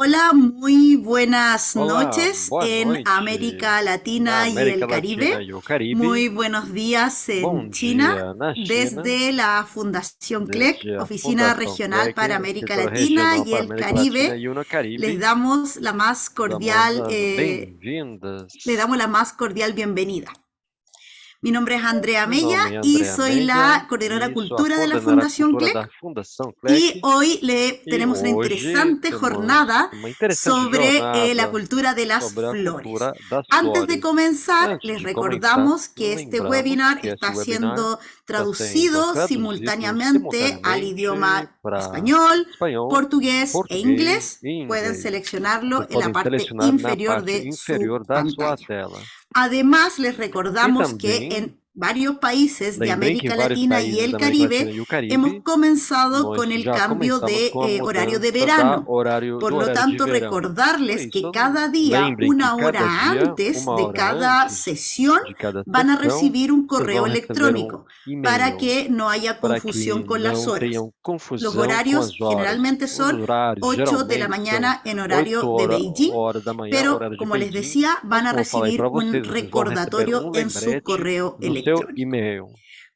Hola, muy buenas Olá, noches boa en noite América na Latina y América el Latina Caribe. e o Caribe. Muy buenos días en Bom China, dia na China, desde la Fundación CLEC, desde a Oficina Fundação Regional Clegg, para América Escritório Latina Regional y para a el América Latina Caribe. e o Les Caribe. damos la más Damos cordial, as le bem-vindas. damos la más cordial bienvenida. Mi nombre es Andrea Meu Mella nome é y Andréa soy Meia la coordinadora e sou a cultura de la coordenadora Fundación cultura da CLEC. Fundação Y Clegg. hoy le E tenemos una hoje interesante temos jornada uma interessante sobre la jornada cultura de las sobre a flores. cultura das Antes de flores. comenzar, Antes les de começar, recordamos que este lembramos webinar que esse está webinar siendo está sendo traducido traduzido simultáneamente al simultaneamente idioma para español, espanhol, portugués e português inglés. e Pueden inglês. seleccionarlo Vocês en la podem parte selecionar na inferior parte de su inferior da sua pantalla. tela. Además, les E recordamos que também, en varios países de lembrem que em América vários Latina y países el da América Caribe Latina e o hemos Caribe, comenzado nós con el já cambio começamos de com a horario de mudança verano. do Por lo horário de tanto, verão. Por recordarles que isso, cada día, lembrem que una cada hora dia, antes uma de hora cada antes sesión, de cada van a sessão, recibir un vocês correo vão receber um electrónico para e-mail que no haya para confusión que con las não horas. tenham Los confusão com horarios as horas. generalmente Os son horários 8 de la geralmente são mañana en 8 horario de Beijing, horas da manhã, pero horário de como les Beijing, decía, mas van a como eu falei para recibir un vocês, vocês vão receber recordatorio um en su lembrete correo no seu electrónico. e-mail.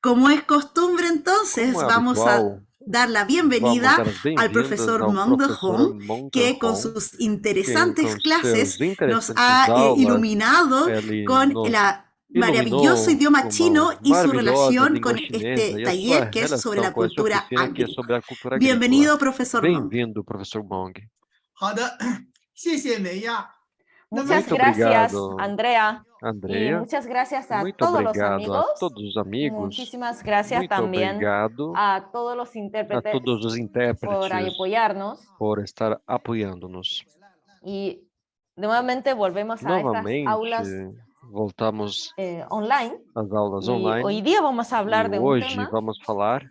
Como es costumbre, Como entonces é vamos a habitual, dar la vamos bienvenida dar as al bem-vindas profesor ao Meng De professor Hong, que con Monterron, sus que interesantes com seus clases nos interessantes ha aulas, iluminado ele con el nos maravilloso iluminou idioma com uma chino y su maravilhosa relación língua con chinesa este e a sua taller que es sobre relação la com essa cultura oficina que é sobre agrícola. a cultura agrícola. Bienvenido, profesor Meng. Bem-vindo, professor Mong. 好的，谢谢梅亚。那么 Muchas Muito gracias, obrigado, Andrea, y Andrea. muchas gracias a Muito todos los obrigado a amigos. todos os amigos. Muchísimas gracias Muito también obrigado a todos los a intérpretes todos os por intérpretes apoyarnos. por estar apoiando-nos. Y nuevamente volvemos a estas Novamente, aulas voltamos online. às aulas Y hoy online día vamos a e hablar de un hoje tema vamos falar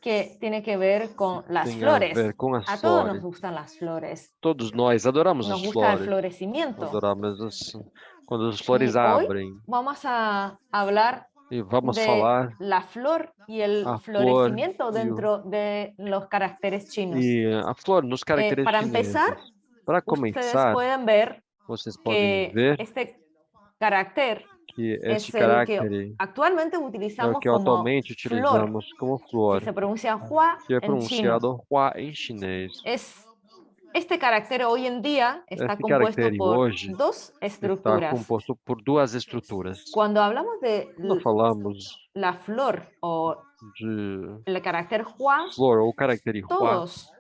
que tiene que ver con las tem a ver flores. com as A todos nos flores. gustan las flores. Todos nós adoramos Nos as gusta el flores. florecimiento. Adoramos quando as flores Y hoy abrem. vamos a hablar E vamos de falar la flor y el a flor florecimiento e dentro de los caracteres chinos. a flor nos caracteres Para chineses. empezar, Para ustedes começar, pueden ver vocês podem que ver este carácter que este es el que caráter actualmente é o utilizamos que como atualmente flor. utilizamos como Si flor, se pronuncia hua que é en chino. pronunciado hua em chinês. Este carácter hoy en día está Este compuesto caractere por hoje dos está estructuras. composto por duas estruturas. Cuando hablamos de Quando falamos la flor o de el carácter hua, flor ou caractere hua, todos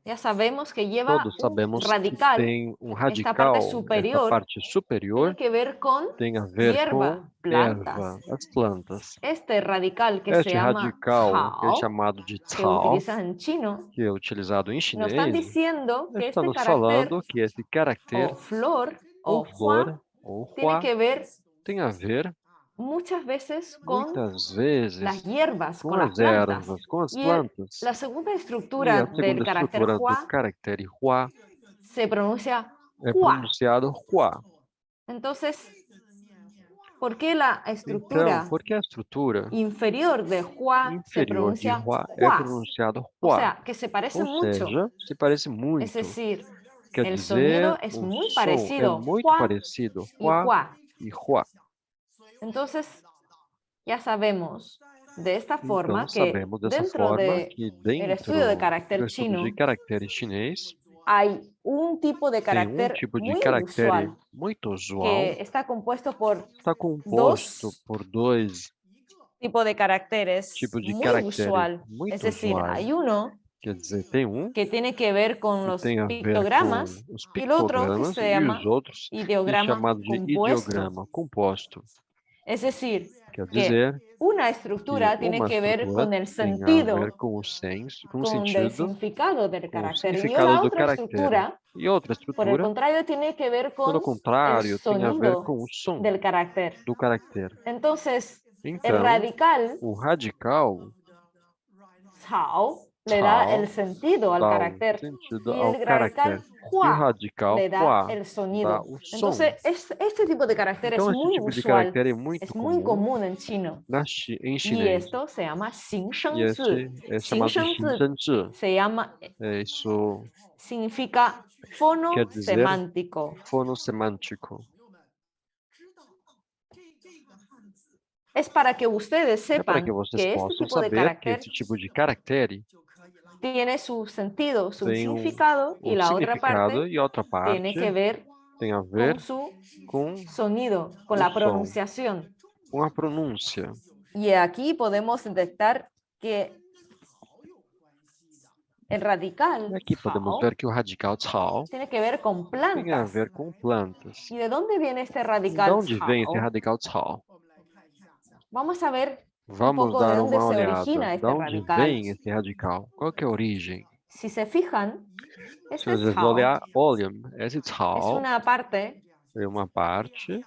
ya sabemos que lleva todos un sabemos que radical. tem Esta parte radical. Esta superior parte superior tiene que ver con tem a ver hierba, com plantas. erva, as plantas. Este radical que se Este llama radical, que é cao, chamado de que cao, utilizas en chino, que é utilizado em nos están chinês, diciendo que está este nos carácter falando que esse caractere o flor ou o hua flor ou tiene hua que ver tem a ver muchas veces con muitas las vezes hierbas, com con las as plantas. ervas, com as Y plantas. la segunda E estructura a del segunda carácter estrutura do hua caractere hua se pronuncia é hua. pronunciado hua. Entonces, ¿por qué la Então, estructura porque a estrutura inferior de hua se inferior de pronuncia hua é hua? pronunciado O hua, sea, que se parece ou mucho. seja, se parece Es muito. decir, Quer el dizer, sonido es o muy som é parecido, muito hua parecido, y hua hua. e hua. Entonces, ya sabemos de esta forma Então, que sabemos dessa dentro forma del que estudio de dentro carácter do estudo chino de caractere chinês hay un tipo de tem um carácter tipo de muy caractere usual muito usual, que está compuesto por está composto dos por dois tipos de caracteres tipos de muy caracteres usual. Es muito decir, usuais. hay uno Quer dizer, tem um que tiene que ver con que los tem a ver pictogramas com os y el otro que pictogramas se e os llama outros ideograma chamados de compuesto. ideograma composto. Es decir, Quer que dizer una que estructura tiene uma que ver estrutura con el tem a ver sentido, com o senso, com o con el sentido, significado del com o carácter. Y significado la do otra caractere. estructura, E outra por el estrutura, contrario, tiene que ver pelo con el contrário, tem a ver sonido com o som del carácter. do caractere. Entonces, el Então, radical o radical cao le da el Cao sentido al dá o carácter sentido y ao el caractere. radical E o hua radical le da hua el dá sonido. o som. Entonces, este tipo de carácter es Então, esse muy tipo de usual, caractere é muito es muy comum común en chino. em Y chinês. esto se llama E 形声 esse 字。 é 形 chamado de 声字 xinzhenzi. se llama, Isso significa quer dizer fonosemántico. fonossemântico. Es para que ustedes É para que sepan vocês que este possam tipo de saber que carácter esse tipo de caractere tiene su sentido, su tem significado, y um la otra significado parte e outra tiene parte que ver tem a ver con su com sonido, con o la som, pronunciación. com a pronúncia. Y aquí podemos detectar que el radical E aqui podemos cao ver que o radical cao tiene que ver con tem a plantas. ver com plantas. ¿Y de dónde viene este De radical onde vem esse cao? radical cao? Vamos a ver un Vamos poco de dar dónde uma se olhada. origina De este onde radical. vem esse radical? Qual que é a origem? Si se fijan, Se este vocês cao olham, esse es cao una parte, é uma parte.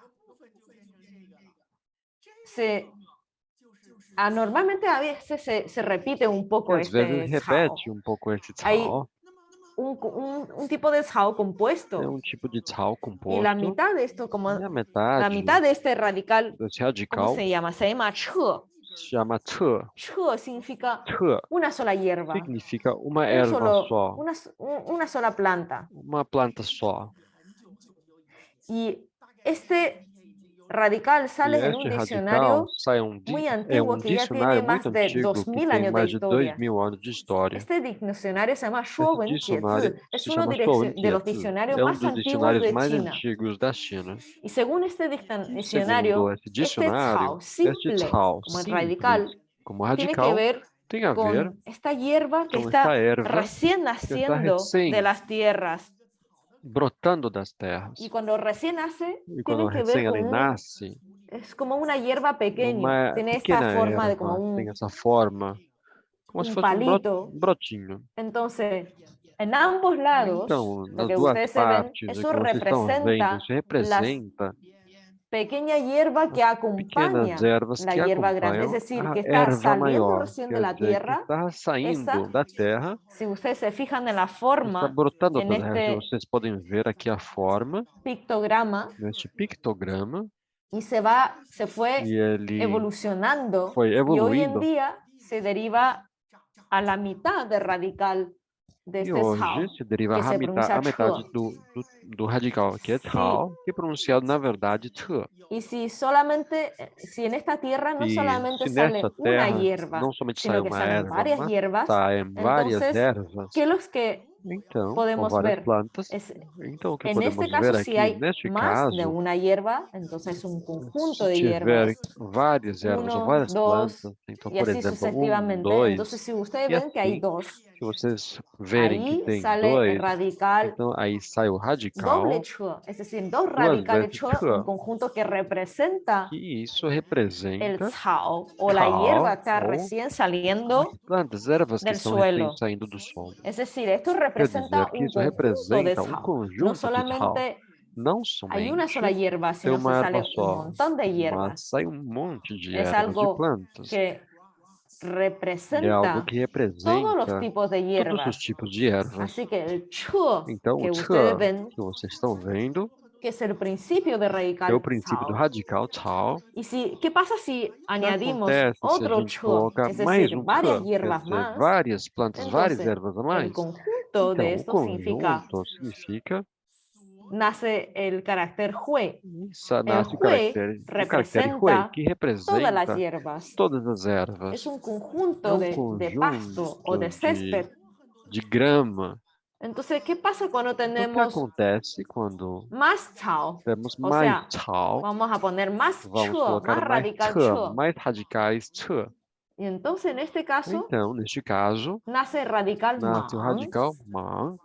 normalmente a veces se repite un Que poco às vezes este cao. repete um pouco esse Hay cao. un tipo de cao É compuesto. um tipo de cao Y la composto. mitad de esto, como E a la metade mitad de este radical, desse ¿cómo radical se llama? Se llama che. se chama te. Che significa Te una sola hierba, significa uma erva só, una sola planta. uma planta só. Y este radical E sale en este un radical diccionario sai muy é antiguo que ya dicionário tiene más muito de antigo que 2000 tem años de mais de historia. 2000 anos de história. Este diccionario se llama Esse Shuowen dicionário Jiezi. Es se uno chama Shuowen de los Jiezi. diccionarios É um más dos antiguos dicionários de mais China. antigos da China. Y según este Segundo diccionario, esse este dicionário, cao este simple, cao como el simples, radical, como tiene que radical, ver tem a ver con esta hierba que com esta está erva recién que está naciendo recém de las tierras. brotando das terras. Y cuando recién nace, E quando tienen que ver recém con ele nasce, es como una hierba pequeña, uma tiene esta pequena forma de como erva, tem essa forma, como se un fosse palito. brotinho. Entonces, en ambos lados, Então, lo nas que duas ustedes se ven, partes, o eso que vocês estão vendo, representa isso las representa pequeña hierba que acompaña pequenas ervas la que hierba grande, es acompanham decir, a que está erva saliendo maior, recién de quer la dizer, que tierra. está saindo da terra, Si ustedes se fijan en la está forma, brotando en da terra. este Vocês podem ver aqui a forma, pictograma, neste pictograma, y se fue e ele evolucionando, foi y hoy en evoluindo. día se deriva a la mitad del radical de E este hoje cao, se deriva que se pronuncia a metade che. do radical, que é tal, que é pronunciado na verdade te. Y si en esta tierra no E solamente se sale nessa una terra hierba, não somente sai sino que uma salen erva, varias mas hierbas, saem várias entonces, ervas, ¿qué es lo que então, com podemos várias ver? plantas. Es, Então, o que en podemos este ver caso, si aqui, hay neste más de caso, una hierba, entonces es un conjunto se de tiver hierbas, várias ervas ou 1, várias 2, plantas, então, y por así exemplo, sucesivamente. 2, Entonces, si ustedes e ven que hay assim, 2, se vocês verem que ahí tem sale el 2, radical então aí sai o doble radical, che, es decir, dos duas radicales vezes che, te, un conjunto que representa que isso el representa cao o la hierba que está ou recién saliendo as plantas, ervas que del estão recém suelo. saindo do solo. Es decir, esto Quer representa dizer que un isso conjunto de representa cao. No conjunto de tal. solamente Não hay una sola somente hierba, tem sino que uma erva sale un só, montón de mas hierbas. sai monte de Es ervas, de algo plantas. que É algo representa que todos los representa tipos de todos os hierbas. tipos de ervas. Así que el che Então, o que te, ustedes ven, que vocês estão vendo, que es el principio de é o radical princípio do cao. radical tal. Y ¿qué pasa si O que añadimos acontece se a otro gente che? colocar Es mais decir, te, varias quer hierbas dizer, más. várias plantas, várias Entonces, ervas a el mais? conjunto de Então, o esto significa, conjunto significa, nace el carácter hue. nasce o hue caractere representa que todas las representa hierbas. todas as ervas. Es un É conjunto de pasto o conjunto de césped. de grama. Entonces, ¿qué pasa cuando Então, o que tenemos acontece quando más cao? temos O mais sea, tal? vamos a poner más Vamos che, colocar más mais radical te, che. mais radicais te. Y entonces, en este caso, Então, neste caso, nace el radical nasce o man, radical man,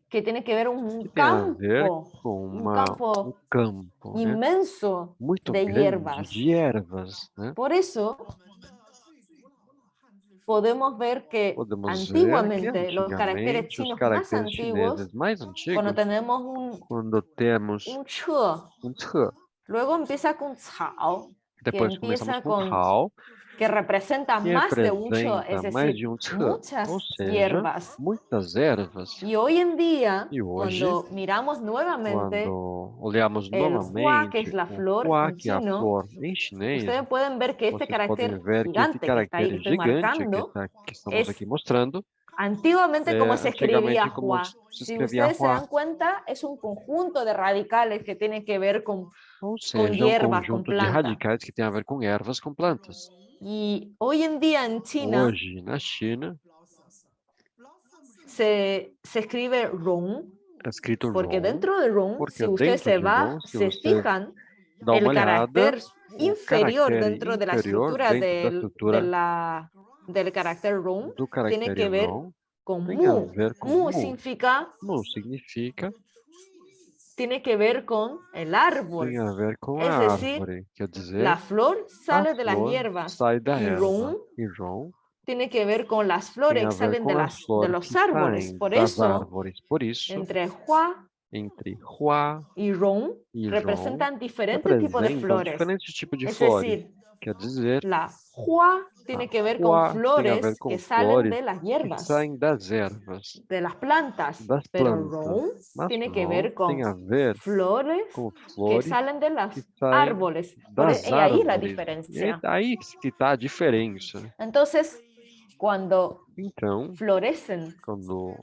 que tiene que ver un que tem a ver campo, com um campo campo, né? inmenso Muito de grande hierbas. de ervas, né? Por eso podemos ver que Podemos antiguamente ver que los caracteres antigamente os chinos más caracteres antiguos, chineses mais cuando antigos, tenemos quando temos un che, um te, luego empieza con cao, Depois começamos com Hao, que representa que más de un cho, es representa mais decir, de um Che, muchas ou seja, hierbas. muitas ervas. Y hoy en día, E hoje, cuando miramos nuevamente quando olhamos el hua, que novamente es la o flor Hua, en que é a chino, flor em chinês, ustedes pueden ver que este vocês podem carácter ver que esse gigante que está ahí, caractere que estoy gigante marcando, que estamos es aqui mostrando, antiguamente como se escribía antigamente como hua. se Si escrevia ustedes se Hua, dan cuenta, es un conjunto de radicales que tiene que ver con ou seja, hierbas, con conjunto de plantas. radicais que tem a ver com ervas, com plantas. Y hoy en día en China Hoje, na China, se escribe rong, é escrito porque Rong, dentro de rong, porque si usted dentro se de va, Rong, se se você fijan, dá uma el olhada, carácter o inferior caractere dentro de la inferior estructura dentro da estrutura del carácter rong do tiene caractere que ver Rong con tem a mu. ver com Mu mu. significa, Mu significa, tiene que ver con el árbol. tem a ver com Es a decir, árvore, quer dizer, la flor a sale de las flor hierbas sai da y erva, rong e Rong tiene que ver con las tem flores a que ver salen com as de flores los que árboles. saem Por das eso, árvores. Por isso, entre hua entre Hua y rong e Rong representan diferentes tipos de representam flores. diferentes tipos de Es flores. decir, Quer dizer, la hua tiene que ver Hua con tem a ver flores com que salen flores de las que hierbas, saem das ervas, de las plantas, das pero plantas. rong Mas tiene que Rong ver con tem a ver flores com que flores salen de los que saem árboles. das Y ahí la árvores. E diferencia. aí que está a diferença. Entonces, cuando Então, florecen, quando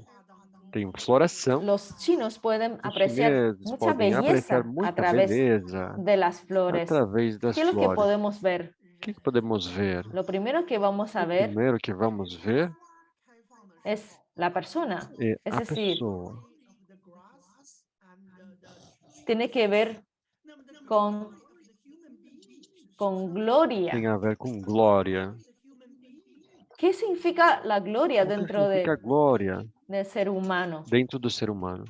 tem floração, los chinos pueden os apreciar chineses mucha podem apreciar belleza a muita través beleza de las flores. através das ¿Qué es lo que flores. podemos ver? O que podemos ver? Lo primero que vamos a O ver primeiro que vamos ver es la persona. é Es a decir, pessoa. tiene que ver con gloria. Tem a ver com glória. ¿Qué significa la gloria O que dentro significa glória del ser humano? dentro do ser humano?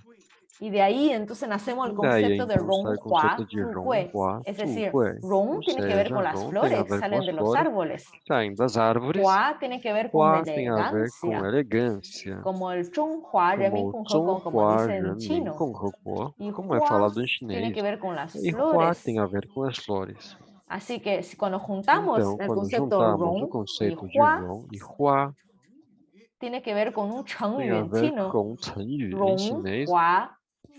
Y de ahí entonces nacemos el E daí, concepto de então, sai Rong o conceito Hua de Fu Rong, Hui. Hua, Es Fu, decir, Hui. Rong Ou tiene que ver seja, con las Rong tem a flores que ver com salen as de los flores árboles. que saem das árvores. Hua tiene que ver con Hua tem a ver com elegancia, elegância, como el Zhonghua Renmin como o共和国, como Zhonghua dice en Renmin chino.共和国, Y como é Hua falado em tiene chinês. que ver con las E Hua flores. tem a ver com as flores. Así que cuando juntamos Então, el quando concepto juntamos o Rong y conceito de Hua, Rong e Hua, tiene que ver con un tem chengyu a en ver chino, com Changyu em Rong chinês, Hua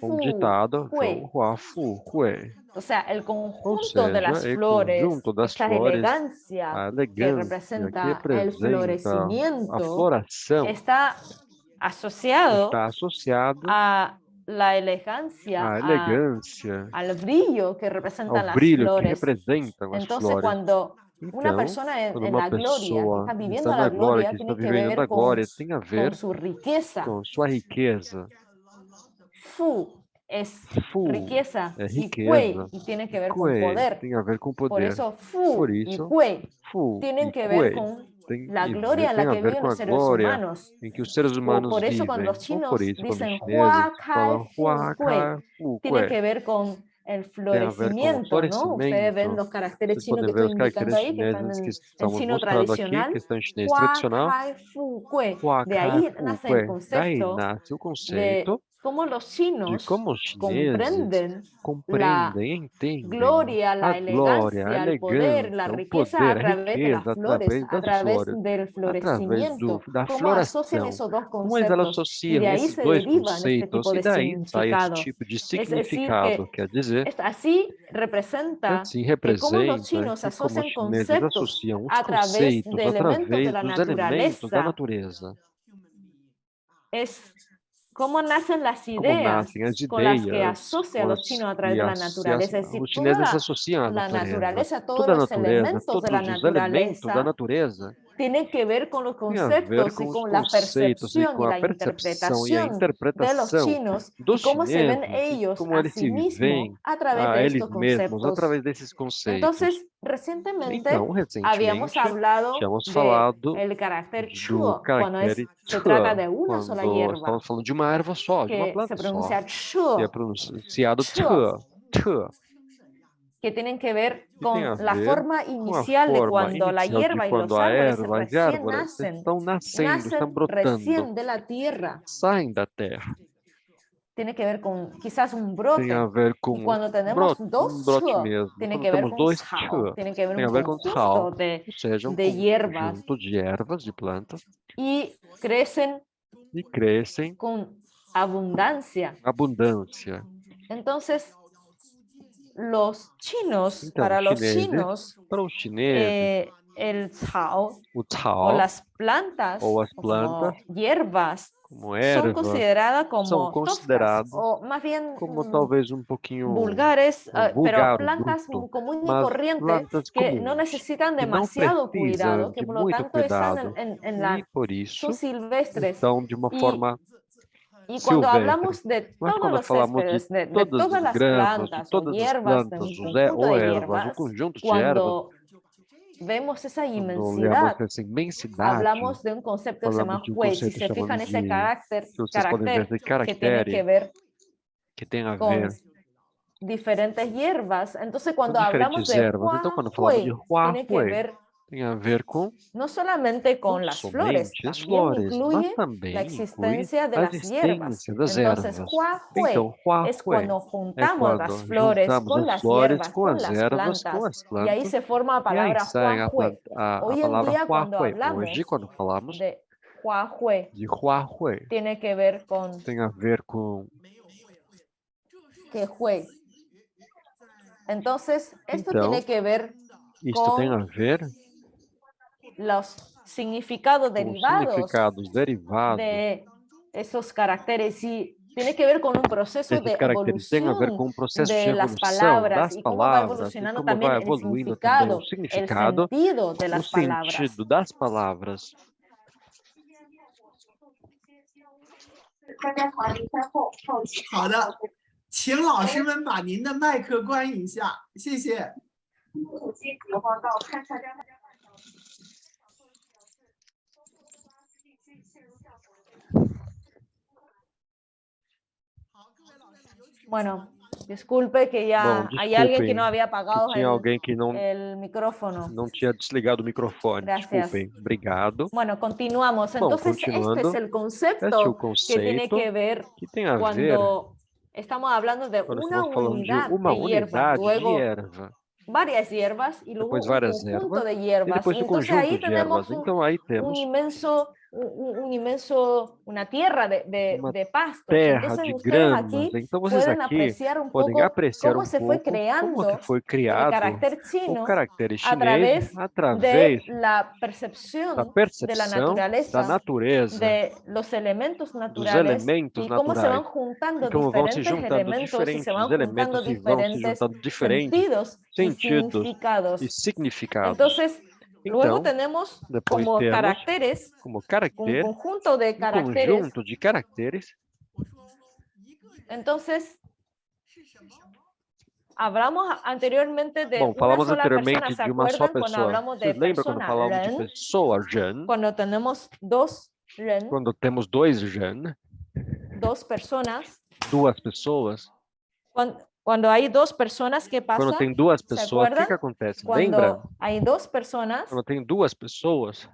um Fu ditado, Hui. Zhonghua Fu Hui. O sea, el Ou conjunto de las seja, é flores, conjunto das esta flores, elegancia a que elegância que representa el representa a florecimiento, floração, está asociado está associado a la elegancia, à elegância, al brillo que ao representan las brilho que flores. representam as Entonces, flores. cuando una Então, persona quando en uma la gloria, que pessoa está viviendo está la na glória, gloria, que está tiene que vivendo ver a glória, tem a ver con su riqueza. com sua riqueza. Fu es Fu riqueza é y Kui riqueza. y tiene que ver con Kuei poder. tem a ver com Por poder. eso Fu Por y isso, Kui Fu tienen e que ver Kuei con tem, la gloria en la tem a que ver viven com a los seres glória humanos. em que os seres humanos Por eso vivem. cuando los Ou chinos por isso, quando os dicen chineses Hua Kai falam Fu Hua Kui, Kai Fu tiene Kuei, que ver con el tem a ver com o florecimiento, ¿no? Ustedes ven florescimento. los caracteres Vocês chinos que podem ver estoy os indicando caracteres ahí, que están chineses que en estamos chino mostrando aqui, tradicional. que estão em chinês Hua tradicional. Kai Fu Kui. Hua De Kai ahí Fu nace el Kuei. Daí concepto nasce o de conceito cómo los de chinos como os chineses comprenden la compreendem, entendem gloria, a la glória, a elegancia, el poder, la elegância, o riqueza poder, a a través de las riqueza flores, através a das través flores, del através florecimiento, da cómo asocian floração. esos dos Como eles conceptos y associam de ahí esses se dois derivan este conceitos tipo e de daí sai esse significado. tipo de Es decir, significado, quer dizer, así representa assim que como los representa chinos que como os asocian chineses conceptos associam os a través conceitos de elementos de através la dos elementos da naturaleza, natureza. es cómo nacen las Como ideas nascem as con las que ideias, asocian los chinos a través de la naturaleza. Es decir, os toda chineses associam a la natureza. naturaleza, todos Toda a los natureza, elementos de la todos os elementos da naturaleza natureza tienen que ver con los tem a ver conceptos y com os con la conceitos e percepción com y a la percepção e a interpretación de los interpretação chinos y dos cómo se ven chineses, e ellos como a eles sí se mismos veem a través a de eles estos mesmos conceptos. através desses conceitos. Entonces, recientemente Então, habíamos recentemente, hablado tínhamos falado del carácter do chuo, cuando caractere se Che, trata de una sola quando hierba, estamos falando de uma erva só, de uma que planta se só, pronuncia que é chuo, pronunciado Che, Che, que tienen que ver que tem a con la ver forma com a inicial de forma cuando la inicial de hierba y los quando a árboles erva e as recién árvores nacen, estão nascendo, estão nacen brotando, recién de la tierra. saem da terra. tiene que ver con quizás un brote. Tem a ver Y com cuando tenemos um dos brote chua, mesmo. tiene Quando que ver temos con dois chao, chua, tiene que ver tem a un ver com conjunto tao, de ou seja, de hierbas. conjunto de ervas, de plantas, y crecen e crescem con abundancia. abundância. Entonces, los chinos, Então, para os los chineses, chinos, para os chineses, el cao o o cao, las plantas ou as o como plantas, hierbas como son ervas, consideradas são como toscas considerados o más bien como talvez um pouquinho vulgares, pero vulgar, plantas bruto, comunes y mas corrientes plantas que no comuns, necesitan que não demasiado cuidado, precisam que de por lo muito tanto están cuidado en e la, por son isso silvestres. estão de uma Y, forma y cuando silvestre. hablamos de Mas todos quando los falamos de céspedes, de todas todas as las gramas, de plantas o todas as hierbas, de plantas, un conjunto ou de ervas, o hierbas, conjunto de ervas, cuando vemos esa quando olhamos inmensidad, essa imensidade, hablamos de un concepto que se falamos llama de um Hui. Si conceito se fijan, chamado ese de, carácter, que vocês podem ver de que tiene que caractere, ver que tem a con ver diferentes hierbas. Entonces, com cuando hablamos diferentes de ervas. Então, quando falamos de Hua Hui, tiene que Huawei, ver tem a ver com no solamente não con las flores, somente as también flores, mas incluye também la inclui existencia de a las hierbas. existência das Entonces, ervas. Hua Hui Então, es Huawei cuando é juntamos las quando flores juntamos con as las flores hierbas, com con as las ervas, com plantas, as y ahí plantas, se forma la e aí palabra sai Hua Hui. a Hoy en palavra día, cuando Huawei. hablamos Hoje, quando falamos de Hua Hui, de Huawei, tiene que ver con tem a ver com que Hui. Entonces, esto então, tiene que ver isto tem a con ver los significados com os derivados significados derivados de esos caracteres y tiene que ver con un proceso desses de caracteres. Tem a ver evolución com o processo de de las evolução palabras das y cómo va palavras e evolucionando como vai también el evoluindo também o significado, el significado, sentido de o las palabras. sentido das palavras. 好的，请老师们把您的麦克关一下，谢谢。 Bueno, disculpe que ya Bom, hay alguien que desculpem no había que apagado tinha alguém que el micrófono. não tinha desligado o microfone. Gracias. Desculpem. Obrigado. Bueno, continuamos. Bom, Entonces, este continuando, es el este é o concepto que tiene conceito que ver que tem a ver cuando estamos hablando de quando una estamos falando de unidad uma de hierba, unidade de luego erva, varias hierbas y luego depois un várias conjunto ervas de e hierbas. depois Y o entonces conjunto ahí de ervas. tenemos Então aí temos una tierra uma de pastos. terra Entonces de ustedes gramas. aquí Então vocês pueden aqui apreciar un podem poco apreciar cómo se fue pouco como creando que foi el criado carácter o chino caractere a chinês través de através la da percepción de la percepção da naturaleza, natureza, de los elementos dos naturales elementos y cómo se van naturais. juntando E como vão se diferentes juntando elementos y diferentes se van juntando elementos e vão se diferentes juntando diferentes sentidos y sentidos significados. e significados. Entonces, luego Então, tenemos depois como temos caracteres, como un caractere conjunto de caracteres. conjunto de caracteres. Entonces, hablamos anteriormente de Bom, una falamos sola persona. anteriormente ¿Se de uma só acuerdan cuando pessoa. hablamos de Vocês lembram quando persona falamos de ren? pessoa Ren? Cuando tenemos dos ren, Quando temos dois Ren, dos personas, duas pessoas. cuando hay dos personas, ¿qué pasa? Quando tem duas ¿Se pessoas, o que acuerdan? que acontece? Lembra? Cuando hay dos personas, Quando tem duas pessoas,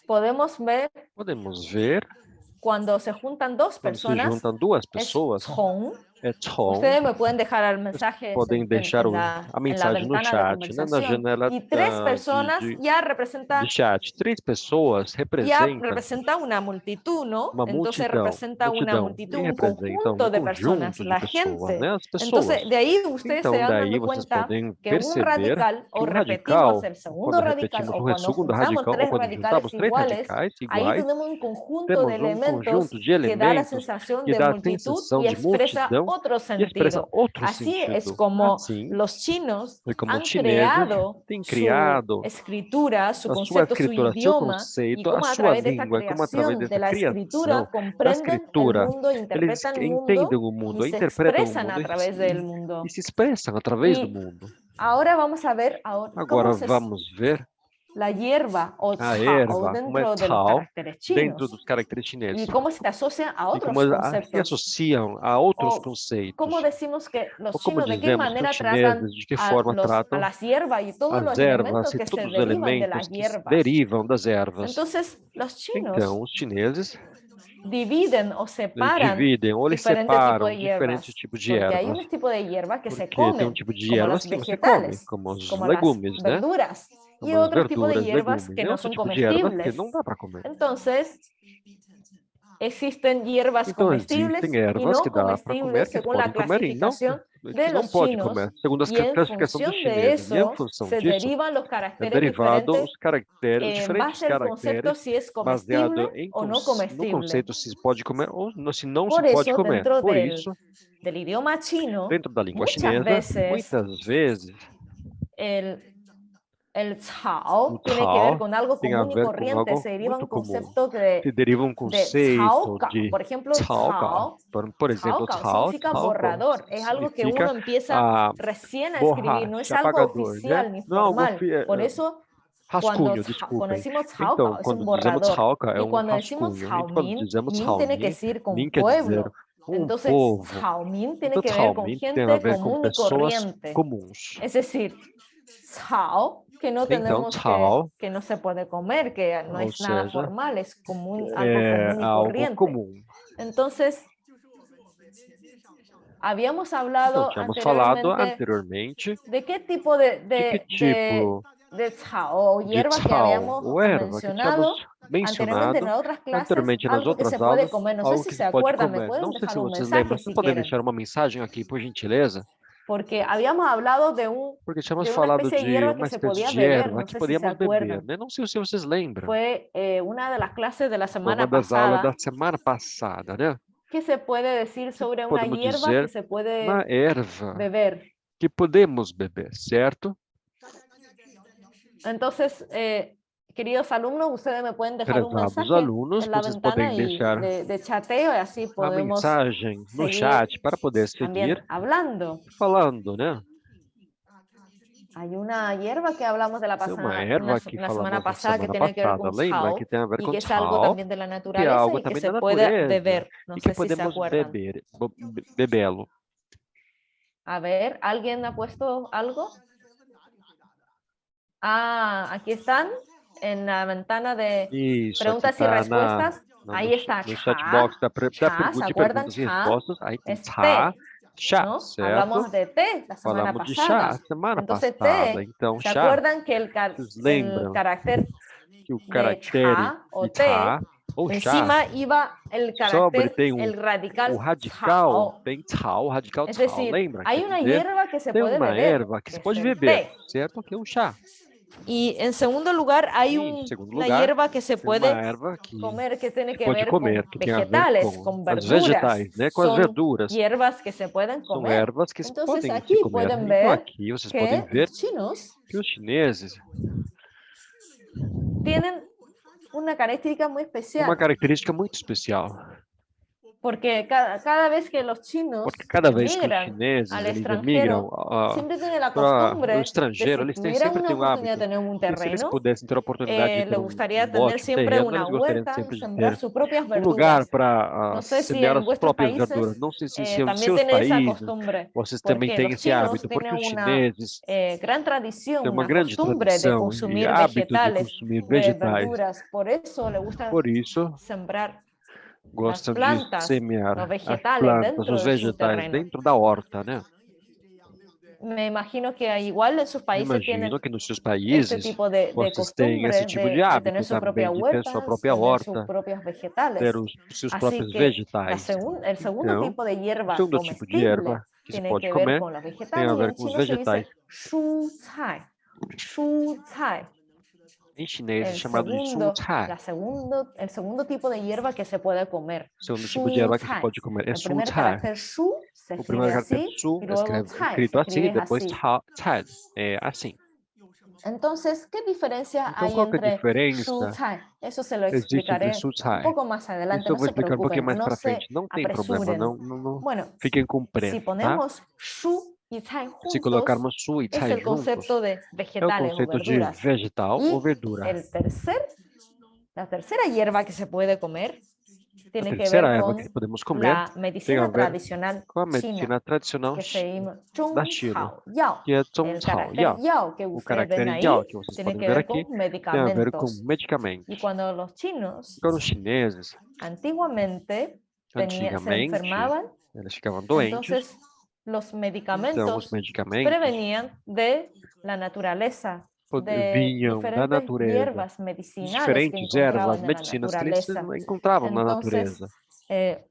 podemos ver podemos ver cuando se juntan dos quando se personas, juntam duas es pessoas, chong. é Chong. Ustedes me pueden dejar el mensaje Podem deixar a mensagem no chat, né, na janela y tres personas ya representa de chat. Três pessoas ya representam representa una multitud, ¿no? uma Entonces multidão, representa una multitud, e un representa conjunto de personas, conjunto la de pessoas, gente. né, as pessoas. Entonces, de ahí ustedes Então, se van daí dando vocês cuenta podem que un perceber radical, o que repetimos radical, el segundo quando radical, repetimos o o cuando segundo juntamos radical, tres ou quando radicales juntamos três iguales, radicais ahí iguais, tenemos un conjunto temos de elementos conjunto de que da la elementos sensación que de dá a multitud sensação y de expresa multidão otro e expressa sentido. outro Así es sentido. como Assim, los chinos foi como han os chineses creado têm su criado escritura, su a sua concepto, su escritura, seu idioma, y conceito, cómo a a sua través de esta língua, como através creación dessa de la escritura criação da comprenden el escritura, mundo, eles interpretan el entendem mundo o mundo, y se interpretam o expresan mundo a través del mundo. e se expressam através do Y mundo. ahora vamos a ver cómo Agora vamos ver la hierba o a chao erva, como é dentro de los Tao, caracteres dentro chinos dos caracteres y chineses. cómo se asocia a E otros como se conceptos. associam a outros O conceitos. ¿Cómo decimos que los Ou como chinos de qué dizemos que manera os tratan chineses, de que forma a tratam las hierbas y todos los as elementos ervas e que se todos os derivan de las elementos que se hierbas? derivam das ervas. Entonces, los chinos Então, os chineses dividen o Eles separan dividem ou eles diferentes tipos separam de hierbas. diferentes tipos de Porque hay ervas. unos tipos de hierbas que se Porque tem comen, tipo de como ervas las que você come, vegetales, como os como las legumes, né? verduras, y Como as otro tipo de verduras, hierbas legumes. que E no outro son tipo de ervas que comestibles. não dá para comer. Entonces, existen hierbas Então comestibles existem y ervas no que dá para comer, comestibles que según la podem comer e não clasificación de que não los pode chinos, comer, segundo a y en classificação dos función de chineses. E em eso função se disso, derivan los é caracteres derivado diferentes os caracteres, en diferentes base al concepto caracteres si es baseado comestible em o no no comestible. conceito se pode comer ou se não se Por pode eso, comer. dentro Por isso, del idioma chino, dentro da língua muchas chinesa, veces muitas vezes el cao o tiene que ver Tao con algo tem a común y ver com corriente, algo se deriva muito un comum. concepto Se deriva um de conceito cao, de por ejemplo, Cao Cao. Por exemplo, cao Cao significa Cao borrador, es algo que significa uno empieza a recién a escribir, no es borracha, algo apagador, né? oficial ni Não é algo formal. Por eso, rascunho, cuando desculpem. decimos cao Então, cao es un quando dizemos borrador, Cao Cao, é y um cuando decimos rascunho. cao E quando dizemos min Hao tiene que Min, decir con Min quer dizer pueblo. um Entonces, povo. cao min tiene Então, que Hao ver con Min tem a gente ver com común y pessoas corriente. comuns. Es decir, cao, que no Então, tenemos Cao, que no se puede comer, que no ou es nada seja, formal, es común, algo é común y algo corriente. comum. Entonces, habíamos Então, hablado tínhamos falado anteriormente anteriormente de qué tipo de que tipo cao o de hierba que Cao habíamos ou erva que tínhamos anteriormente en mencionado otras clases, anteriormente nas algo que outras se puede aulas, comer. No sé algo si que se se pode acuerdan, me comer. pueden Não sei se dejar un vocês mensaje lembram, si vocês podem quieren. deixar uma mensagem aqui, por gentileza? Porque habíamos hablado de Porque tínhamos de una falado especie de de hierba uma que se espécie podía de beber, erva no que sé si se podíamos beber, acuerdan. né? Não sei se vocês lembram. Fue una de las clases de la Foi uma semana das aulas da pasada. semana passada, né? ¿Qué se puede decir sobre una Podemos hierba dizer que se puede uma erva beber? que podemos beber, certo? Entonces, queridos alumnos, ustedes me pueden dejar un Prezados mensaje alunos, en la vocês ventana podem deixar de chateo y así a podemos mensagem no seguir chat para poder también seguir hablando. falando, né? Hay una hierba que hablamos de la Tem uma pasada, erva que una semana falamos na pasada que semana tiene que ver passada, con lembra? cao Que tem a ver y com que es algo Cao, también de la que é naturaleza algo y que também se da puede natureza beber. No e que sé si se podemos acuerdan. bebê-lo. A ver, ¿alguien ha puesto algo? Ah, aquí están en la ventana de Isso, aqui preguntas y tá respuestas. Ahí está no cha. chat box da Cha, ¿se de acuerdan? perguntas e Cha respostas. Aí tem es chá, té, chá, ¿no? certo? Hablamos de té la semana Falamos de chá pasada. semana Entonces, passada. té, Então, ¿se chá, acuerdan que el vocês el lembram carácter que o de caractere cha o de té, chá ou chá, encima iba el sobre carácter, tem el radical o radical, cao? tem chao, o radical Es chao. decir, Lembra? hay Quer una dizer, hierba que se tem puede uma beber, erva que que se es pode el beber, té. certo? Que é o chá. Y en segundo lugar, hay E, em segundo una lugar, hierba que se tem uma puede erva que comer que tiene se que pode ver con comer, que tem a ver vegetales, com con as verduras. vegetais, né? Com as Son verduras. hierbas que se pueden São comer. ervas que Entonces podem se aquí comer. pueden Então ver aqui vocês podem que ver los chinos que os chineses tienen una característica muy têm especial, uma característica muito especial. porque cada vez que los chinos Porque cada vez que os migran chineses al eles extranjero, emigram siempre tienen la para o costumbre de estrangeiro, si eles tuvieran sempre una têm o oportunidad de hábito tener un que se eles terreno, pudessem ter a oportunidade de ter les gustaría um tener lote, um siempre terreno, una eles gostariam huerta y sempre de sembrar ter sus propias um lugar verduras. para No sé si semear en as vuestros próprias países verduras. Não sei se em también seus tienen esa países costumbre, vocês também porque têm los esse chinos hábito, porque tienen os una chineses gran tradición, têm uma una grande costumbre de tradição e consumir hábito de vegetales, consumir vegetais. verduras, por eso le gusta Por isso, sembrar las gostam de plantas, semear los as vegetales plantas, dentro os de su vegetais terreno. dentro da horta, né? Me imagino que igual en sus países tienen Imagino que nos seus este países tipo de vocês têm esse costumbre tipo de de hábito tener su propia também, de ter huerta, sua própria tener sus horta, propios vegetales. ter os seus Así próprios que vegetais. el segundo Então, tipo de o hierba segundo tipo de comestible erva que se tiene pode que ver comer con los tem a vegetales y ver en com os chino se dice vegetais. shu cai. Shu cai. Em chinês é El chamado de su cai. el segundo tipo de hierba que se puede comer. O segundo tipo de erva que se pode comer é El su primer cai. carácter shu se O escribe primeiro caractere así su y é luego cai escrito se assim, escribe depois así. cai. É assim. Entonces, ¿qué diferencia Então, hay qual que é a entre diferença shu cai? Eso se lo existe entre explicaré su un cai? poco más adelante, Isso eu no vou se explicar um pouquinho preocupen, mais no para se frente. Não tem problema, apresuren. não Bueno, fiquem com si pressa, tá? ponemos shu y cai Se juntos, colocarmos su e es cai el juntos, concepto de é o vegetales o conceito de verduras. vegetal Y ou verdura. la tercera hierba que se puede comer tiene que terceira ver erva con que podemos comer la tem a medicina ver tradicional com a china, medicina tradicional que se llama da China, Zhonghao. que é El Zhongcao carácter Yao. yao que O ustedes ven caractere ahí Yao que vocês tiene podem que ver ver aqui con tem a ver com medicamentos. medicamentos. Y cuando los chinos Quando os chineses, antiguamente se antigamente, enfermaban, eles ficavam doentes, entonces los então os medicamentos medicamentos prevenían de la naturaleza, de vinham da diferentes natureza, hierbas de medicinales que diferentes ervas, encontraban en la medicinas que eles naturaleza. encontravam na Entonces, natureza.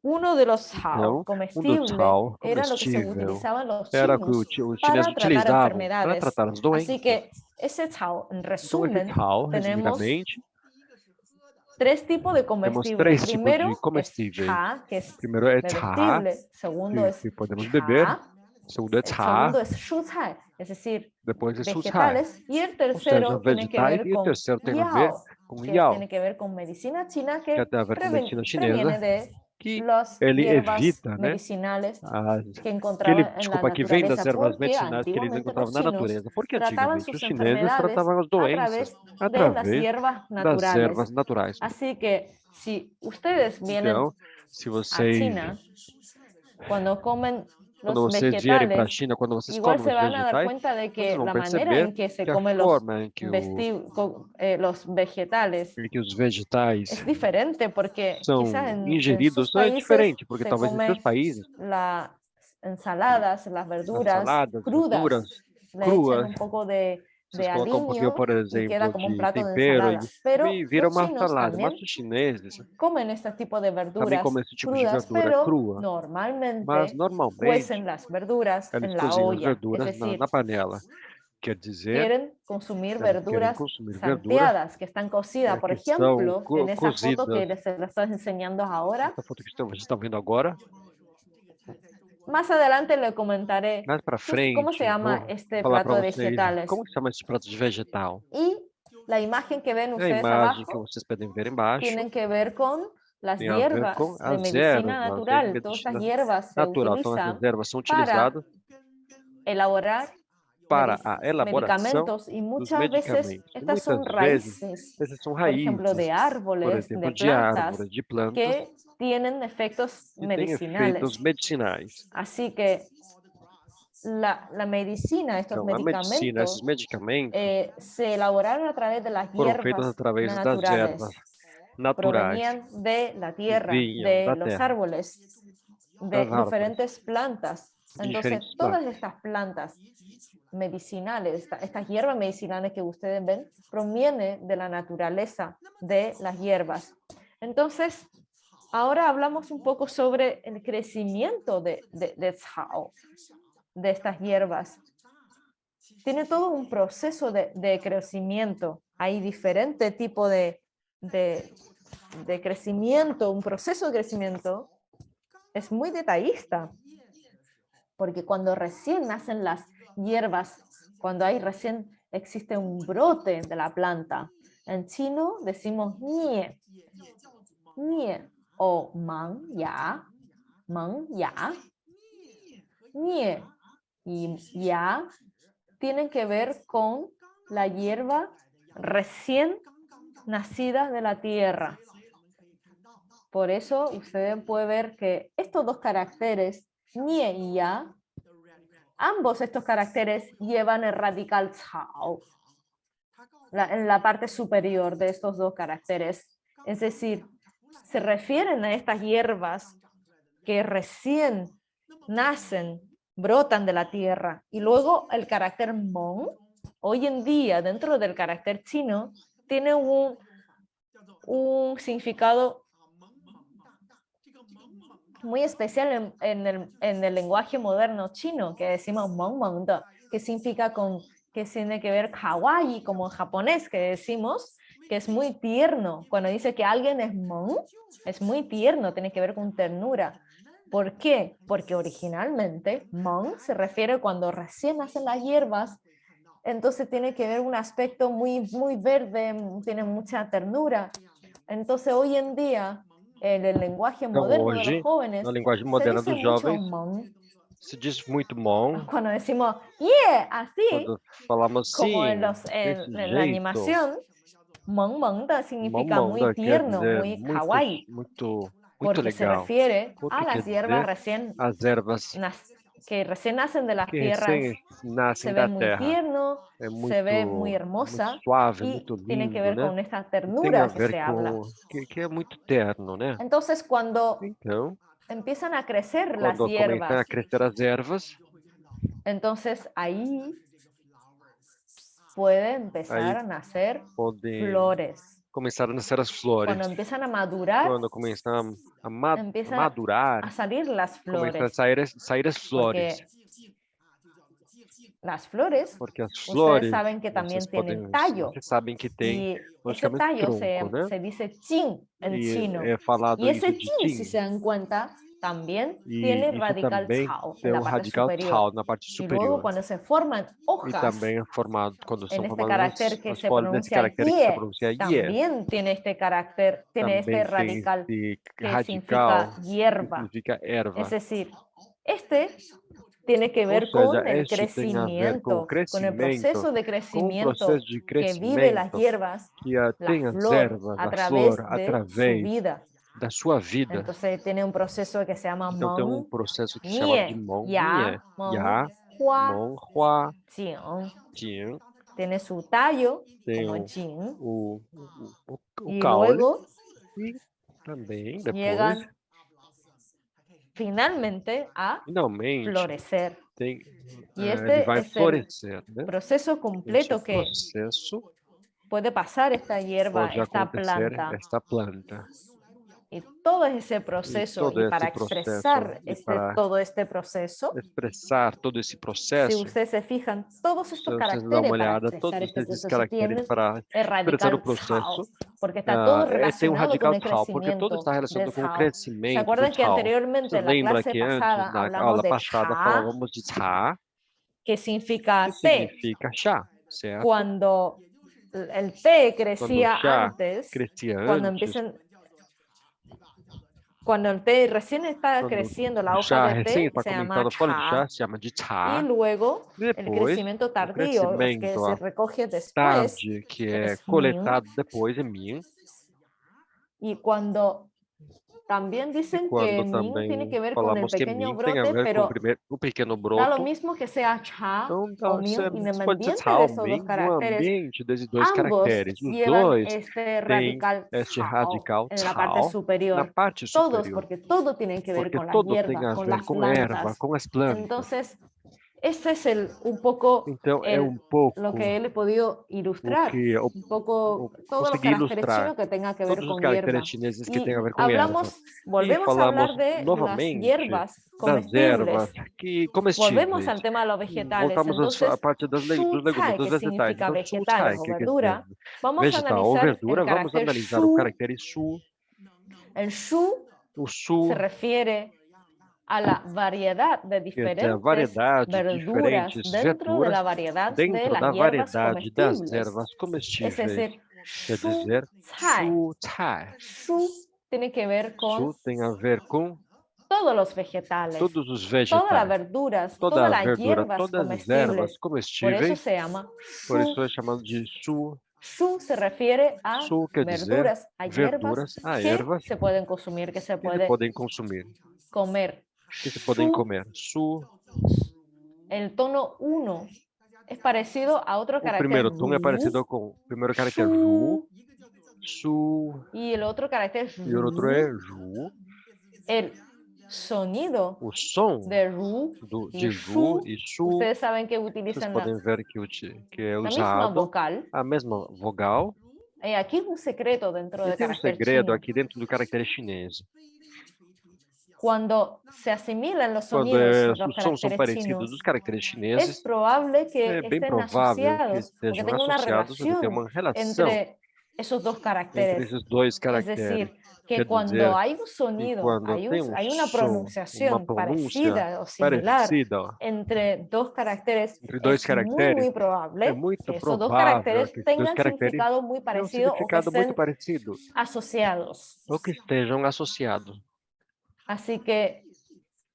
uno de los hao Então, dos comestibles sal era lo que se comestível utilizaban los era o que chinos os chineses para tratar utilizavam para enfermedades. tratar as Así doenças. que ese hao, en Então, esse resumen, sal, tenemos resumidamente, tres tipos de temos comestibles. três tipos Primero de es comestíveis. cha, que es Primeiro é cha, bebestible. Segundo es que podemos beber. cha. Segundo é El cha, segundo es shucai, es decir, depois é sucai. vegetales. Y el Ou seja, tercero tiene que vegetais. ver E o con terceiro tem a ver yao, com que yao, tiene que ver con medicina china que que tem a ver com medicina previene chinesa, de que las ele hierbas evita, né? medicinales As, que que ele, encontraban en la desculpa, que vem das naturaleza, ervas porque medicinais que eles antiguamente encontravam los na chinos natureza. Porque trataban antigamente os sus chineses enfermedades tratavam as a doenças través de las através hierbas das naturales. ervas naturais. Así que si ustedes vienen Então, se a vocês, China, cuando comen quando los vocês vierem para a vegetales, China, quando vocês igual comem se os van a dar vegetais, cuenta de vocês que vão la manera perceber en que se que a comen forma em que, los vegetales em que os vegetais es diferente, porque são quizás en ingeridos sus é países diferente, porque se talvez em seus come países las ensaladas, las as verduras saladas, crudas, verduras le echan cruas, un poco de vocês colocam um pouquinho, aliño por y queda exemplo, como un de plato de tempero ensalada. Pero e vira los uma chinos salada. Mas también os chineses comen este tipo de também verduras comem esse tipo de crudas, verdura pero crua, mas normalmente normalmente cuecen las verduras eles en la cozinham as olla, es verduras decir, na panela. Quer dizer, quieren consumir eles querem verduras consumir verdura salteadas que están cocidas. Por que são ejemplo, en esa foto cozidas. que les estoy enseñando ahora, Essa foto que vocês estão vendo agora, más adelante le comentaré mais para frente, cómo se llama vou este falar plato para de vocês vegetales. como se chama esse prato de vegetal. Y la imagen que ven A ustedes imagem que abajo vocês podem ver embaixo tienen que ver con las tem a ver hierbas com de as medicina ervas natural. de Todas estas medicina hierbas se natural. Então, essas utilizan ervas são para utilizadas elaborar para a elaboração medicamentos y dos muchas veces medicamentos. E estas muitas son vezes, raíces, essas são por ejemplo, de raízes, por árboles, exemplo, de de plantas árvores, de plantas, que tienen efectos que têm efeitos medicinales. medicinais. Así que la medicina, estos Então, a medicina, esses medicamentos, medicamentos se elaboraron a través de las foram feitos hierbas através das naturales. ervas naturais Provenían de la que tierra, vinham de da los terra, árboles, de das árvores, diferentes plantas. de Entonces, diferentes todas plantas. estas plantas medicinales, estas hierbas medicinales que ustedes ven, provienen de la naturaleza de las hierbas. Entonces, ahora hablamos un poco sobre el crecimiento de Cao, de estas hierbas. Tiene todo un proceso de crecimiento. Hay diferentes tipos de crecimiento, un proceso de crecimiento. Es muy detallista, porque cuando recién nacen las hierbas, cuando recién existe un brote de la planta, en chino decimos nie, nie o mang ya, nie y ya tienen que ver con la hierba recién nacida de la tierra. Por eso ustedes pueden ver que estos dos caracteres, nie y ya, ambos estos caracteres llevan el radical cao en la parte superior de estos dos caracteres. Es decir, se refieren a estas hierbas que recién nacen, brotan de la tierra. Y luego el carácter mon, hoy en día dentro del carácter chino, tiene un significado muy especial en el lenguaje moderno chino, que decimos mong mong de, que significa que tiene que ver kawaii, como en japonés que decimos, que es muy tierno. Cuando dice que alguien es mong, es muy tierno, tiene que ver con ternura. ¿Por qué? Porque originalmente mong se refiere cuando recién nacen las hierbas, entonces tiene que ver un aspecto muy, muy verde, tiene mucha ternura. Entonces hoy en día, en el lenguaje Então, moderno de hoje, los jóvenes, na linguagem se moderna dice dos mucho jovens, mong. se diz muito bom. Cuando decimos yeah, así, Quando falamos como assim, en desse la jeito, animación, mong mong da significa mamão muy quer tierno, dizer muy kawaii. muito Muito porque se legal. refiere Porque a las quer hierbas dizer as ervas que recién nacen de las que tierras. recém Se nascem ve da muy terra. tierno, É se ve muy muito hermosa suave, y muito tiene que lindo, ver né? con esta E tem a ternura que ver se habla. com que é muito terno, né? Entonces, cuando Então, empiezan a crecer las quando começam hierbas, a crescer as ervas, entonces ahí puede empezar aí a nacer podem flores. começar a nascer as flores. Cuando empiezan a madurar, Quando começam a empiezan madurar, a salir las começam a flores, sair as flores. porque las flores, Porque as ustedes flores, saben que vocês también tienen podem, tallo. vocês sabem que tem, Y ese logicamente, tallo tronco, né? se dice chin en E chino. é falado Y ese isso de chin, si tin. se dan cuenta, también E tiene isso radical também chao en tem la o parte radical superior. tau na parte Y luego superior. cuando se forman E hojas também é formado, quando en são este formadas carácter que as se folhas, nesse pronuncia caractere que se ye, pronuncia ye, también tiene este carácter, tiene este também tem radical esse que radical significa que hierba. significa erva. Es decir, este tiene que Ou ver seja, con el este tem a ver com o crecimiento, con el crescimento, proceso de com o crecimiento processo de que vive las crescimento hierbas, que la tem as flor, ervas, a a través flor, de su através vida. da sua vida. Entonces tiene un proceso que se llama Então tem um Meng, processo que se chama de Nie, Mong, Ya, Nie, Meng, Ya, Hua, Mong, Hua, Jing. Jing, Tiene su tallo tem como Jing o y caule luego e também depois, llegan finalmente a finalmente, florecer. tem, Y ele este vai es el florescer, né? proceso Esse completo que processo puede pasar esta hierba, pode esta acontecer planta. esta planta. Y todo ese E proceso, todo y esse para processo, expresar e para todo este proceso, expressar todo esse si processo, ustedes se fijan, todos se estos vocês dão uma caracteres para olhada, expresar todos este esses proceso caracteres tienen para el expressar radical o processo, Cao, porque está todo tem um relacionado con radical el tau, porque todo está crecimiento del relacionado com o Cao. ¿Se crescimento do acuerdan que tau. anteriormente Você en la lembra clase que antes, pasada na hablamos aula de passada, Cha, falávamos de chá, que significa que té? significa chá, certo? Cuando el té Quando o crecía chá antes, crescia cuando antes, cuando el té recién está quando creciendo, o la hoja chá de recém té está se llama começando a folha de chá, Cha, se chama de y chá. luego el Depois, crecimiento o tardío, o que crescimento se recoge después, tarde, que que é es Ming, coletado depois, é Min. y cuando también E dicen que quando Ming tiene também que ver con el falamos que pequeño Min tem a brote, ver com pero o pequeno da lo broto, mismo que sea Cha então o Ming, pode ser independiente de chá esos dos Min no caracteres, ambiente desses dois ambos caracteres. Os llevan dois este têm radical este Cao radical en la parte tau na superior. parte Todos, superior, porque todo tiene que ver porque con las todo tem hierbas, a con ver las com erva, plantas. com as plantas. Entonces, este es un poco Então é lo que él he podido ilustrar, un poco todos los consegui caracteres ilustrar chinos que tengan que ver todos os con hierba. caracteres chineses que Y têm a ver com erva. E volvemos a falamos hablar de las novamente hierbas das ervas comestibles. que Volvemos comestíveis. al tema de los vegetales. Voltamos à Entonces, parte dos Shu legumes, Cai, dos que vegetais. significa Então, su vegetales cai, o que quer dizer verdura, vamos a vegetal ou analizar verdura, el vamos carácter analisar o Shu. caractere su. El Shu O se su refiere a la variedad de quer dizer a diferentes variedade de verduras diferentes dentro de verduras la variedad de dentro las da hierbas variedade das comestibles. ervas Es comestíveis. decir, Quer Shu dizer, Cai. su cai. Shu tiene que ver con Su tem a ver com todos los vegetales, todos os todas las vegetais, verduras, toda todas a las verdura, hierbas todas as ervas comestibles. Por eso comestíveis. se llama Por Shu. isso é chamado de su. Shu se refiere a Su quer dizer verduras, a hierbas verduras, a que ervas se pueden consumir, que se que se puede podem consumir, comer. que se podem Shu, comer. Su, el tono 1 es parecido a otro o carácter primeiro tom é Ru, parecido com o primeiro caractere Ru, Su, y el otro carácter e o outro é Ru. Ju. El sonido O som de Ru de y Ju Shu, e Su, ustedes saben que vocês utilizan podem ver que é la misma usado vocal. a mesma vogal. Aquí es un secreto dentro E del tem um carácter segredo chino. aqui dentro do caractere chinês. Cuando se asimilan los Quando sonidos de os los sons são caracteres parecidos chinos, dos caracteres es chineses, probable que é bem estén provável que asociados, porque estejam tengan una associados, que tenham relación uma relação entre esos dos entre caracteres. esses dois Es caracteres. decir, que Quer cuando dizer hay un que sonido, quando hay tem um una som, uma pronunciación pronúncia parecida o similar parecida entre dos caracteres, entre dois es caracteres, muy é probable muito que esos dos provável caracteres que esses dois tengan caracteres significado muy tenham um parecido o que significado muito estén parecido asociados. ou que estejam associados. Así que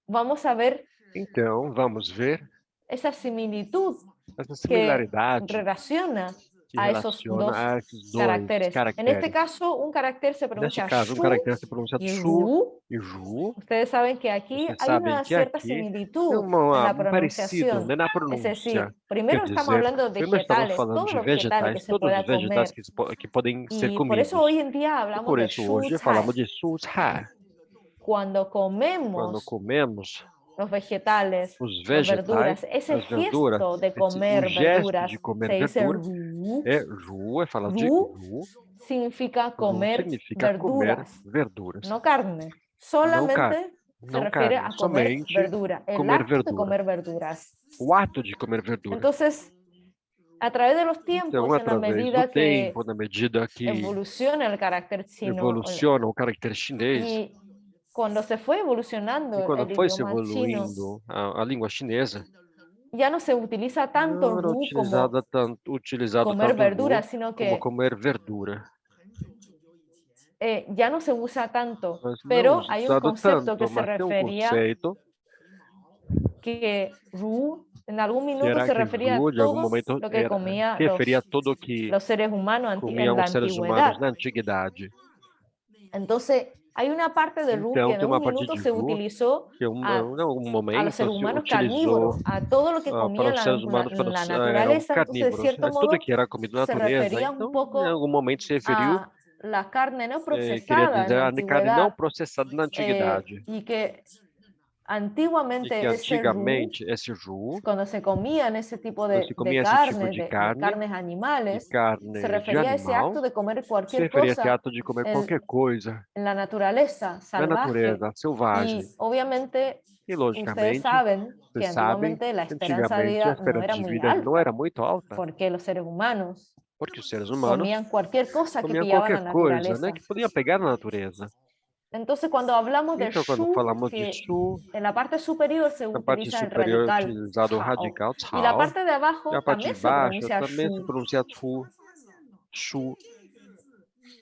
vamos a ver Então, vamos ver esa similitud essa que similaridade relaciona se a esos relaciona dos a esses dois caracteres. En este caracteres. caso, un carácter se Neste pronuncia caso, um shu caractere se pronuncia y su ru. e ju. Ustedes saben que aquí Vocês hay sabem una que cierta aqui tem similitud en la um parecido, pronunciación. né, na Es pronúncia. decir, Quer primero estamos dizer, hablando de primeiro estamos vegetales, falando todos de los vegetales que vegetais, se todos pueda os vegetais comer. que podem ser Y por eso comidos. hoy en día E hablamos por de isso hoje shu falamos cai. de su cai. Cuando Quando comemos comemos los vegetales, os las vegetais, verduras, ese as verduras, gesto de o comer gesto verduras de comer se dice verdura ru. é ju, é falar de Ru ju. significa Ru comer significa comer verduras, verduras. no carne. Não carne, Solamente se não refiere carne, a comer somente verdura, el comer acto de verdura. comer verduras. O ato de comer verdura. Entonces, a través de los Então, tiempos, en la através do medida que tempo, na medida que evoluciona el carácter chino evoluciona o caractere chinês, y cuando se fue e evolucionando quando el foi se idioma chino, evoluindo a língua chinesa, ya no se utiliza tanto não era ru como utilizado comer tanto verduras, ru sino como que comer verdura. ya no se usa tanto, Mas não pero hay un usado concepto que tanto, se mas tem um refería conceito que Ru en algún que minuto era se que refería a Ru, de algum todo momento, lo que era, comía se referia a tudo que los seres humanos en comiam la os seres humanos antigüedad. na antiguidade. Entonces, hay una parte de Ru que Então, en tem uma un parte minuto de se Ru utilizó que em algum a los momento seres se humanos utilizou carnívoros, a todo lo que para comía os seres humanos en la eram naturaleza. Entonces, de carnívoros. cierto Tudo modo, que era comida na se natureza, refería un então, em poco algum momento se referiu, a la carne no queria procesada en dizer la a carne não antigüedad processada na antiguidade. y que E que antiguamente ese Ru, antigamente esse Ju, cuando se comían ese tipo quando se comia esse tipo de de carnes de animales, se carne de refería a ese animal, acto de comer se cualquier referia a esse cosa ato de comer en, qualquer coisa en la naturaleza na salvaje. natureza selvagem. Y obviamente E, ustedes logicamente, saben que vocês sabem, antiguamente la esperanza de antigamente a vida no era esperança de muy vida não era alta, muito alta, porque los seres humanos porque os seres humanos comían cualquier cosa que comiam pillaban qualquer en la coisa, né, naturaleza. que podia pegar na natureza. Entonces, cuando hablamos de Então, quando shu, falamos de que su, en la parte superior se na parte utiliza el superior é radical utilizado o chao, radical y la cao, parte de e abajo a parte también de se baixo pronuncia também se shu. pronuncia su, su.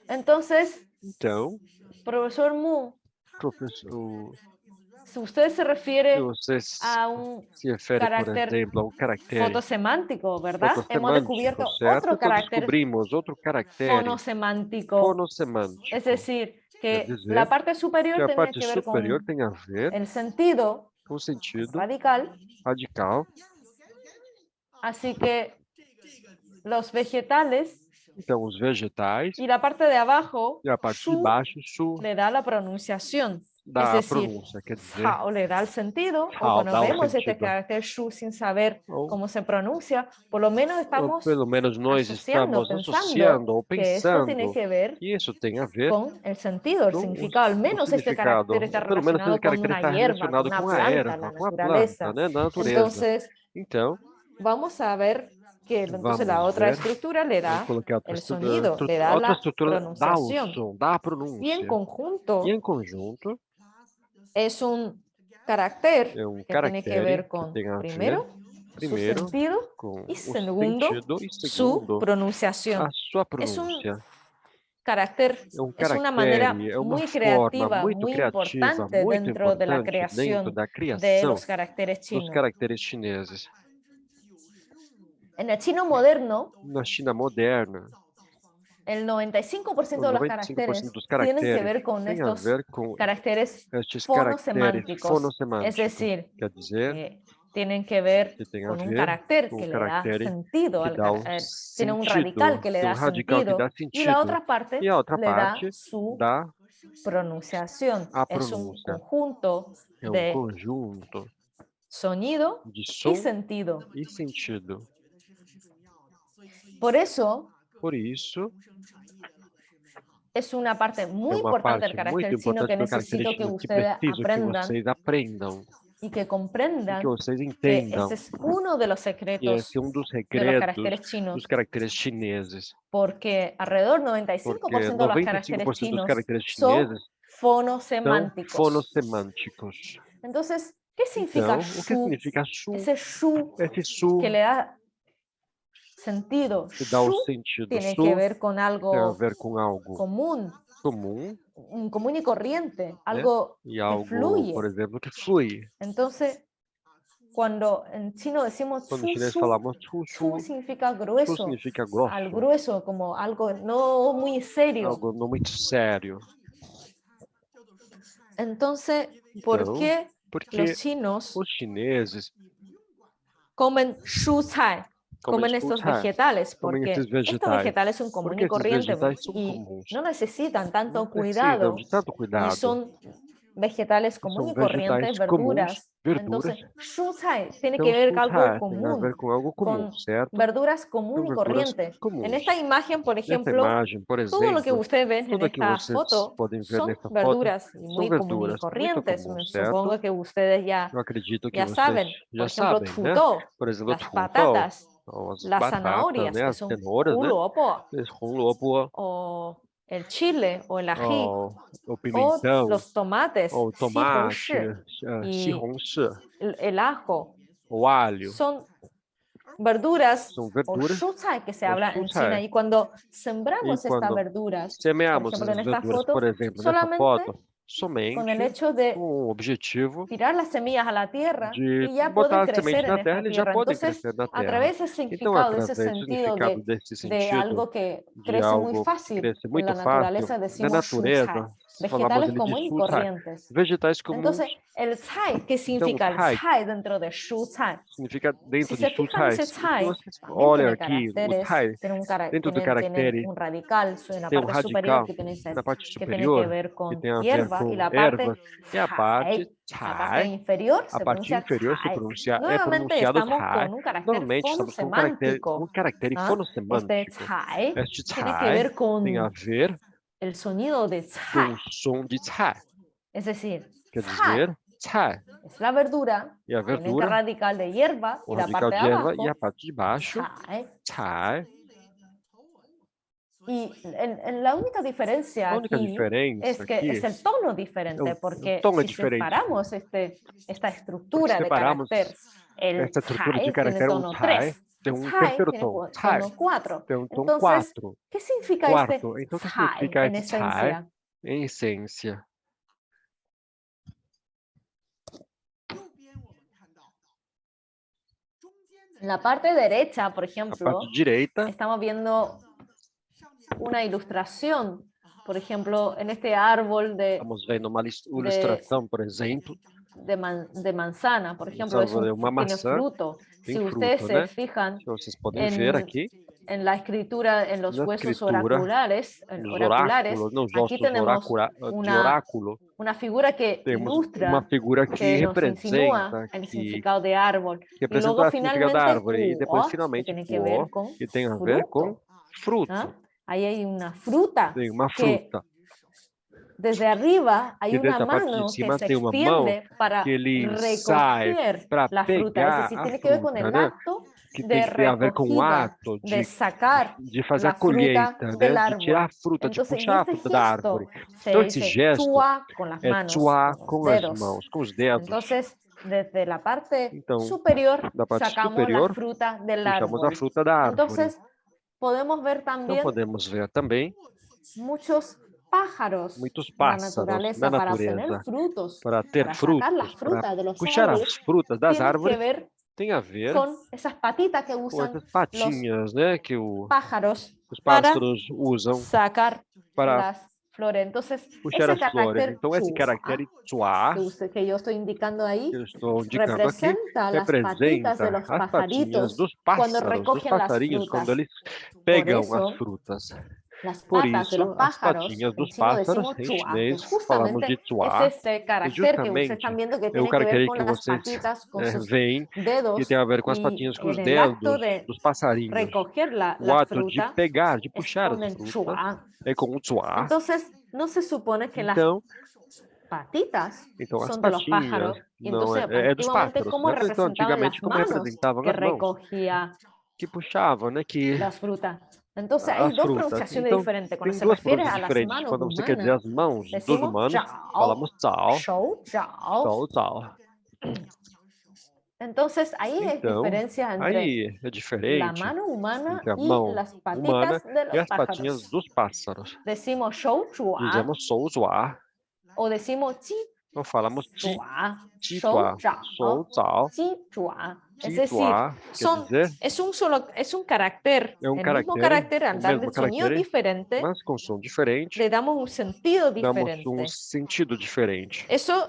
Entonces, Então, profesor Mu, professor, si usted se se refiere você a un se refere, por carácter exemplo, a um caractere fotosemántico, ¿verdad? Hemos fotossemântico, descubierto certo? otro Então, carácter descobrimos outro caractere fonosemántico, fonossemântico. es decir, Quer que dizer la parte que superior a tiene parte que ver superior con tem a ver el sentido com o sentido radical, radical. así que los vegetales Então, os vegetais y la parte de abajo, e a parte de shu, baixo, su, le da la pronunciación. Es dá a decir, pronúncia. Quer dizer, Hao le da el sentido, o Hao cuando dá o vemos este sentido. carácter shu sin saber Ou, cómo se pronuncia, por lo menos ou estamos pelo menos nós asociando, estamos pensando associando ou que esto tiene pensando que ver que isso tem a ver con el sentido, el com significado. Al o menos este significado. carácter está Pelo menos esse relacionado con caractere una está hierba, con relacionado una com a planta, la erva, com a planta, naturaleza. né, da natureza. Entonces, Então, vamos a ver que entonces la vamos otra ver. estructura le Vamos da colocar el sonido, le da outra la estrutura dá o pronunciación. som, dá a Y pronúncia. en conjunto E em conjunto, es un carácter é um que tiene que ver caractere que con, tem a ver, primero, su primeiro, sentido com y o segundo, sentido e su segundo, a pronunciación. sua Es un pronúncia. carácter, É um es una manera caractere, é uma muy forma creativa, muito muy criativa, importante muito dentro de la importante dentro creación da de criação los caracteres dos chinos. caracteres chineses. En el chino moderno, Na China moderna, el 95% o de los 95% caracteres dos tienen que caracteres ver con tem a estos ver com caracteres estes caracteres fonosemánticos. Es fonossemânticos. decir, Quer dizer, que tienen que ver que tem a con un ver carácter com que o le da caractere sentido que al dá o tiene un radical sentido, que le tem da um radical que dá sentido y la sentido, otra parte e a outra le da parte su dá pronunciación. a Es un pronúncia. conjunto É um de conjunto sonido de y som sentido. e sentido. Por eso Por isso, es una parte é muy uma importante del parte muito carácter chino importante que do caractere necesito que chinês que ustedes preciso que aprendan vocês aprendam y que e comprendan que vocês que entendam. ese es uno de los E secretos esse é um dos de los segredos caracteres chinos, dos caracteres chineses, porque alrededor del porque 95% de los caracteres 95% dos chinos caracteres son chineses são fonosemánticos. fonossemânticos. Entonces, ¿qué significa Então, o que shu? significa su? Ese shu Esse su que le da sentido. que dá o Shu sentido. tiene Su que ver con tem a algo ver com algo común, comum, común y corriente, né? algo E que algo, fluye. por exemplo, que flui. Entonces, Cuando en chino decimos Quando em chinês chu, falamos chu chu significa chu grueso, significa al grosso, grueso, como algo no muy serio. algo não muito sério. Entonces, ¿por Então, qué porque los chinos os chineses comen shu cai? Comen comem estos chucai, vegetales, comem porque esses estos vegetais. vegetales son comunes Porque y esses corrientes vegetais são y comuns. no necesitan tanto Não precisam cuidado de tanto y cuidado. son vegetales comunes São y corrientes, vegetais comuns, verduras. Entonces, verduras. shu cai tiene Então, que ver con algo chucai tem a común, ver com algo comum, con certo? verduras Com común y verduras corriente. En comuns. esta imagen, por Nessa ejemplo, imagem, por todo lo que exemplo, ustedes ven en tudo que esta vocês foto podem ver son nessa foto verduras são muy comunes y verduras muito corrientes. comuns, Supongo certo? que ustedes Eu acredito que ya vocês saben. Por já ejemplo, sabem, né? tuto, Por exemplo, las tuto, patatas, as las batatas, zanahorias, né? que As son cenouras, né? hulopo, Honlopo, o el chile o el ají, o o pimentão, los tomates, o tomate, y西红柿, el ajo. o alho. Son verduras São o verduras shucai que se ou habla en China. shucai. Y cuando E sembramos estas quando verduras, por semeamos ejemplo, en essas esta verduras, foto, por exemplo, nessa solamente foto, con el somente hecho de com o objetivo tirar las semillas a la tierra de y ya botar pueden a crecer semente en na esta terra, eles já tierra. podem Entonces, crescer na a terra. través de ese Então, significado, de ese através do sentido significado desse de sentido, algo que de crece muy algo que fácil cresce en muito la fácil naturaleza, na decimos natureza, shucai, falamos vegetales ali de comunes y shucai, corrientes. vegetais comuns. Entonces, el cai, ¿qué Então, significa el cai cai dentro de shucai? significa Si dentro de se fijan, ese shucais. E se cai vocês también olham tiene aqui, o caracteres, cai, tienen dentro do caractere, un radical en la tem parte superior radical na parte que tiene que superior, ver que con tem a ver hierba, y com la parte ervas, e a parte la parte cai, inferior a se parte pronuncia inferior se cai. pronuncia, é Nuevamente pronunciado estamos cai. con un carácter Normalmente estamos com fonosemántico. um caractere ¿Ah? Este fonossemântico. cai Este tiene que cai ver tem a con ver el sonido de com cai. o som de cai. Es decir, Quer cai dizer, cai. es la verdura, E a tiene el verdura, radical de hierba o y la radical parte de de erva abajo, e a parte de baixo, cai. cai. Y la única diferencia A única aquí diferença es que aqui es el tono diferente, o porque tom é si diferente. separamos esta Porque estructura de separamos carácter, el essa estrutura de cai tiene caractere, tono cai, 3, tem um cai terceiro tiene tom, cai, tono 4. tem um tom Entonces, 4, ¿qué significa este quarto. Então, o que cai significa en esse cai esencia? em essência? En la parte derecha, por A ejemplo, parte direita, estamos viendo una ilustración, por ejemplo, en este árbol estamos vendo uma ilustração, por exemplo, de manzana, por ejemplo, uma tiene maçã, fruto. tem Si ustedes fruto, se né? fijan Que vocês podem ver aqui, en la escritura, en los na huesos escritura, oraculares, nos oraculares, oráculos, nos aquí ossos tenemos de oráculo, una figura que temos ilustra, uma figura que que nos insinúa representa, el que significado de árbol. Y representa luego o significado da finalmente árvore. E depois, que finalmente, tiene que o ver con que tem a ver com fruto. fruto. ¿Ah? Ahí hay una fruta Tem uma que fruta. desde arriba hay E una dessa parte mano de cima que se tem uma mão extiende para que ele sai recoger para la fruta. Es pegar decir, a tiene que ver con fruta, el né? acto Que de tem que ter a ver com o recogida, ato de sacar de fazer la a colheita, fruta né? del De árbol. tirar a fruta, de Entonces, en puxar a este fruta da árvore. gesto Então, se esse dice gesto chua con las é manos, tsuá con los com as dedos. mãos, com os dedos. Entonces, desde la parte Então, superior da parte sacamos superior, la fruta del puxamos a árbol. fruta da árvore. Entonces, podemos ver Então, también podemos ver também muchos pájaros muitos en la pássaros naturaleza na para natureza obtener frutos, para ter para sacar las frutos, para frutas de los puxar as árboles, frutas das tiene que árvores, ver tem a ver con esas patitas que com usan essas patinhas, né? Que pájaros os para pássaros usam sacar para las flores. Entonces, puxar ese as flores. carácter Então, esse chua caractere tsuá, que yo estoy indicando ahí, que eu estou indicando aqui, representa las patitas de representa los as patinhas pajaritos dos cuando pássaros, dos recogen las passarinhos, frutas. quando eles pegam eso, as frutas. Las Por patas de los isso, as pájaros, patinhas en dos chino pássaros, decimos em chua, que chinês, es falamos justamente de tsuá, es este e carácter que ustedes justamente están viendo que é o tiene que ver caractere con que las vocês patitas, con sus veem, que dedos, tem a ver com as y patinhas, com os en el acto dedos de dos passarinhos. recoger O la ato de fruta pegar, de es puxar con as el frutas, chua. é com o tsuá. Entonces, no se supone que las Então, patitas as son de los patinhas pájaros. Y não entonces, é dos antiguamente, pássaros, ¿cómo né? Então, representaban las antigamente, como manos representavam que as mãos, recogía que puxavam, né? Que las frutas? Entonces, hay as dos frutas. pronunciaciones Então, diferentes. Cuando tem se duas refiere pronúncias a las diferentes. manos Quando você quer dizer humanas, as mãos dos decimos humanos, zhao, falamos tsao, shou, zhao. tsao. Entonces, ahí hay Então, diferencia entre aí é la diferente mano humana entre a y mão las humana patitas de e los as patinhas pájaros. dos pássaros. Decimos shou zhua Dizemos sou zoar o decimos chi Não falamos ti, 爪、 ti 手 tua, 掌、 sou zao, 鸡爪。Es ti decir, tua, quer dizer, es un carácter, é um el mismo caractere, carácter, al o darle mesmo el sonido caractere, diferente, mas com som diferente, le damos un sentido damos um diferente. sentido diferente. Eso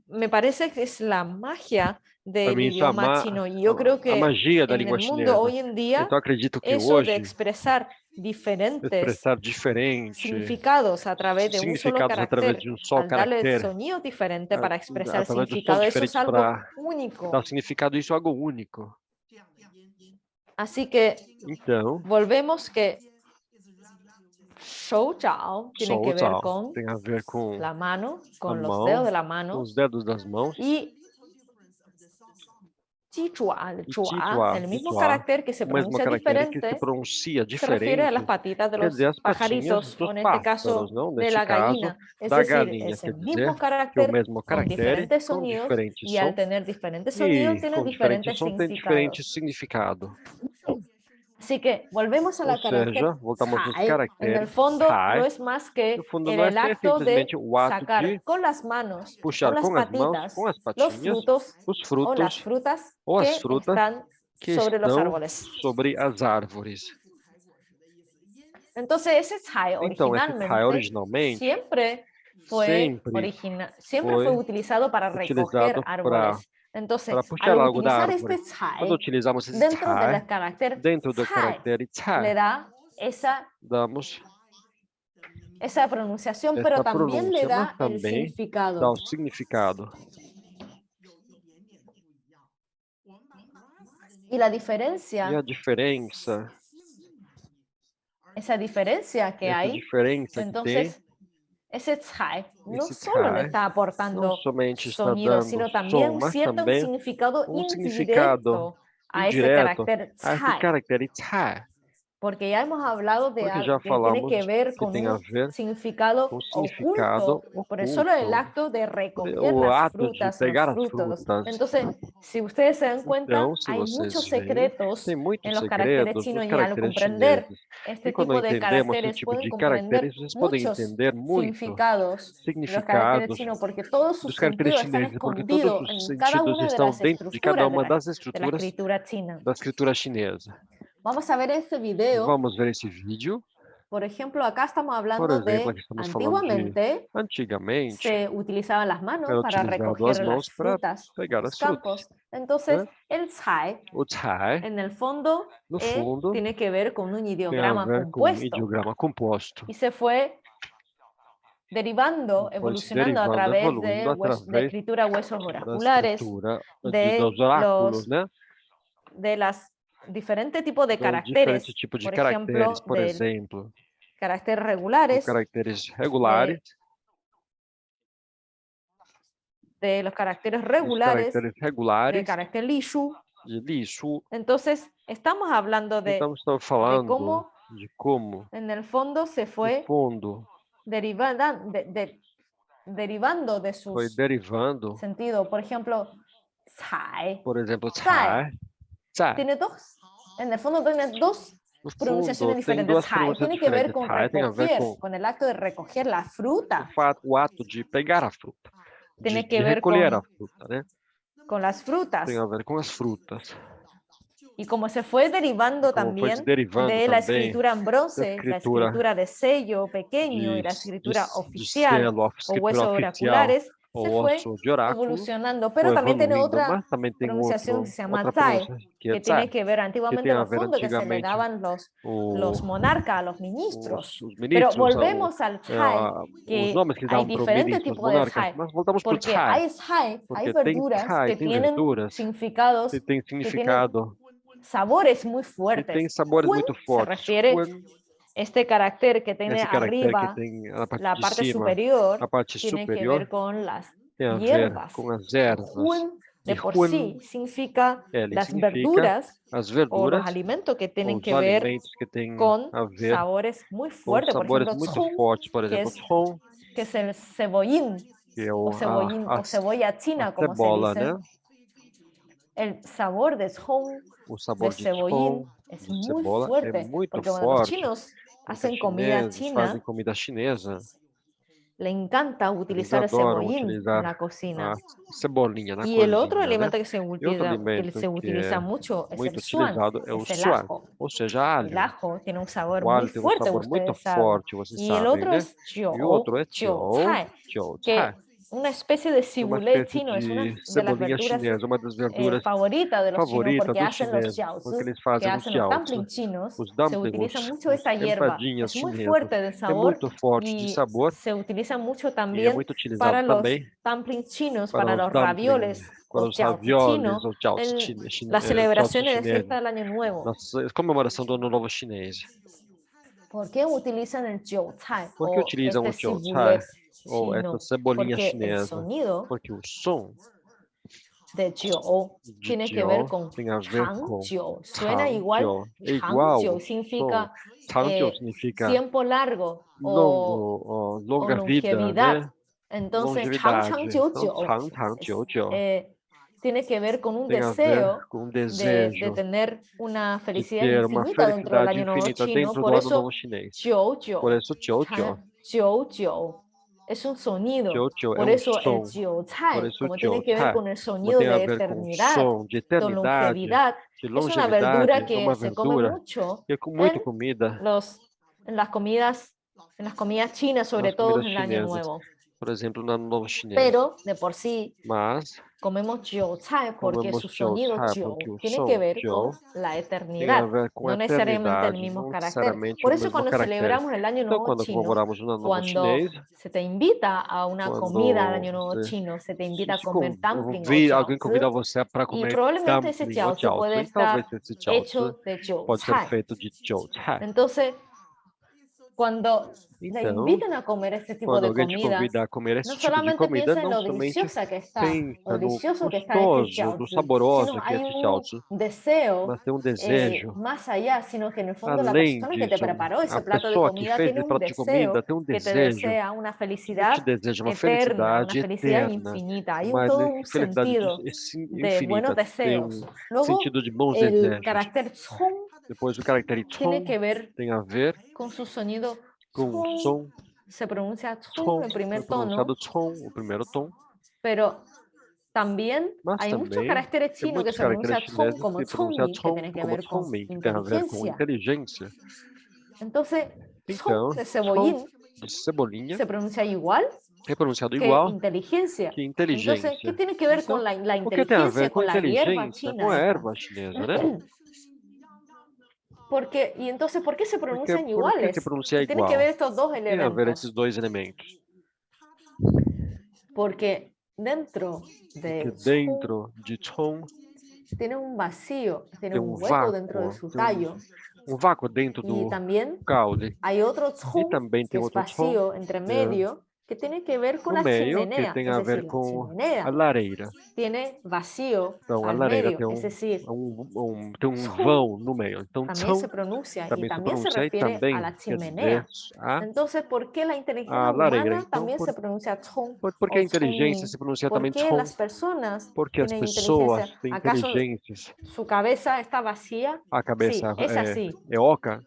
me parece que es la magia Para del mim, isso é idioma chino. Y yo creo a que magia da en língua el mundo chinesa. hoy en día, Então, acredito que eso de hoje, expresar diferentes expressar diferente significados a través de un solo significados através carácter, de um só al darle caractere, sonido diferente para expresar através de som significado, eso es diferente algo para único. dar significado, isso é algo único. Así que Então, volvemos que shou zhao tiene sou que ver zao con tem a ver com la mano, con a los mão, dedos de la com mano, os dedos das mãos, y ji zhua, el e zhua, titua, el mismo titua, carácter que se o mesmo pronuncia caractere que se diferente, pronuncia se refiere a las diferente, patitas de quer los dizer, as patinhas pajaritos, dos o en este caso pássaros, não? de Neste la caso, gallina. Es da decir, galinha, es quer el dizer mismo que o carácter mesmo con caractere, diferentes com sonidos, diferente y al som, tener diferentes sonidos e tiene com diferente diferentes som tem diferente significados. significado. Así que volvemos a Ou la carácter seja, voltamos nos zai. En el caracteres fondo zai. no es más que No fundo, não é el acto de simplesmente o ato sacar de con las manos, puxar con las com as mãos, patitas, com as los patinhas, frutos os o las frutos frutas ou as que frutas están que sobre los estão árboles. sobre as árvores. Entonces ese zai Então, esse zai originalmente siempre fue foi utilizado para recoger utilizado árboles. Entonces, para puxar al algo da utilizar árvore. este zai Quando utilizamos esse dentro zai, del carácter dentro do zai, caractere le zai, da damos esa pronunciación, pero essa también le pronúncia, mas da el também significado. dá o significado. Y la E diferencia, a diferença, esa diferencia que essa hay, diferença que tem, entonces ese zai no esse solo le zai está não aportando somente está sonido, dando sino también som, mas un também significado significado indirecto a ese indireto carácter a esse zai. caractere zai. Porque ya hemos hablado de Porque já algo que tiene falamos que ver que con tem a un ver significado com significado oculto, por solo el oculto. acto de recoger O las ato de frutas, pegar los as frutos. frutas. Entonces, si ustedes se dan cuenta, Então, se hay vocês muchos veem, secretos tem muitos en los caracteres segredos chinos nos y al caracteres comprender chineses. este E quando tipo de entendemos esse caracteres tipo pueden de comprender caracteres, vocês podem muchos entender muito significados de los caracteres significados chinos, porque todo su dos caracteres sentido están chineses, porque todos escondidos os en cada sentidos una de estão las dentro de cada estructuras uma das de la estruturas escritura china. da escritura chinesa. Vamos a ver este video. Vamos ver esse vídeo. Por ejemplo, acá estamos Por hablando exemplo, de aqui estamos falando de antiguamente antigamente se utilizaban las manos era para utilizado recoger as mãos las para frutas, pegar los as frutas. campos. Entonces, né? el zai, O zai, en el fondo, no fundo, tiene que ver con un tem a ideograma ver com um compuesto ideograma composto. y se fue derivando, Foi se evolucionando a derivando, través evoluindo de através escritura huesos da oraculares, escritura de dos oráculos, né? de las diferentes tipos de Do caracteres, diferentes tipos de por ejemplo, caracteres, por del exemplo, caracteres com regulares, caracteres regulares, de los caracteres os regulares, caracteres del regulares, carácter lishu. de lisu. Entonces, estamos hablando de Então, estamos falando cómo, de como, en el fondo, se no fue fundo, derivando de foi sus derivando, sentidos. Por ejemplo, zai por exemplo, Zai. zai. tiene dos, en el fondo tiene dos No pronunciaciones fundo, tem diferentes. duas Zai pronúncias tiene que ver diferentes. con Zai tem a ver recoger, con el acto de recoger la fruta, o ato de pegar a fruta, Tem que de ver recolher com- a fruta, né? con las frutas. Tem a ver com as frutas. Y como se fue derivando Como foi se también derivando de la também escritura en bronce, la escritura escritura de sello pequeño y la escritura oficial selo, a o escritura huesos oficial, oraculares, se ou fue osso de oráculo, evolucionando. Pero foi también tiene evoluindo, otra mas também tem pronunciación que se llama outra zai, pronúncia que que é tiene zai, que ver antiguamente tem a en el ver fondo que se le antigamente daban los o, monarcas a los ministros. os Pero ministros, volvemos al zai, os que nomes que hay davam para os diferentes ministros, tipos de monarcas, zai, mas voltamos para o porque zai, hay zai, hay porque tem verduras zai, que tem tienen verduras significados, que tem significado, sabores muy que fuertes. tem sabores Hun muito se fortes. refiere Kun, este carácter que tiene esse caractere que arriba tem na parte la de parte cima, superior, a parte tiene que superior, ver con las tem a ver hierbas. com as ervas. Hun de E por hun, sí significa ele las significa verduras as o los verduras, alimentos que tienen os que ver alimentos que têm con a ver sabores muy com fuertes. Por sabores ejemplo, muito tsung, fortes, por que exemplo, es, tom, que es el cebollín que é o cebollín o cebolla china, a como se cebola, dice. né? El sabor de tsung, O de sabor de cebollín, tom, es de muy cebola é fuerte, muito porque cuando los forte. chinos Porque hacen os comida chineses china, fazem comida chinesa, le encanta utilizar el adoram cebollín en utilizar la cocina. a cebolinha na Y el otro cozinha, né? alimento que se E outro utiliza, alimento se que utiliza é mucho es muito el suan, utilizado é o es el suan, ajo. ou seja, El alho. ajo tiene un sabor O muy alho tem um fuerte, sabor muito ustedes saben. forte, vocês Y el sabem, otro né? es E o outro é jiucai, jiucai, que una especie de uma cibulet espécie chino, es una de de las cebolinha verduras chinesa, uma das verduras favoritas de los chinos favoritas porque dos hacen los chineses, porque jiaozi, eles que fazem os hacen los jiaozi, dumplings chinos, os se dumplings, utiliza mucho as esta hierba. empadinhas Es muy chinesas. fuerte de É sabor muito forte de y sabor se utiliza mucho e é también muito utilizado para los também dumplings chinos, para para os los dumplings, ravioles para o os jiaozi raviolis chino ou jiaozi en las celebraciones de fiesta del Año Nuevo. Nossa comemoração do Ano Novo Chinês. ¿Por qué utilizan el jiucai Por que o utilizam este o jiucai cibulet ou chino? essa cebolinha Porque el chinesa? sonido Porque o som de jiu de tiene que ver jiu con tem a ver com changjiu. Suena tang igual. jiu. É igual Changjiu o som. significa Changjiu significa tiempo largo longo, o longa vida, longevidad. né? Entonces, Longevidade. Então, chang tang jiu jiu tiene que ver con un tem a deseo ver com de desejo tener una de felicidad ter uma infinita dentro del felicidade Año Nuevo infinita chino. dentro Por do Ano eso, Novo Chinês. jiu Por isso, jiu jiu. es un sonido. Jiu Por é eso el som. Por jiucai, isso, como tiene que ver con el como sonido tem a de ver com o eternidad, som de de eternidade, longevidad, de es una verdura longevidade, é que uma se come verdura mucho que é com muita en comida en las comidas chinas, sobre nas todo comidas en el Año chinesas. Nuevo. Por exemplo, no Ano Novo Chinês. Pero de por sí Mas comemos jiucai porque comemos su sonido jiucai jiu porque o tiene som que ver jiu con la tem a eternidad, ver com a no necesariamente el eternidade, mismo não carácter. necessariamente Por o eso mesmo cuando caractere. celebramos el Año Então, Nuevo quando chino, comemoramos o Ano Novo cuando Chinês, se te invita a una comida al quando Año Nuevo chino, se te invita a se comer dumpling o alguém convida jiaozi, você para y comer probablemente ese dumpling ou jiaozi puede jiaozi, talvez estar esse jiaozi hecho de pode ser jiucai. feito de jiucai. Entonces, cuando le Então, invitan a comer este tipo quando de alguém te comidas, convida a comer esse no tipo de solamente comida, piensa en não lo somente deliciosa que está, pensa lo no delicioso que está este gostoso, no jiaozi, saboroso sino que é hay esse un jiaozi, deseo mas tem desejo. más allá, sino que en el fondo la Além persona que te disso, preparó ese a plato de pessoa que comida fez tiene esse un prato de comida deseo tem que te desejo desea una que felicidad te deseja uma eterna, una felicidade felicidad eterna, infinita. Hay uma todo un felicidade sentido de buenos infinita, tem deseos. Luego, sentido de bons el desejos. carácter zhong Depois, o caractere tiene tom que ver tem a ver con su sonido com o zhong. som Se pronuncia zhong tom, el primer é tono, pronunciado tom, o primeiro tom, pero también mas hay muchos também caracteres tem chinos que muitos se pronuncia caracteres zhong chineses como que pronunciam zhongmi, que tom tiene que como ver con tongming, que tem a ver com inteligencia. inteligência. Entonces, Então, zhong de tom cebollín de cebolinha se pronuncia igual é pronunciado que igual inteligencia. que Entonces, inteligência. ¿qué tiene que ver Então, con la o que tem a ver inteligencia, com con la hierba inteligência, com china a esta? erva chinesa, né? Porque, y entonces, ¿por qué se Por pronuncian que iguales? se pronuncia Tienen que igual? ver estos dos Tem a ver esses elementos. dois elementos. Porque dentro Porque de dentro de tom tiene un vacío, tiene tem un um hueco dentro de vácuo, su tem tallo. um vácuo dentro Y do también caule. hay otro E zhong, também que tem es outro tom vacío entre medio, que tiene que ver con no la meio, que chimenea. tem Es a decir, ver la com a chimenea lareira. tiene vacío Então, a al lareira medio. tem Es decir, tem um zhong vão no meio. Então, también se tom pronuncia y também se también se pronuncia e refiere a também la quer dizer chimenea. a Entonces, ¿por qué la inteligencia lareira. humana Então, también se pronuncia zhong porque o a inteligência zhongmin? se pronuncia ¿Por também qué tom? las personas Porque as tienen pessoas inteligencia? têm ¿Acaso inteligências. su cabeza está vacía? A cabeça Sí, es así. é oca,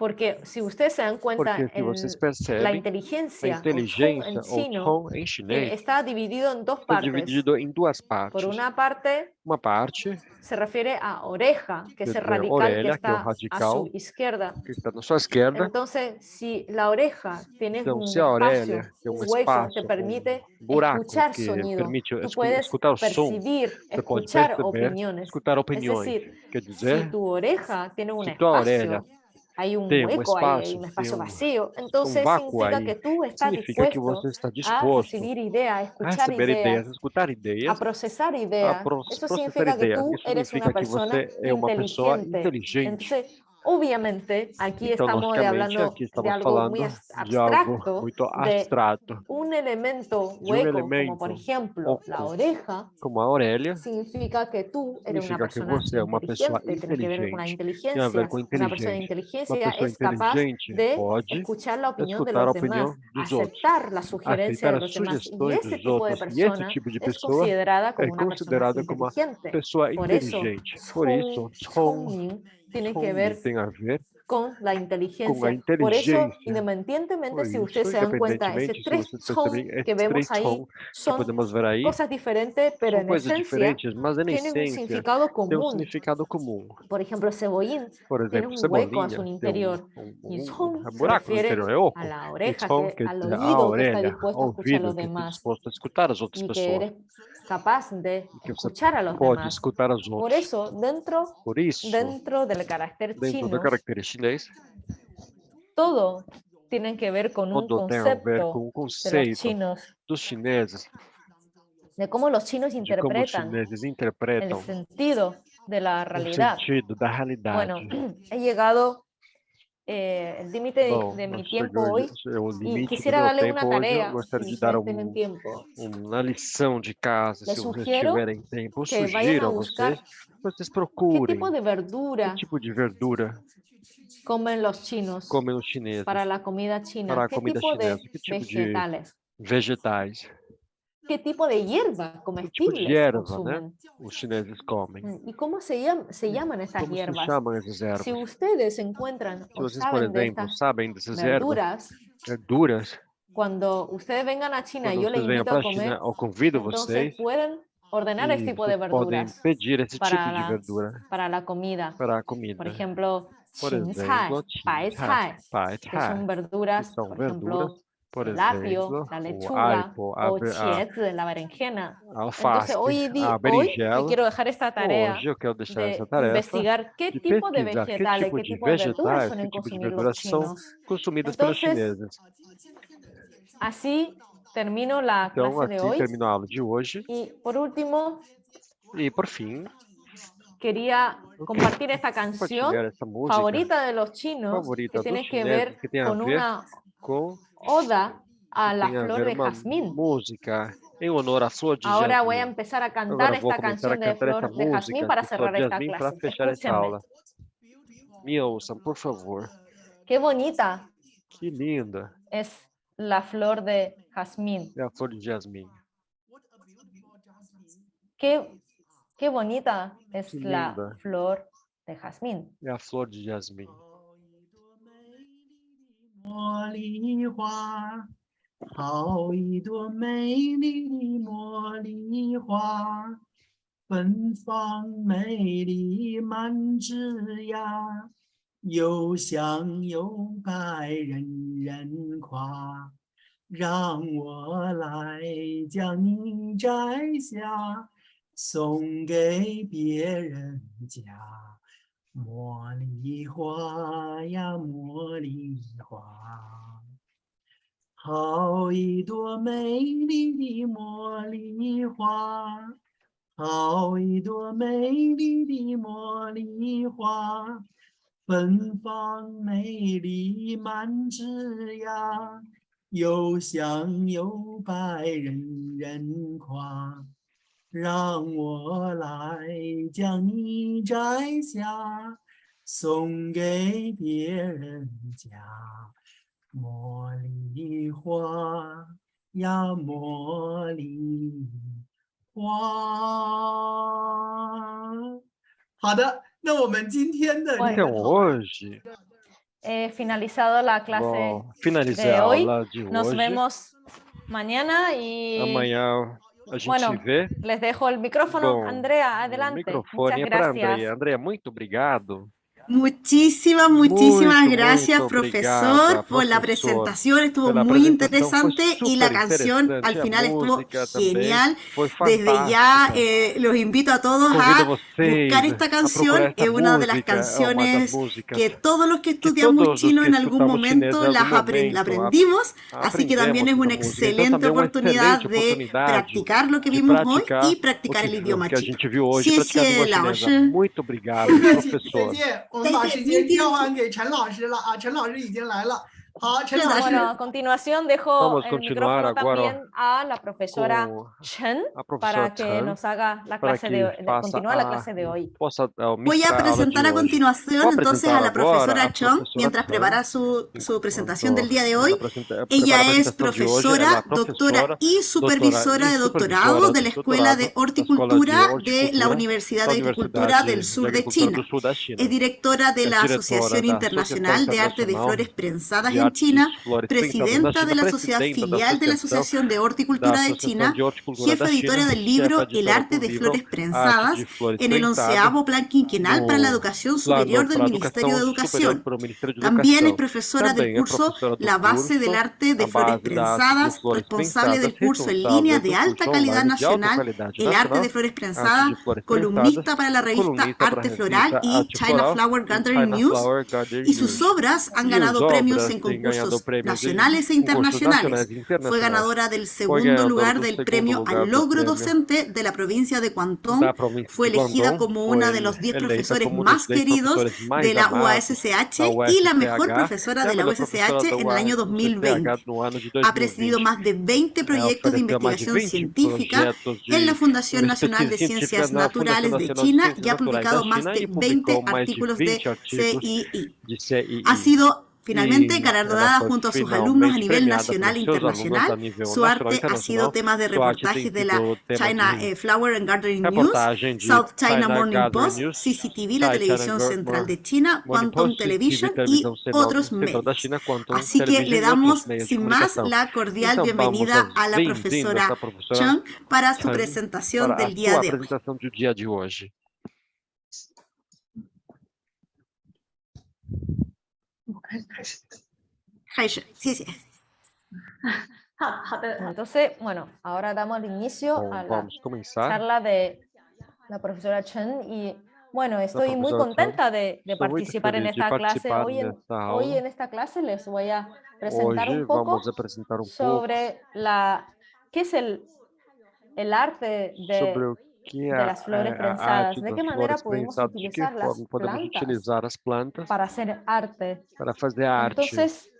Porque si ustedes se dan cuenta, porque se vocês la percebem, a inteligencia o zhong inteligência en ou chino tom em chinês está dividido en dos está partes. dividido em duas Por partes. una parte, Uma parte, se refiere a oreja, que es quer el dizer, radical que orelha, que é o está a radical, su izquierda. que está na sua esquerda. Entonces, si la oreja tiene Então, un se a orelha espacio, tem un um hueco, espaço, te permite buraco escuchar que sonido. permite Tú puedes escutar o som, percibir, você pode escuchar perceber, opiniones. escutar Es opiniões. decir, Quer si dizer, tu oreja tiene un se tua orelha espacio, hay un tem um hueco ahí, hay espaço, un tem espacio um vacío, entonces vácuo significa aí, que tú estás significa que dispuesto você está a disposto recibir ideas, a a escuchar receber ideias, ideas, a escutar a ideias, procesar a ideas. Eso processar significa que ideias. tú Isso eres una significa que persona você é uma pessoa inteligente. inteligente. Entonces, obviamente, aquí Então, estamos logicamente, hablando aqui de estamos algo muy falando de algo abstracto, muito de abstrato, un elemento de um hueco, como por elemento ejemplo la oco, oreja, como a orelha, significa que tú eres una significa que persona você é uma pessoa inteligente, tiene que ver con la inteligente, tem a ver inteligencia. com Una persona de inteligência. Uma inteligencia pessoa es capaz inteligente de pode escuchar la opinión de escutar a los opinião demás, dos outros, aceptar la sugerencia aceitar de as los demás. Y sugestões ese dos tipo de outros. E esse persona tipo de es pessoa considerada é como una persona considerada como uma inteligente. pessoa Por eso, inteligente. Por isso, Tom Zhongming tiene que ver tem a ver con la inteligencia. Por eso, inteligência. independientemente Por si isso, ustedes se dan cuenta, ese independentemente, se tres você son perceber, que esses vemos três ahí sons que son podemos ver aí cosas diferentes, pero são en coisas esencia diferentes, mas na tienen un essência significado tem um común. significado comum. Por ejemplo, cebollín Por tiene exemplo, un hueco a cebolinha su tem interior. Y son se buraco no refiere interior, é a oco. la E oreja, som quer al dizer a oído que está orelha, dispuesto a escuchar a ouvido los que está demás disposto a escutar as outras y que pessoas. eres capaz de Que você escuchar a los pode demás. escutar os Por outros. eso, Por isso, dentro del carácter dentro do chino, caractere chinês, todo tiene que ver con un tudo tem a ver concepto com o de los conceito chinos, dos chineses, de cómo los chinos de como os interpretan chineses el interpretam sentido de la o realidad. sentido da Bueno, realidade. he llegado el límite Bom, de mi nós tiempo chegamos hoy ao y limite do quisiera meu darle una tempo hoje. Eu tarea, gostaria si de dar ustedes tienen tiempo. uma lição de casa, Les se vocês sugiero tiverem tempo. Eu que vayan sugiro a a vocês buscar que vocês qué procurem tipo de que verdura tipo de verdura comen los chinos comem os chineses para la comida para china, a qué comida tipo de chinesa, que tipo de vegetales, vegetais, qué tipo de hierbas que tipo de comestibles erva, né? consumen. Os chineses comem. ¿Y cómo se llaman estas Como se hierbas? chamam essas ervas? Si ustedes encuentran Se o vocês, por saben de exemplo, estas sabem dessas ervas, verduras, verduras, cuando ustedes vengan a China y quando yo les vocês venham invito a para a China, comer, eu convido entonces vocês pueden ordenar este e tipo de vocês podem verduras pedir esse tipo de para verdura la comida. para a Por comida. ejemplo, Por qincai, exemplo, bai pai cai, que son que verduras, são por verduras, ejemplo, por el apio, exemplo, la o lechuga aipo, o chiezi, la berenjena. Entonces, alface, a hoy te berinjela. quiero dejar esta tarea Hoje eu quero deixar essa de tarefa investigar qué de tipo de pesquisar que vegetales, tipo qué de tipo de verduras vegetais, que suelen tipo de consumir los verduras são chinos. consumidas pelos Entonces, chineses. así termino la Então, clase de assim hoy. termino a aula de hoje. Y por último, E, por fim, quería compartir esta canción compartilhar essa música favorita de los chinos favorita que dos tiene que chineses, ver que tem a con ver una com oda a la tem a flor ver de uma jazmín. música em honor à flor de Ahora voy a jasmim. empezar a cantar Agora vou esta começar a canción de cantar essa flor de jazmín música para de flor cerrar de esta jasmim para clase. fechar essa Escúchenme. aula. Me ouçam, por favor. Qué bonita Que linda es la flor de jazmín. é a flor de jasmim. Qué bonita es Qué la linda. flor de jazmín. É a flor de jasmim. 茉莉花，好一朵美丽的茉莉花，芬芳美丽满枝桠，又香又白人人夸。让我来将你摘下，送给别人家。茉莉花呀，茉莉花，好一朵美丽的茉莉花，好一朵美丽的茉莉花，芬芳美丽满枝桠，又香又白人人夸。让我来将你摘下，送给别人家。茉莉花呀，茉莉花。好的，那我们今天的这 Bueno. 个 Então, hoje, He finalizado la clase bom, finalizei de a hoy. aula de Nos hoje. vemos mañana y Amanhã a gente bueno, se vê. les dejo el micrófono. Bom, Andrea, o adelante. microfone Muchas é para gracias. Andrea. Andrea, muito obrigado. Muchísimas Muito, gracias, muito profesor, obrigada, por la professor, presentación. Estuvo pela muy apresentação. Foi interesante y la super canción al interessante. final A estuvo música também genial. foi Desde ya fantástica. los invito a todos Convido a vocês buscar esta a procurar canción. esta Es una de las música, é uma das canciones músicas que todos los que que estudiamos todos os chino que en algún escutamos chinês momento em algum la momento aprendimos. Así que también es aprendemos una essa música. Então excelente também é uma oportunidad excelente de oportunidade practicar lo que de vimos hoy praticar y o practicar el que, idioma que a chino. gente viu hoje, praticar a língua 谢谢老 chinesa. 师。 Muito obrigado, 不客气，再 professor. 见。我们把时间交还给陈老师了啊，陈老师已经来了。好，陈是的老师， Bueno, a continuación dejo Vamos a el continuar micrófono agora también a la profesora com Chen a professora para que Chan, nos haga la para clase que faça continúe la clase de hoy. possa Voy a ministrar a aula de presentar a hoje. continuación Vou entonces a apresentar la agora a profesora Chung professora mientras Chan, prepara su presentación del enquanto día de ela hoy. prepara a Ella es apresentação de hoje. Ela é profesora, doctora professora, y doutora supervisora e de doctorado supervisora de de la Escuela de doutorado da Escola de Horticultura de la Horticultura Universidad da de Agricultura Universidade del de Sur de Agricultura do China. Sul da China. Es directora de É la diretora Asociación da Associação Internacional de Arte de Internacional Flores Prensadas de en Artes China, de Flores Prensadas na presidenta China, de la sociedad presidenta da filial de la Associação Asociación de da Horticultura de Associação China, de Horticultura jefa da China, editora del chefe libro El editora Arte do de livro Flores Arte Prensadas de Flores en el Prensadas 11º Plan Quinquenal para la no Educación plano Superior del para a Ministerio de educação superior Educación. para o Ministério de También es Educação. profesora del Também é curso professora do La Base del curso Arte de A Flores Base da Arte de Prensadas, Flores responsable Prensadas, del curso en línea responsável de do alta curso calidad online de alta nacional, qualidade El Arte nacional, de Flores Arte Prensadas, de Flores Prensadas, columnista para la revista colunista para a Arte Floral revista y Arte China Floral Flower e Gathering China News, Flower Garden y sus News. obras han E as ganado premios obras en têm ganhado concursos prêmios em nacionales e concursos nacionais internacionales. e Fue internacionais. ganadora del Foi segundo ganhadora lugar do del segundo premio lugar al do logro prêmio docente de la provincia de Guangdong. da província Fue de elegida Guangdong, como foi una de los 10 eleita profesores como um dos más 10 queridos professores mais de la amados UASCH da y la mejor UFCH profesora e a de la melhor professora USCH da en el año UFCH 2020. no ano de Ha presidido 2020. más de 20 proyectos de Ofereceu mais de investigación 20 científica projetos en la de Fundación Nacional pesquisa de científica Ciencias na Fundação Naturales de Nacional de China Ciências y ha Naturais da publicado más China de e 20 publicou mais de artículos 20 de artigos CII. de CII. Ha sido finalmente E ela galardonada foi junto a sus alumnos a finalmente nivel premiada nacional e pelos seus alunos a internacional. nível Su nacional e arte ha sido internacional. tema de Sua arte tem reportajes de la sido tema China de Flower and Garden News, reportagem de South China China Morning Gathering Post, News, CCTV, la China televisión central de China, Morning Quantum Post, Television TV, y televisão otros central da medios. China, Quantum Así que le Television e outros damos meios de sin más comunicação. la cordial Então vamos bienvenida a la bem-vindas profesora à professora Chang para su Chan presentación para a del día sua de hoy. apresentação do dia de hoje. Haisha, sí, sí. Entonces, bueno, ahora damos inicio Bom, a la vamos começar. charla de la profesora Chen y bueno, estoy muy profesora contenta de Estou muito participar en feliz de esta clase. participar Hoy nesta hoy aula. en esta clase les voy a presentar Hoje un poco vamos apresentar pouco sobre qué es el arte sobre o que é de las flores a prensadas. arte ¿De das qué manera flores podemos prensadas? De que utilizar las forma podemos plantas utilizar as plantas para hacer arte? para fazer arte? Entonces,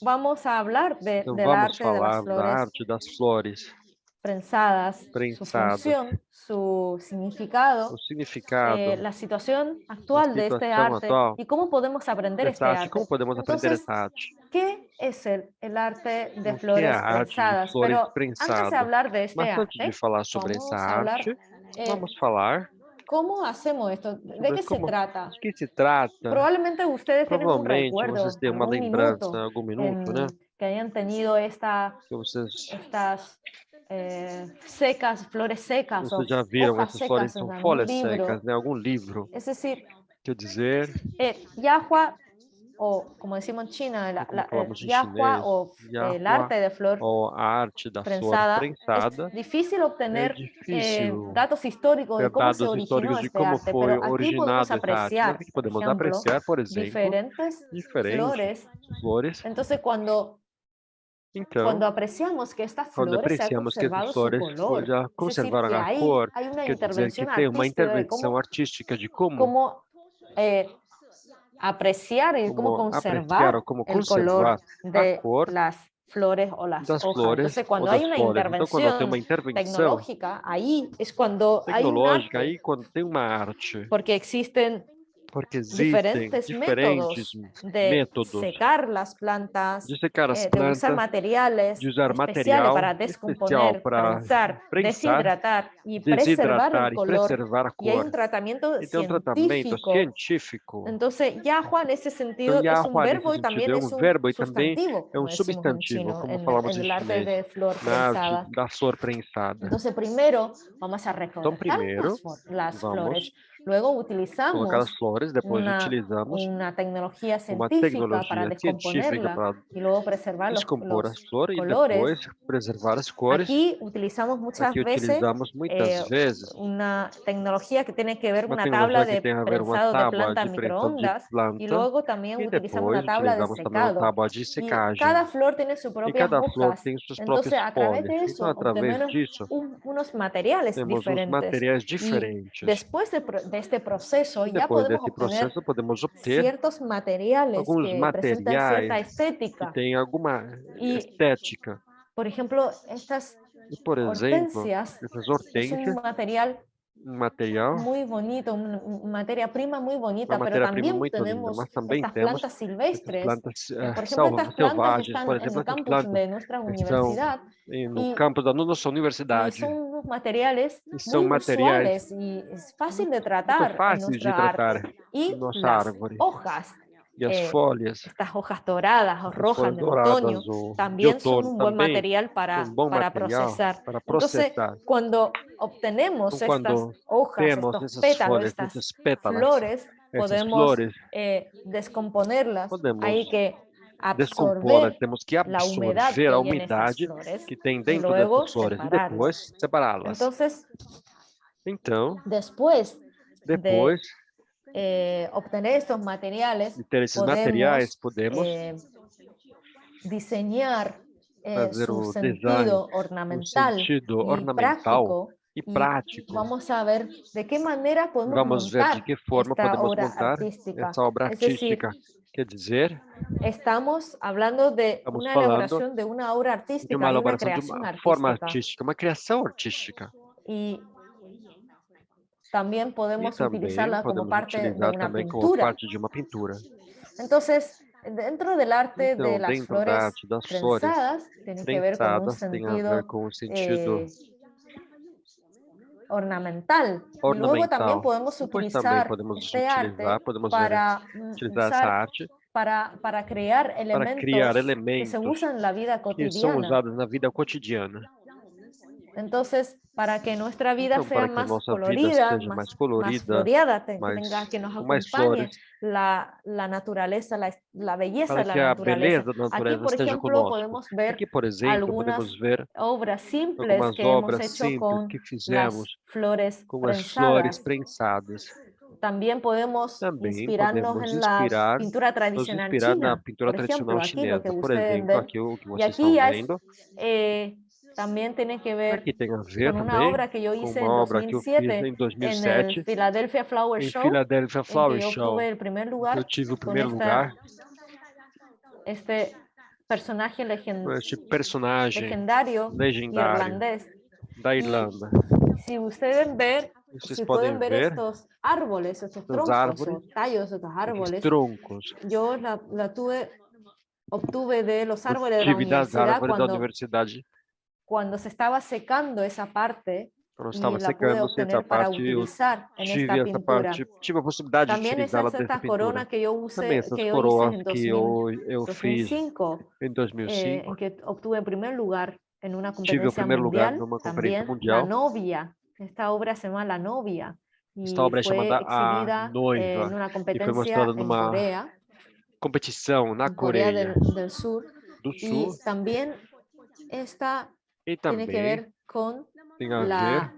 vamos a hablar Então del vamos arte de las falar da flores arte das flores prensadas, su prensadas, función, su significado, o significado la situación actual de este situação arte atual y cómo podemos aprender este dessa arte. arte. Como podemos aprender Entonces, essa arte? ¿qué es el arte de O que é flores a arte de prensadas? flores Pero antes de prensada? hablar de este Mas antes de arte, falar sobre vamos essa a hablar arte, vamos falar cómo hacemos esto, de sobre qué se como, trata. de que se trata. Probablemente ustedes tienen un Provavelmente recuerdo, vocês têm uma algún lembrança, minuto, algum minuto, né? que hayan tenido Que vocês secas, flores secas o já viram hojas essas flores, secas en são algún folhas libro. secas, né? Algum livro. Es decir, Quer dizer, Yahua, o como decimos en China, como falamos em Yahua chinês, o el Yahua, arte de flor ou a arte da flor prensada, prensada, es difícil obtener difícil datos históricos de ter cómo se dados originó históricos de este como arte, foi pero aquí podemos originada essa arte. apreciar, Mas aqui podemos ejemplo, apreciar, por exemplo, diferentes diferentes flores. Entonces, cuando Então, apreciamos que estas quando flores se ha apreciamos que conservado essas su flores color, já es decir, conservaram que a ahí cor, hay una quer dizer que intervención tem uma artística de intervenção artística de como cómo apreciar y cómo apreciar conservar ou como el color conservar de a cor las flores o las das hojas. flores Entonces, ou cuando das hay una flores. Então, quando tem uma intervención intervenção tecnológica, ahí es cuando hay un tecnológica, arte, aí quando tem uma arte, porque existen porque existem diferentes diferentes de métodos secar las plantas, de secar as de plantas, usar materiales de usar especiales material para especial descomponer, para prensar, prensar, deshidratar y preservar desidratar el e color. preservar a Y hay cor. un tratamiento E tem um tratamento científico. científico. Entonces, Yahua en ese sentido Então, es un Yahua, verbo nesse y también sentido, é es um un verbo e também sustantivo, é um como decimos en substantivo, chino, como falamos en em el arte chinês, de flor na prensada. arte da flor prensada. Entonces, primero vamos a recolectar primeiro, las vamos flores. Luego Colocar utilizamos as flores, depois utilizamos una tecnología uma científica para tecnologia científica descomponerla para y luego preservar descompor as flores e colores. depois preservar as cores. Aquí utilizamos muchas Aqui veces utilizamos muitas vezes una tecnología que tiene que ver con uma una tabla tecnologia que de tem a ver uma prensado de tábua planta en de prensado de microondas y planta luego también e utilizamos depois una tabla de utilizamos também uma secado. tábua de Y secagem. cada flor tiene sus E propias cada flor hojas. tem suas Entonces, próprias a través de folhas. eso, Então, através obtenemos disso, unos materiales temos uns diferentes. materiais Y diferentes. después de este proceso, E ya depois podemos desse obtener processo, podemos obter ciertos materiales alguns que presentan cierta materiais que estética. têm alguma Y, estética. por ejemplo, estas E, por exemplo, hortensias essas es un hortênsias, material material, muy bonito, materia prima muy uma bonita, pero matéria-prima también muito linda, tenemos mas também estas temos plantas essas silvestres. plantas Por ejemplo, estas plantas selvagens, están por en exemplo, el essas campus plantas de nuestra que estão universidad no y, campus da nossa y universidade son unos materiales e são muy materiais usuales y es fácil de muito tratar en fáceis de nuestra tratar arte. em Y nossa las árvore. hojas, E as folhas, estas hojas doradas o as rojas folhas del otoño, douradas ou de también son outono un buen também material são um bom para material procesar. para Entonces, processar. cuando obtenemos Então, estas quando hojas, temos estos essas pétalos, folhas, estas essas pétalas, flores, essas podemos flores, descomponerlas. podemos Hay que descompô-las, absorber temos que la humedad absorver que a hay en estas umidade flores que tem y dentro luego dessas flores e separarlas. depois separá-las. Entonces, Então, después de depois obtener estos materiales, de ter esses podemos materiais, podemos diseñar fazer su o design sentido no ornamental sentido y ornamental práctico. e Y prático. vamos a ver de qué manera podemos Vamos ver de montar que forma esta podemos obra montar artística. essa obra Es decir, artística. Quer dizer, estamos hablando de estamos una falando elaboración de una obra de artística, uma de una elaboração de creación uma forma artística. artística, uma criação artística. Y también E podemos também utilizarla como podemos parte de utilizar una também como pintura. parte de uma pintura. Entonces, dentro del arte de Então, las dentro da flores arte das flores prensadas, tiene que ver con un prensadas, tem a ver sentido com o sentido ornamental. Y luego también ornamental. podemos Depois também utilizar podemos este arte utilizar, podemos para utilizar essa usar, arte para crear para criar elementos que se elementos usan en la vida que são cotidiana. usados na vida cotidiana. Entonces, para que nuestra vida Então, sea para que a más nossa vida colorida, seja mais más colorida, floreada, que mais, nos com mais acompañe flores, la naturaleza, la belleza para de la que a naturaleza. beleza da Aquí, natureza por esteja ejemplo, conosco. podemos ver Aqui, por exemplo, algunas podemos ver obras simples algumas que hemos obras hecho simples con que las fizemos flores com as flores prensadas. prensadas. También podemos Também inspirarnos podemos en la inspirar, pintura nos tradicional inspirar na china. pintura Por tradicional ejemplo, aquí lo que chinesa. Por ustedes exemplo, ven. aqui o que Y vocês aquí estão vendo, también tiene que ver aqui tem a ver con una também obra que yo com hice uma en obra que eu fiz 2007 em en el 2007 Philadelphia Flower em Show, Philadelphia en Flower que yo Show. obtuve el primer Eu lugar tive o con primeiro lugar este personaje com este personagem legendario legendário irlandés. da Irlanda. Si ustedes ven, Vocês si podem pueden ver ver estos árboles, estos as troncos árvores, o tallos de estos esses árboles, troncos. yo obtuve de los Eu árboles de la tive das universidad árvores da universidade. cuando se estaba secando esa parte Quando y estava la pude secando-se essa obtener para parte, eu utilizar en tive esta essa pintura. parte, tive a possibilidade de También utilizá-la esas dessa estas pintura. coronas que yo Também usé, essas que yo hice coroas en que eu fiz 2005, em 2005. en que obtuve el primer lugar en una Tive o competencia primeiro lugar mundial. numa conferência También La mundial. Novia. Esta obra se llama La Novia Esta y obra é fue chamada A exhibida Noiva en una e foi competencia mostrada en numa Corea, competição na Corea Coreia del Sur. do Y Sul también esta e tiene que também ver con tem a ver, la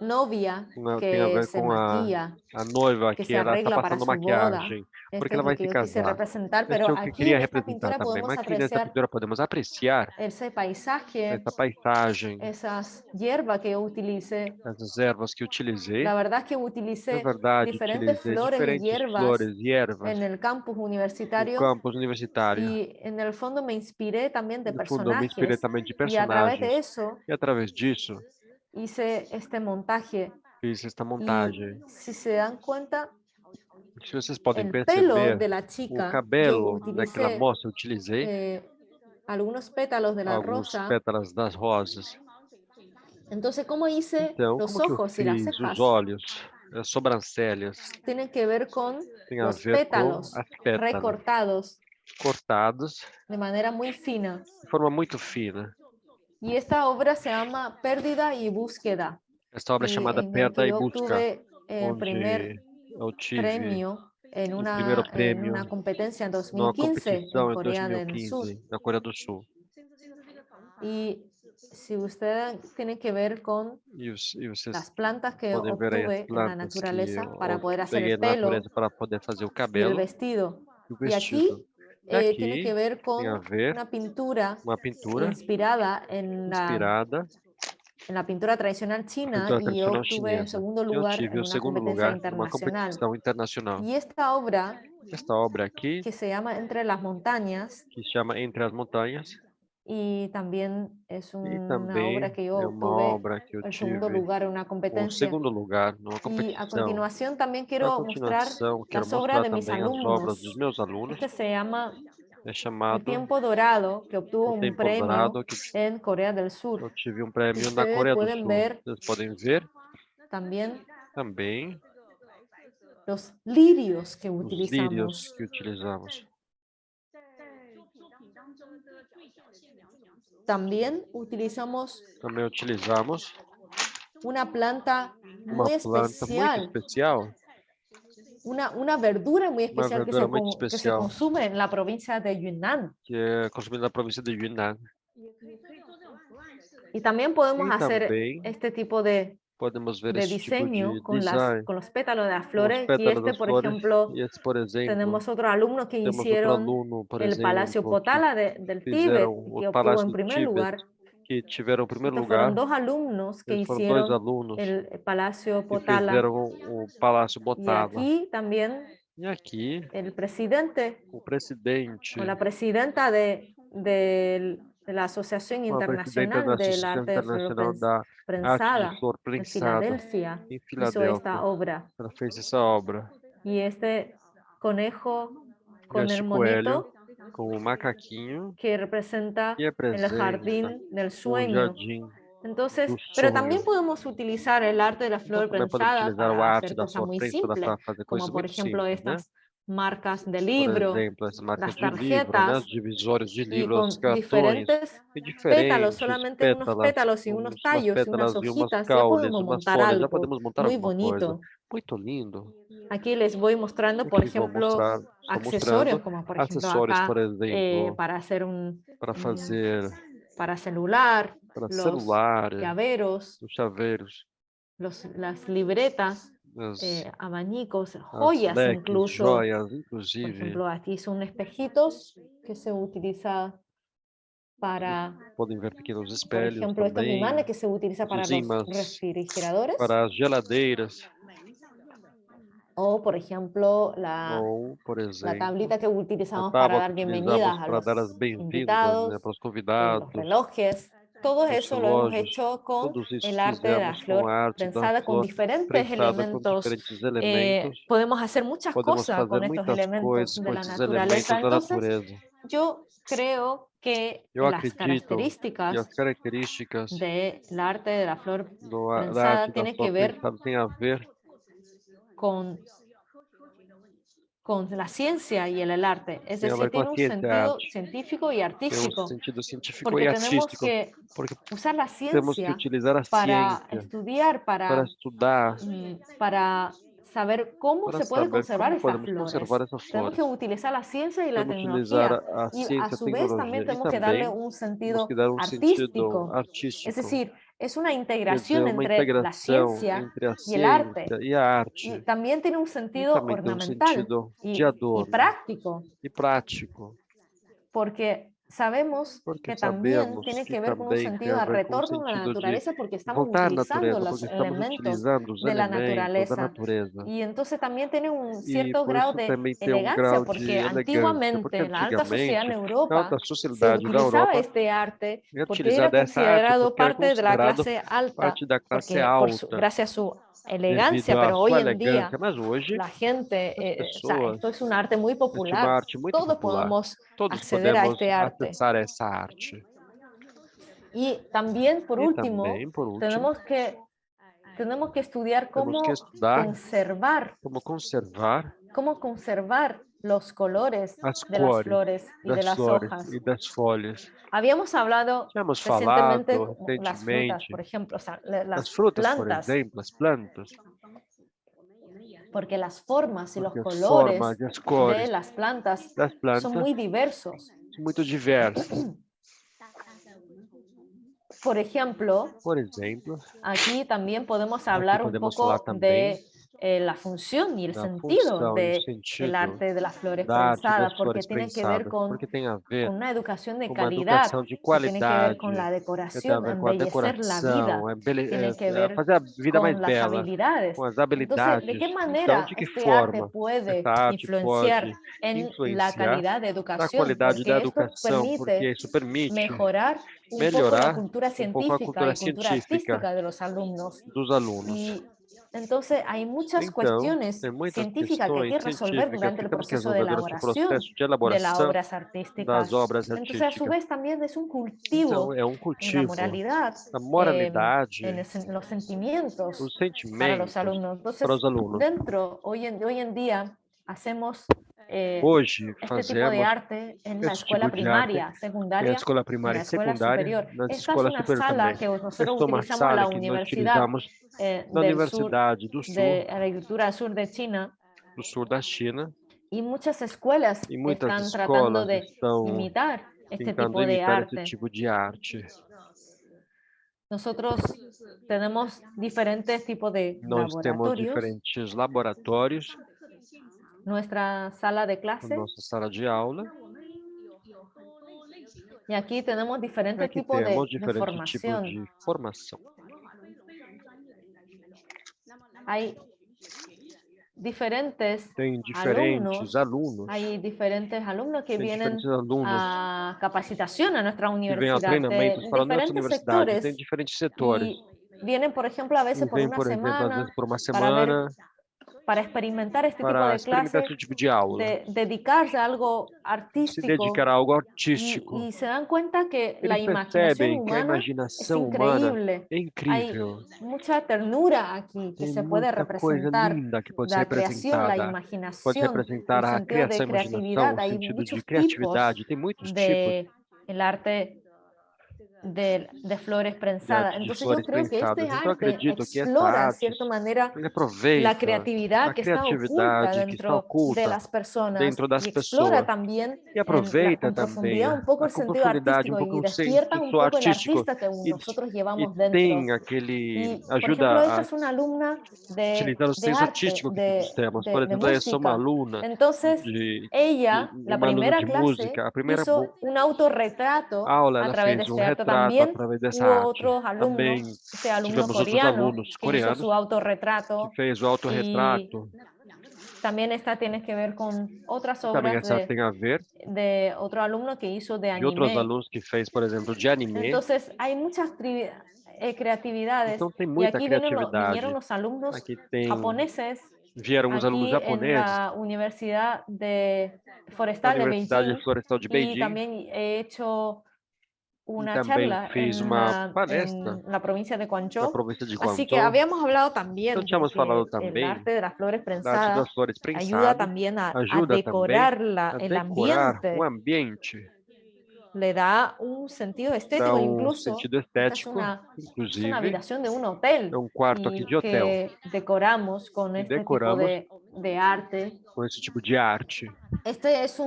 novia tem a que ver se com maquilla, a noiva que que se ela está arregla para passando su boda. maquiagem, porque Esto ela es lo vai que se yo quise casar. representar, Este pero é o que eu aquí queria en esta representar pintura também, podemos mas aqui nessa apreciar pintura podemos apreciar ese paisaje, essa paisagem, esas hierbas que yo utilicé. essas ervas que eu utilizei. La verdad es que Na utilicé verdade, diferentes utilizei flores y diferentes hierbas flores e ervas en el campus no universitario campus universitário. y en el fondo me inspiré también de No fundo, eu me inspirei personajes também de y a través de personagens. eso E através disso, hice este montaje. fiz esta Y montagem. si se dan cuenta, Se vocês podem el pelo perceber, de la o chica, yo cabelo daquela utilicé moça eu utilizei algunos pétalos de la alguns rosa. pétalas das rosas. Entonces, ¿cómo hice Então, los como que eu ojos y las fiz cejas? os olhos, as sobrancelhas? Tienen que ver con Tem a los ver com pétalos as pétalas recortados cortados de manera muy fina. de forma muito fina. Y esta obra se llama Pérdida y Búsqueda. Esta obra é Y chamada en el Perda que e yo Busca, obtuve el primer onde eu tive premio en o primeiro en prêmio una competencia en numa 2015 en competição em Corea del Sur. 2015, na Coreia do Sul. Y si ustedes tienen que ver con E vocês las plantas que podem ver aí obtuve as en la plantas que naturaleza eu para poder hacer peguei el na pelo natureza para poder fazer o y el cabelo vestido. e o Y aquí vestido. E tiene que aqui ver con tem a ver una pintura uma pintura inspirada en la inspirada en la pintura tradicional china Pintura y yo tradicional obtuve chinesa. segundo Eu lugar tive en o una segundo competencia lugar numa internacional. competição internacional. Y esta obra, Esta obra aqui, que se llama Entre las montañas, que chama Entre as Montanhas, y también es e una obra também que yo é uma obtuve obra que eu el segundo tive lugar en una o competencia. segundo lugar numa Y a competição. continuación también A quiero mostrar continuação, quero las obras mostrar de mis também as obras alumnos. dos meus alunos. Este se llama É El chamado Tiempo Dorado, que obtuvo O un Tempo premio Dourado, que en Corea del eu Sur. tive um prêmio na Ustedes Coreia do pueden Sul. ver Vocês podem ver también também los lirios que os lírios utilizamos. que utilizamos. También utilizamos Também utilizamos una planta uma muy planta muito especial, especial, una verdura muy uma especial verdura muito que se especial, consume en la provincia de Yunnan. que é consumida na província de Yunnan. Y también podemos E hacer também este tipo de podemos ver esse tipo diseño de con design con los pétalos de las com os flores. Y pétalos este, das por flores. ejemplo, E esse, por exemplo, tenemos otros alumnos que temos outro hicieron aluno, por el Palacio exemplo, que Potala del fizeram Tíbet, o que obtuvo Palácio en do primer Tíbet, lugar. que tiveram o primeiro Estos lugar. fueron dos alumnos que Eles foram dois hicieron alunos el Palacio que Potala. fizeram o Palácio Y Botala. aquí también E aqui, el presidente o presidente, o la presidenta de la Asociación a presidenta da Internacional del Associação Arte de Flor Internacional da Arte de Prensada Flor de Prensada, Filadelfia em hizo esta Filadélfia. obra. Ela fez essa obra. Y este conejo E con el este coelho monito com o macaquinho que representa que el representa jardín del o sueño. jardim Entonces, do pero sonho. también podemos utilizar el arte de la Então flor também podemos prensada utilizar a para arte hacer da cosas flor muy prensada simples, para fazer como coisas por muito ejemplo simples, né? estas marcas de Por libro, exemplo, as marcas las de livro, né? Os tarjetas, divisórios de y livro, os con cartões, diferentes e pétalos, diferentes solamente unos pétalas, pétalos y unos umas tallos y unas pétalas e umas hojitas, ya caules, podemos umas montar folhas, já algo podemos montar muy alguma coisa. bonito. Muito lindo. Aquí les voy mostrando, por Aqui vou ejemplo, mostrar, estou accesorios, mostrando como por ejemplo acessórios, acá por exemplo, para hacer para fazer para celular, para los celulares, llaveros, os chaveiros, las libretas, as abanicos, as joyas leques, incluso. joias, Por inclusive. ejemplo, aquí son espejitos que se utiliza para, Podem ver pequenos por espelhos ejemplo, estos também, imanes que se utiliza para os los ímãs refrigeradores. para as geladeiras, O, por ejemplo, ou, por la exemplo, tablita que a utilizamos para tábua que dar bienvenidas utilizamos a para los dar as bem-vindas, né, invitados, para os los convidados, relojes. Todo os eso lo hemos relógios, hecho con todos isso el arte de la fizemos com flor a arte da prensada, con flor diferentes prensada, com elementos. diferentes elementos. Podemos hacer muchas Podemos cosas fazer con estos muitas elementos coisas de com la esses naturaleza. elementos da Entonces, natureza. yo creo que Eu las acredito que características as características del arte de la flor da arte prensada da tienen que flor ver prensada tem a ver con la ciencia y el arte. Es tem a decir, ver com a tiene un ciência e a sentido arte. científico y Tem artístico, sentido científico porque e tenemos artístico, que porque usar la temos que ciencia utilizar a para ciência estudiar, para estudar, para saber cómo para se puede saber conservar como estas podemos flores. conservar essas Tenemos flores. que utilizar la ciencia y la Temos que utilizar tecnología, a y a ciência, a su vez también tecnologia e tenemos que darle também un temos sentido que dar um sentido artístico. Es artístico, decir, es una quer dizer, integración uma entre la integração ciencia entre a y el arte. ciência e a Y arte, también tiene un e sentido também tem um ornamental sentido de y adorno práctico, e prático, porque sabemos porque que también sabemos tiene que que ver con un também tem sentido a de ver com o retorno a la sentido de naturaleza, porque estamos voltar à utilizando natureza, los porque estamos elementos utilizando os de la elementos da naturaleza. natureza. Y entonces también tiene un E cierto por grado isso de também tem um elegancia, grau de porque elegância, porque antiguamente la alta sociedad en antigamente, na Europa alta se sociedade da utilizaba Europa, este arte é porque era utilizada essa arte considerado porque era parte de la considerado clase alta, parte da classe porque alta, gracias a su elegancia, devido à pero hoy sua en día elegância. Mas hoje, la gente, as o sea, pessoas, esto es un arte muy este é uma popular, arte muito todos popular. podemos Todos acceder a podemos este arte. acessar essa arte. Y también, por E último, também, por último, tenemos que estudiar temos que estudar cómo conservar los colores as de las cores flores y de das las flores hojas. e das folhas. Habíamos hablado Tínhamos recientemente falado con las frutas, recentemente por ejemplo, o sea, das las frutas, por plantas, exemplo, as plantas, porque las formas y los porque as colores formas e as de cores las plantas das son plantas muy diversos. são muito diversas. Por ejemplo, Por exemplo, aquí también podemos aqui hablar un podemos poco falar também la función y el da sentido função e o del sentido arte de las flores da arte prensadas, das porque flores tiene que ver prensadas, porque tem a ver con una educación de com uma calidad, educação de que tiene que ver con qualidade, la que tem a decoración, ver com a embellecer la vida, decoração, tiene que ver fazer a vida mais con las bela, habilidades. com as Entonces, ¿de habilidades. qué Então, manera de que este arte forma puede essa arte influenciar pode en la influenciar calidad de na educación? qualidade da Porque esto educação? Porque permite isso permite mejorar un poco la melhorar cultura pouco a científica cultura y cultura científica artística de los alumnos. dos alunos. Y entonces hay muchas Então, cuestiones tem muitas científicas que hay questões que resolver científicas durante que el temos que proceso de resolver durante o elaboración processo de de las elaboração obras artísticas. das obras Entonces, a su artísticas. vez, también es un Então, cultivo é um en la cultivo moralidad, da moralidade, en los sentimientos os para los sentimentos alumnos. para Entonces, os alunos. hoy en día, hacemos Hoje, este tipo de fazemos arte en la esse escuela tipo de arte primaria, na secundaria escola y en primária la e escuela secundária, superior. nas Esta es escolas una superiores sala também. que nosotros Esta é uma utilizamos en la sala que nós Universidad utilizamos na del Sur, Universidade do Sul, de Agricultura del Sur de China, do sul da China, y muchas escuelas e muitas están tratando escolas de estão imitar este tentando tipo de imitar esse arte. tipo de arte. Nosotros tenemos diferentes tipos de Nós temos laboratorios. diferentes laboratórios Nuestra sala de na clase, nossa sala de aula. y aquí tenemos diferentes Aqui tipos temos de diferentes tipos formación. de formação. Hay diferentes Tem diferentes alumnos, alunos, hay diferentes alumnos que tem vienen diferentes alunos a capacitación a nuestra que vêm a universidad de treinamentos para a nossa diferentes universidade. Tem sectores diferentes setores. y vienen, por ejemplo, a E veces por vem, una por exemplo, às semana vezes por uma para ver, semana, para experimentar este tipo para de experimentar clases, esse tipo de aula, de dedicarse a algo se artístico dedicar a algo artístico. y se dan cuenta que la Eles imaginación percebem que a humana es imaginação humana increíble. é Hay incrível. mucha ternura aquí que Tem se puede muita coisa representar, linda que pode ser la creación, la representada. Pode imaginación, representar el a sentido criação, de a imaginação, creatividad. o Hay sentido de muchos tipos criatividade. Tem muitos tipos del arte de flores de prensadas. arte de Entonces yo flores creo que este prensadas. Então, arte acredito que essa explora, en arte cierta manera, ele la aproveita creatividad a que está oculta criatividade que está dentro de oculta las personas dentro das y explora pessoas. también E aproveita con também profundidad un poco el com sentido profundidade, artístico pouco y o despierta un senso poco el artístico artista que e, nosotros e llevamos dentro. tem aquele, Y, por ejemplo, esta ajuda a es una alumna utilizar o de senso arte, artístico que todos temos. Por de exemplo, essa é uma música. aluna Entonces, ella, la uma aluna primera de clase, música. A primeira hizo un autorretrato aula a ela través de fez um este arte. retrato También através dessa hubo arte. otros alumnos, Também este alumno tivemos outros coreano, alunos que hizo coreanos su que autorretrato. fez o Y autorretrato. también esta tiene que ver con otras Também obras essa tem a ver de otro alumno que hizo de de outros anime. alunos que fez, por exemplo, de anime. Entonces, hay muchas creatividades. Então tem Y muita aquí criatividade. vinieron los alumnos Aqui tem japoneses, vieram os alunos aquí en japoneses la Universidad da Forestal de Universidade Beijing, Florestal de y Beijing. también he hecho E una também charla fiz uma palestra en la provincia de na Guangzhou. província de Así que Guangzhou. habíamos hablado también Então de tínhamos que falado el também arte de las flores da arte das prensadas flores ayuda prensadas, también a ajuda também decorar a el decorar o ambiente, ambiente, le da un sentido dá estético. um Incluso sentido esta es estético, una inclusive habitación de un hotel é um quarto aqui y de hotel. que decoramos con E este tipo decoramos de arte. com esse tipo de arte. Este es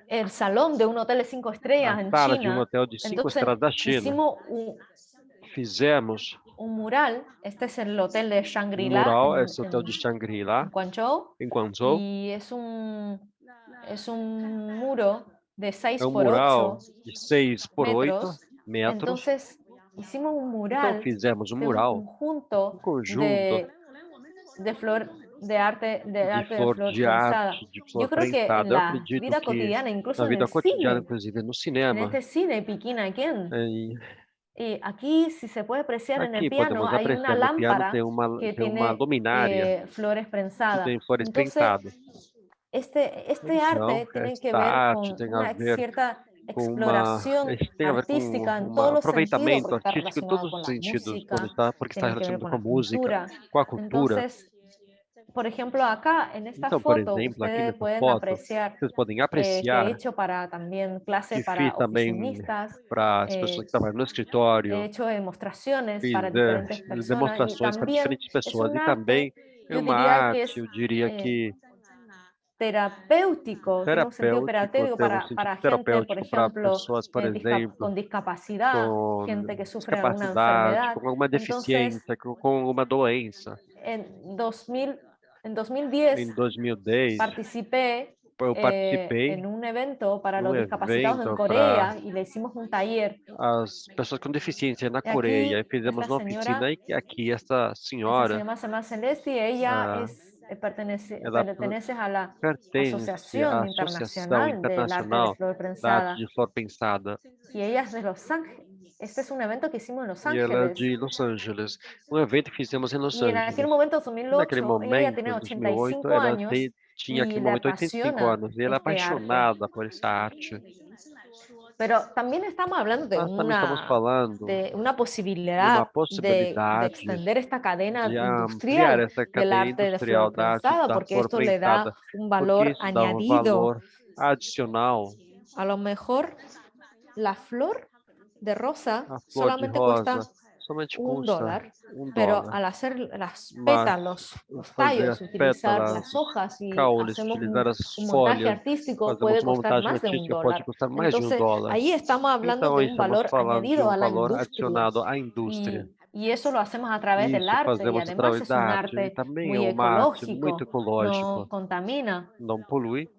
el salón de un hotel de 5 estrellas A en sala de China. hotel de 5 Entonces estrelas da China. hicimos Fizemos un mural. Este es el hotel de Shangri-La mural, esse hotel de Shangri-La, en Guangzhou. em Guangzhou. Y es un muro de 6 É um por mural 8 de 6 por 8 metros. metros. Entonces hicimos un Então mural fizemos um de un mural, conjunto conjunto de flor de arte de flor flor de prensada. arte, de flor Yo creo que en prensada. Eu la acredito vida que cotidiana, incluso na en vida el cotidiana, cine, inclusive no en cinema, este cine Pequín Aquen, y aquí, si se puede apreciar en el aqui piano, podemos hay una apreciar no piano lámpara tem que uma tiene luminária flores que prensadas. tem flores Entonces, prensadas. este Então, arte tiene que esta ver arte con tem a una ver cierta com uma, exploración tem a ver com artística en um todos los sentidos, aproveitamento porque está artístico em relacionado todos con os la sentidos, música, porque está tiene que ver relacionado con com a la música, cultura. com a cultura. Entonces, por ejemplo, acá en esta Então, por foto, exemplo, aqui ustedes nessa pueden foto, apreciar vocês podem que he apreciar hecho para también clase que para fiz também oficinistas, para as pessoas que trabalham no he escritório, hecho demostraciones fiz para diferentes personas, y demonstrações para también diferentes es pessoas un e arte, também é yo uma diría que es arte, eu diria que terapéutico, tiene un sentido terapêutico, terapéutico tem um para sentido gente, por terapêutico para ejemplo, pessoas, por exemplo, con discapacidad, com gente que sufre alguna discapacidade, enfermedad. com alguma Entonces, deficiência, com alguma doença. en 2010 Em 2010, participé eu participei en un evento para num los discapacitados en evento Corea para y le hicimos un taller. as pessoas com deficiência na E Coreia. E aquí fizemos esta uma oficina e aqui esta esta senhora, señora se llama Celeste y ella ah, pertenece, ela a la pertence à Asociación Associação Internacional del Arte de Internacional Flor da Arte Prensada de Flor Pensada y ella es de Los Ángeles. Este es un evento que hicimos en Los e ela é Ángeles de Los Angeles. Um evento que fizemos em Los y en aquel Angeles. momento, Naquele 2008, ella ya momento, tiene em 2008,85 ela años tinha y aquele le momento 85 apasiona anos e ela é este arte. apaixonada por essa arte. Pero también estamos hablando Nós também estamos falando de una de uma posibilidad de possibilidade extender esta cadena de ampliar industrial essa del cadeia arte de flor industrial da arte prensada, da porque flor esto le prensada, da un porque valor isso dá um añadido. valor adicional. A lo mejor la flor de rosa A flor de solamente cuesta rosa somente $1, custa pero $1, al hacer las mas pétalos, los fazer tallos, as utilizar pétalas, las hojas y caules, hacemos utilizar as un montaje folhas, artístico, fazemos puede uma costar montagem más de artística, pode $1. custar mais de Entonces, $1. ahí estamos hablando Então, de aí un estamos valor falando de añadido um a la valor industria. adicionado à indústria. Y eso lo hacemos a través del Isso arte y fazemos además através es da un arte e arte também é muy uma arte muito ecológico, no ecológico, contamina. não polui.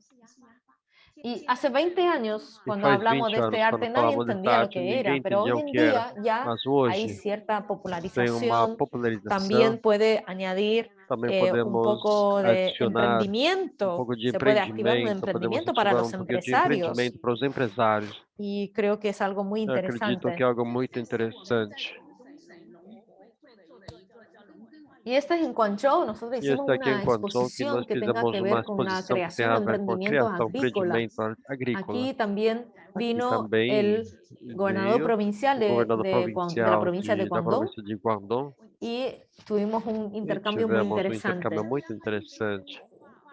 Y hace 20 años, E cuando faz hablamos 20 de este anos, quando arte, nadie falamos dessa entendía lo arte, que era, ninguém pero entendia hoy o en que era. día ya Mas hay hoje cierta tem uma popularización. popularização, También puede añadir também un podemos poco de adicionar emprendimiento, pouco de se puede activar un empreendimento, podemos emprendimiento para ativar los pouquinho de empresarios empreendimento para os empresários. y creo que es algo muy Eu acredito que interesante. é algo muito interessante. Y este es en Guangzhou, nosotros E hicimos este aqui em una Guangzhou, que exposición nós que tenga fizemos que uma ver con la exposição que tem creación a o ver com a emprendimientos criação, agrícolas. empreendimento agrícola. Aquí también Aqui vino também el gobernador veio provincial o governador de la provincial provincia de da Guangdong província de Guangdong y tuvimos un e intercambio muy tivemos um interesante. intercâmbio muito interessante.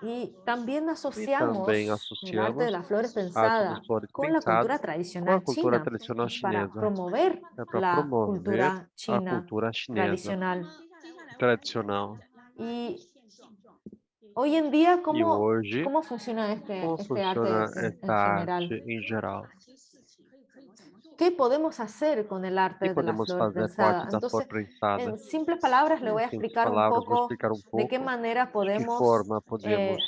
Y también E asociamos também el arte de associamos las flores a arte das pensadas flores con la cultura pensadas com a tradicional cultura china tradicional para chinesa. promover É para la promover cultura a china cultura chinesa tradicional. tradicional. Y hoy en día, E hoje, ¿cómo funciona como este arte funciona esta en general? arte em geral? ¿Qué podemos hacer con el O que arte de la podemos flor fazer com a prensada? arte da flor Entonces, prensada? en simples palabras, le voy a Em simples explicar un palavras, vou poco explicar um de qué pouco manera de que podemos forma podemos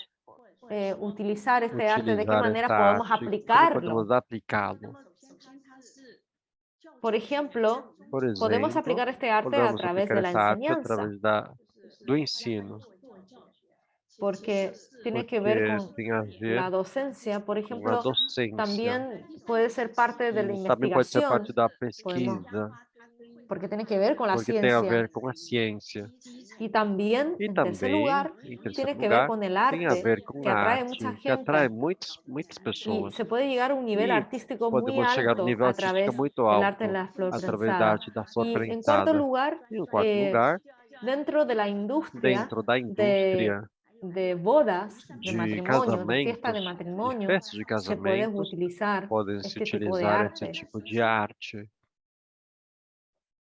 utilizar este arte, de qué utilizar manera esta podemos arte, como aplicarlo. podemos aplicá-lo. Por ejemplo, Por podemos exemplo, aplicar este arte a podemos través aplicar de la essa arte enseñanza, através do ensino, porque tiene que ver porque con tem a ver la docencia. Por com a ejemplo, docência. también puede ser parte de la E também pode ser investigación, parte da podemos, pesquisa, porque tiene que ver con la porque tem a ciencia. ver com a ciência. Y también, E en tercer também, lugar, em terceiro tiene que ver lugar, con el tem a arte ver com que a atrae mucha arte, que atrai gente muitas y pessoas. se puede llegar a un nivel E artístico muy podemos chegar a um alto nível a artístico través muito del arte de alto la flor através da prensada. arte da flor Y en cuarto prensada. lugar, E em quarto lugar, dentro de la industria dentro da indústria de bodas, de de matrimonio, de fiesta de casamentos, de matrimonio, festas de se puede casamentos, utilizar podem se este tipo de utilizar esse arte. tipo de arte.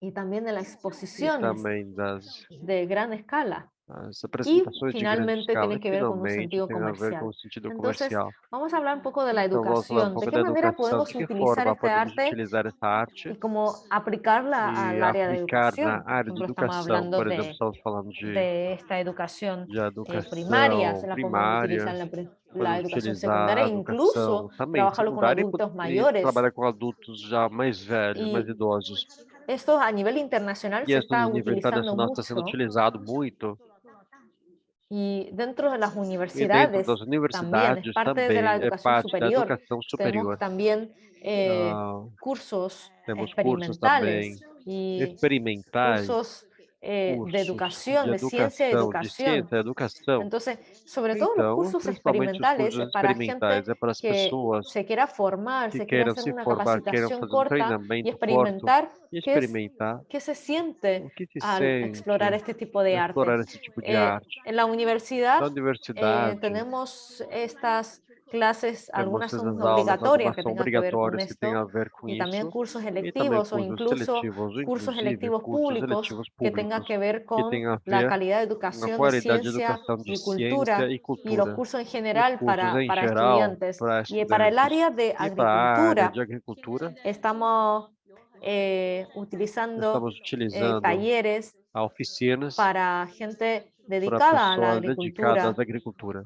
Y también de las E exposiciones também das de gran escala. as Y apresentações de grande finalmente escala, tiene e que ver con un finalmente sentido tem a ver com comercial. o sentido Entonces, comercial. vamos a hablar un poco de la Então, vamos falar um educación. ¿De pouco qué da manera educação, podemos de que utilizar forma este podemos arte utilizar essa arte y cómo aplicarla al e área de aplicar na educación? Por área de ejemplo, estamos educação. hablando Por exemplo, estamos falando de esta educación de primaria, educação se la podemos utilizar primária, en la podemos educación utilizar secundaria, a incluso educação também trabajarlo con secundária adultos e mayores. trabalhar com adultos já mais velhos, mais Y idosos. esto a nivel internacional E se isso no está nível utilizando internacional está sendo mucho. utilizado muito. Y dentro de las E dentro universidades das también es universidades parte de la também é educación parte da superior. educação Tenemos superior. también Ah, cursos temos cursos também experimentales y experimentais, cursos de cursos educación, de de ciencia y educação, de educación. ciência e educação. Entonces, sobre todo los Então, cursos principalmente os experimentales cursos es para gente experimentais é para as que pessoas se quiera formar, que se quiera queiram hacer se una formar, queiram capacitación fazer um corta y treinamento curto experimentar e qué experimentar qué se siente o que se al sente explorar este tipo de arte. explorar esse tipo de arte. En la universidad Na universidade, tenemos estas clases, temos algunas son essas aulas, obligatorias algumas que são tengan que ver con obrigatórias que têm a esto, ver com y también isso, cursos e também electivos o cursos incluso seletivos, ou cursos inclusive electivos cursos públicos seletivos que tengan públicos, que ver que con têm a la ver calidad de com a educación de qualidade de ciencia educação de y ciência e los cultura, cursos en e general cursos em para geral estudiantes. para Y para el estudantes. área de E para a área agricultura de agricultura, estamos utilizando estamos utilizando talleres a oficinas para gente para dedicada a la pessoas dedicadas agricultura. à agricultura.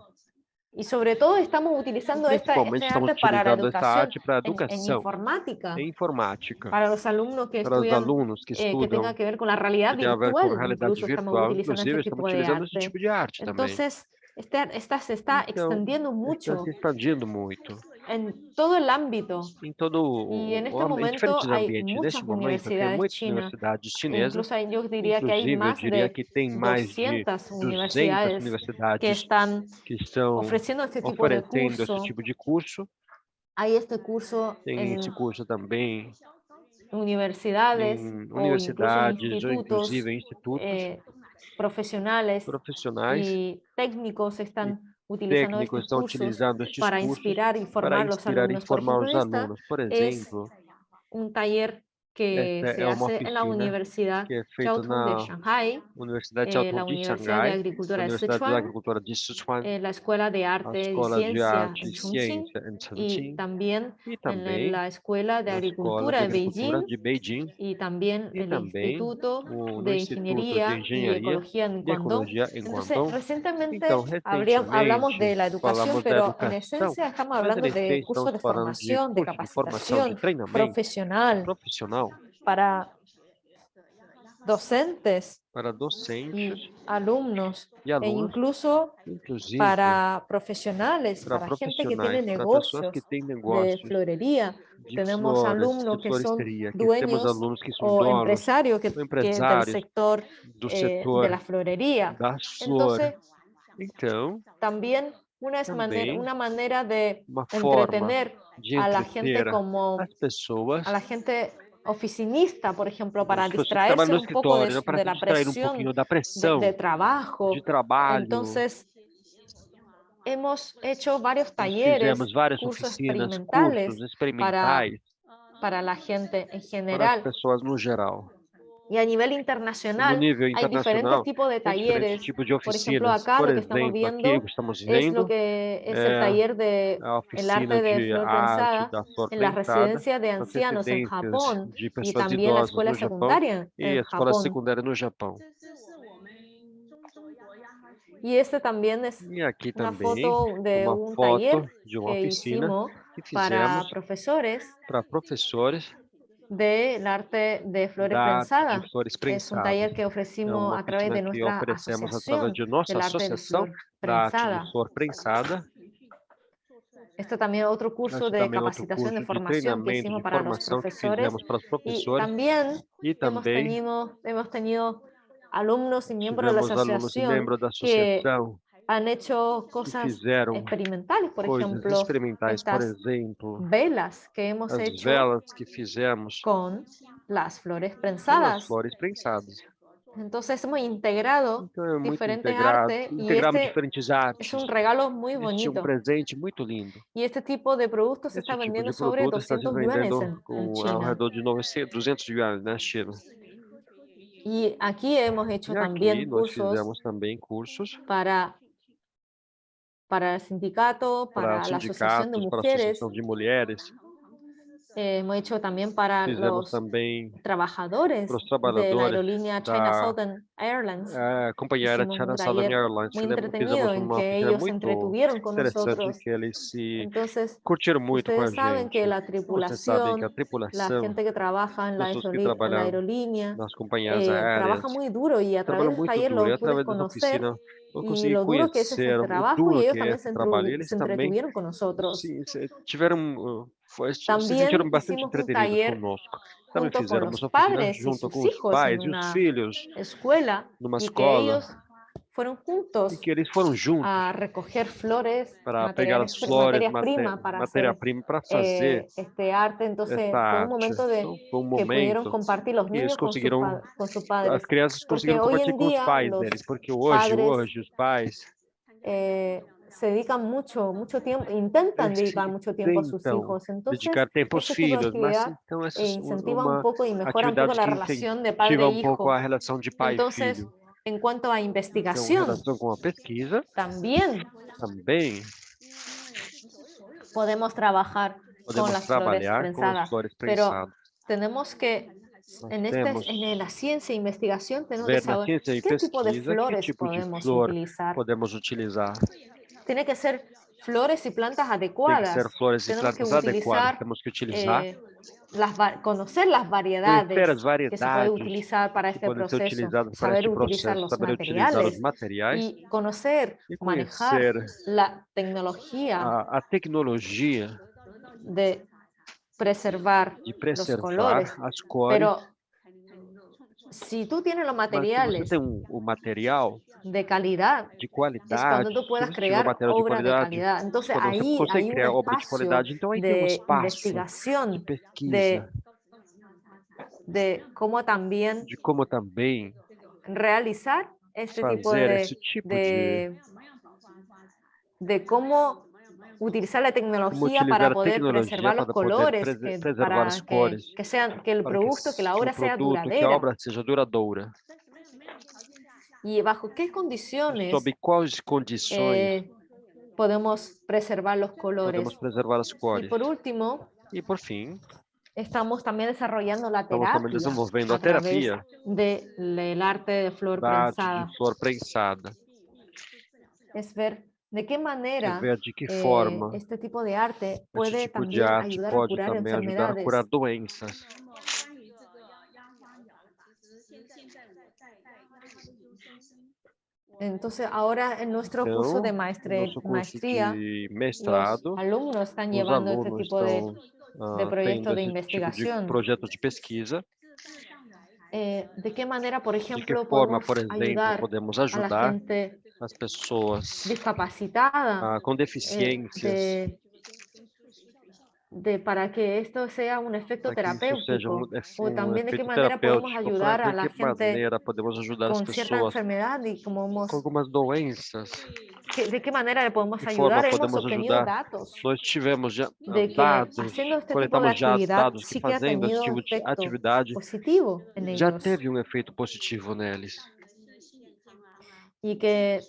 Y sobre todo estamos utilizando este Principalmente estamos arte para la utilizando essa educación arte para a en educação, informática, em informática, para los alumnos que para os estudian alunos que que tenga estudam, que ver con la realidad que tem a ver com virtual, realidade incluso estamos virtual, utilizando inclusive este estamos tipo de utilizando esse arte. tipo de arte também. Entonces, esta se está Então, extendiendo está mucho se expandindo muito en todo el ámbito. em todo Y en este em momento diferentes hay ambientes. muchas Neste momento, tem universidades muitas chinas, universidades e chinesas, incluso yo diría que hay inclusive eu más diria de que tem mais de 200 200 universidades que universidades están que estão ofreciendo este tipo de oferecendo esse curso. tipo de curso. Hay este curso Tem en esse curso também universidades em o incluso en universidades ou institutos inclusive em institutos profesionales profissionais y técnicos están utilizando técnicos estos estão cursos utilizando estes para cursos inspirar y para formar los inspirar e alumnos. Por formar ejemplo, os esta alunos. Por es exemplo, un taller que esta se é uma hace en la oficina Universidad que é feita Jiaotong de na Shanghai, Universidade Jiaotong la de Universidad de Xangai, a Agricultura de Universidade da Sichuan, Agricultura de Sichuan, la Escuela de a Arte y Escola de Ciencia Arte en e Chongqing Ciência em y Chongqing también e en também la Escuela de na Escola de Agricultura de Agricultura Beijing de Beijing y también e el também Instituto no de Instituto de Ingeniería y Engenharia Ecología en e Guangdong. Ecologia em Entonces, Guangdong. recientemente Então, hablamos recentemente, de la educación, falamos da pero en educação, esencia estamos mas hablando em de essência cursos estamos de falando de formación, de curso de formação, de capacitación treinamento profissional para docentes para y docentes alumnos e e alunos, incluso inclusive para profesionales, para para gente que tiene profissionais, para pessoas que negocios têm de negócios florería. de Tenemos flores, de alumnos que son floristeria, que temos dueños alunos que são o donos empresarios ou que del empresários sector do de setor la florería. das flores. Entonces, Então, también também una manera de uma forma entretener de a la gente entreter como as pessoas, a la gente oficinista, por ejemplo, para as pessoas que trabalham distraerse no un poco escritório, né, para de se la distrair presión pouquinho da de pressão de trabajo. trabalho. Entonces, hemos hecho varios Nós talleres, fizemos várias cursos oficinas, experimentales cursos experimentais para la gente en para as general. pessoas no geral. Y a nivel No internacional nível hay diferentes internacional, tipos de tem diferentes talleres. tipos de Por ejemplo, oficinas. acá Por lo que estamos exemplo, aqui o viendo que estamos es lo vendo que es el é taller de a el oficina arte de de flor arte prensada da flor en las prensada residencias de nas ancianos en residências Japón de y pessoas también la idosas escuela no Japão secundaria e en a escola Japón. secundária no Japão. Y este también es E aqui una também foto de uma un foto taller de uma que oficina hicimos que para fizemos profesores para professores del arte de flores da arte de prensadas. flores Es un prensadas. taller que É ofrecimos uma a través oficina de que nuestra oferecemos através asociación de nossa del arte de associação flor da arte de prensada. flor prensada. Esto también es otro curso Este de também é outro capacitación de curso de formación que treinamento, hicimos de para los formação que profesores. fizemos para os Y professores también e também hemos tenido alumnos y miembros de la tivemos alunos e asociación membros da que associação han hecho que cosas fizeram experimentales, por coisas ejemplo, experimentais, por estas exemplo, velas que hemos as hecho velas que fizemos con las flores com as prensadas. flores prensadas. Entonces hemos integrado Então é muito diferentes integrado, artes y integramos este diferentes es artes. un regalo muy Este é bonito. presente muito lindo. Y este tipo de producto se Este está tipo vendiendo de sobre produto está se 200 yuanes vendendo en ao China. redor de 900, 200 yuanes na China. Y aquí hemos hecho E aqui también nós cursos fizemos também cursos para el sindicato, para para la asociación de sindicatos, para a mujeres. associação de mulheres. Hemos hecho también para Fizemos los também trabajadores para os de la trabalhadores aerolínea China da Southern Airlines. companhia aérea Hicimos un China Southern taller Airlines. muy Fizemos entretenido en uma que oficina ellos se muito entretuvieron con interessante nosotros. que eles se Entonces, curtiram muito com a ustedes saben que gente. la Vocês sabem que a tripulación, la tripulação, gente que trabaja en pessoas que en la trabalham aerolínea, nas companhias aéreas, trabaja muy duro y a través trabalham del muito taller duro. E los pude através dessa conocer oficina eu y consegui lo duro que es ese conhecer o trabajo y duro ellos que é también esse trabalho. E eles se também entretuvieron con nosotros. tiveram, se También sentiram bastante hicimos un entretenidos taller conosco. Também junto con fizemos los oficina padres y junto sus com os hijos en pais e os una filhos escuela numa y que escola ellos fueron e juntos que eles foram juntos a recoger flores, para pegar as flores, materias primas para hacer matéria-prima para fazer este arte. Entonces essa fue un arte. momento Então, foi um que pudieron momento compartir los que eles niños conseguiram, con sus as padres. crianças Porque conseguiram hoy compartilhar en com os día pais los deles, porque padres hoje os pais se dedican mucho tiempo, intentan dedicar mucho tiempo a sus tentam hijos. Entonces, dedicar tempo aos este tipo de filhos, mas actividad então essa é incentiva un uma poco y mejora un poco atividade la que relación de incentiva padre e um pouco hijo. a relação de pai e Entonces, filho. en cuanto a Então, investigación, relação com a pesquisa, también também podemos trabajar con podemos las flores trabalhar com as prensadas, flores pero prensadas. tenemos que Nós en temos la ciencia e investigación tenemos que ver na saber ciência e qué tipo de pesquisa que flores tipo de podemos flor utilizar. podemos utilizar. Tiene que ser flores y plantas Tem que adecuadas. ser flores e Tenemos que plantas adequadas. utilizar, Temos que utilizar, conocer las conhecer as variedades que se puede variedades utilizar para que este podem ser proceso, utilizadas para saber este utilizar processo, los saber utilizar os materiales materiais y conocer, e manejar conhecer la tecnología a tecnologia de preservar de los preservar colores. as cores. Pero si tú tienes los Mas se você materiales tem o material de calidad, de es qualidade, cuando tú se puedas você tiver o crear material de obras de qualidade, calidad. Entonces quando você ahí consegue hay un criar obra de espacio qualidade, então aí tem um de espaço de investigación pesquisa, de cómo también de como também realizar este tipo fazer esse tipo de cómo utilizar la como tecnología utilizar para a poder tecnologia preservar los para poder colores, preservar as cores, que el para producto, que la que obra o sea produto, que a duradera. obra seja duradoura. Y bajo qué condiciones Sob quais condições podemos preservar los colores. podemos preservar as Y cores. por último, E por fim, estamos también desarrollando la estamos também terapia desenvolvendo a a través terapia del arte de flor da arte de prensada. flor prensada. Es ver de qué É manera ver de que forma este tipo de arte esse puede tipo de también arte ayudar a pode curar também ajudar a enfermedades. curar doenças. Entonces, ahora en nuestro curso de Então, no nosso curso maestría, de los mestrado, alumnos están os llevando este alunos tipo de estão proyectos tendo de esse tipo de investigación. projetos de pesquisa. ¿De qué manera, por De que ejemplo, forma, podemos por exemplo, ayudar podemos a la ajudar gente as pessoas discapacitada com deficiências para que esto sea un efecto para que isso seja terapéutico? O um también de qué efeito manera podemos terapêutico, para ayudar a de la que gente maneira podemos ajudar as con cierta pessoas enfermedad y com algumas doenças. de qué manera le De podemos que forma ayudar. Hemos podemos obtenido ajudar? datos Nós tivemos já de que dados, haciendo este tipo de coletamos já actividad dados que sí que ha fazendo esse tenido tipo de efecto atividade positivo en já ellos teve um efeito positivo neles. y que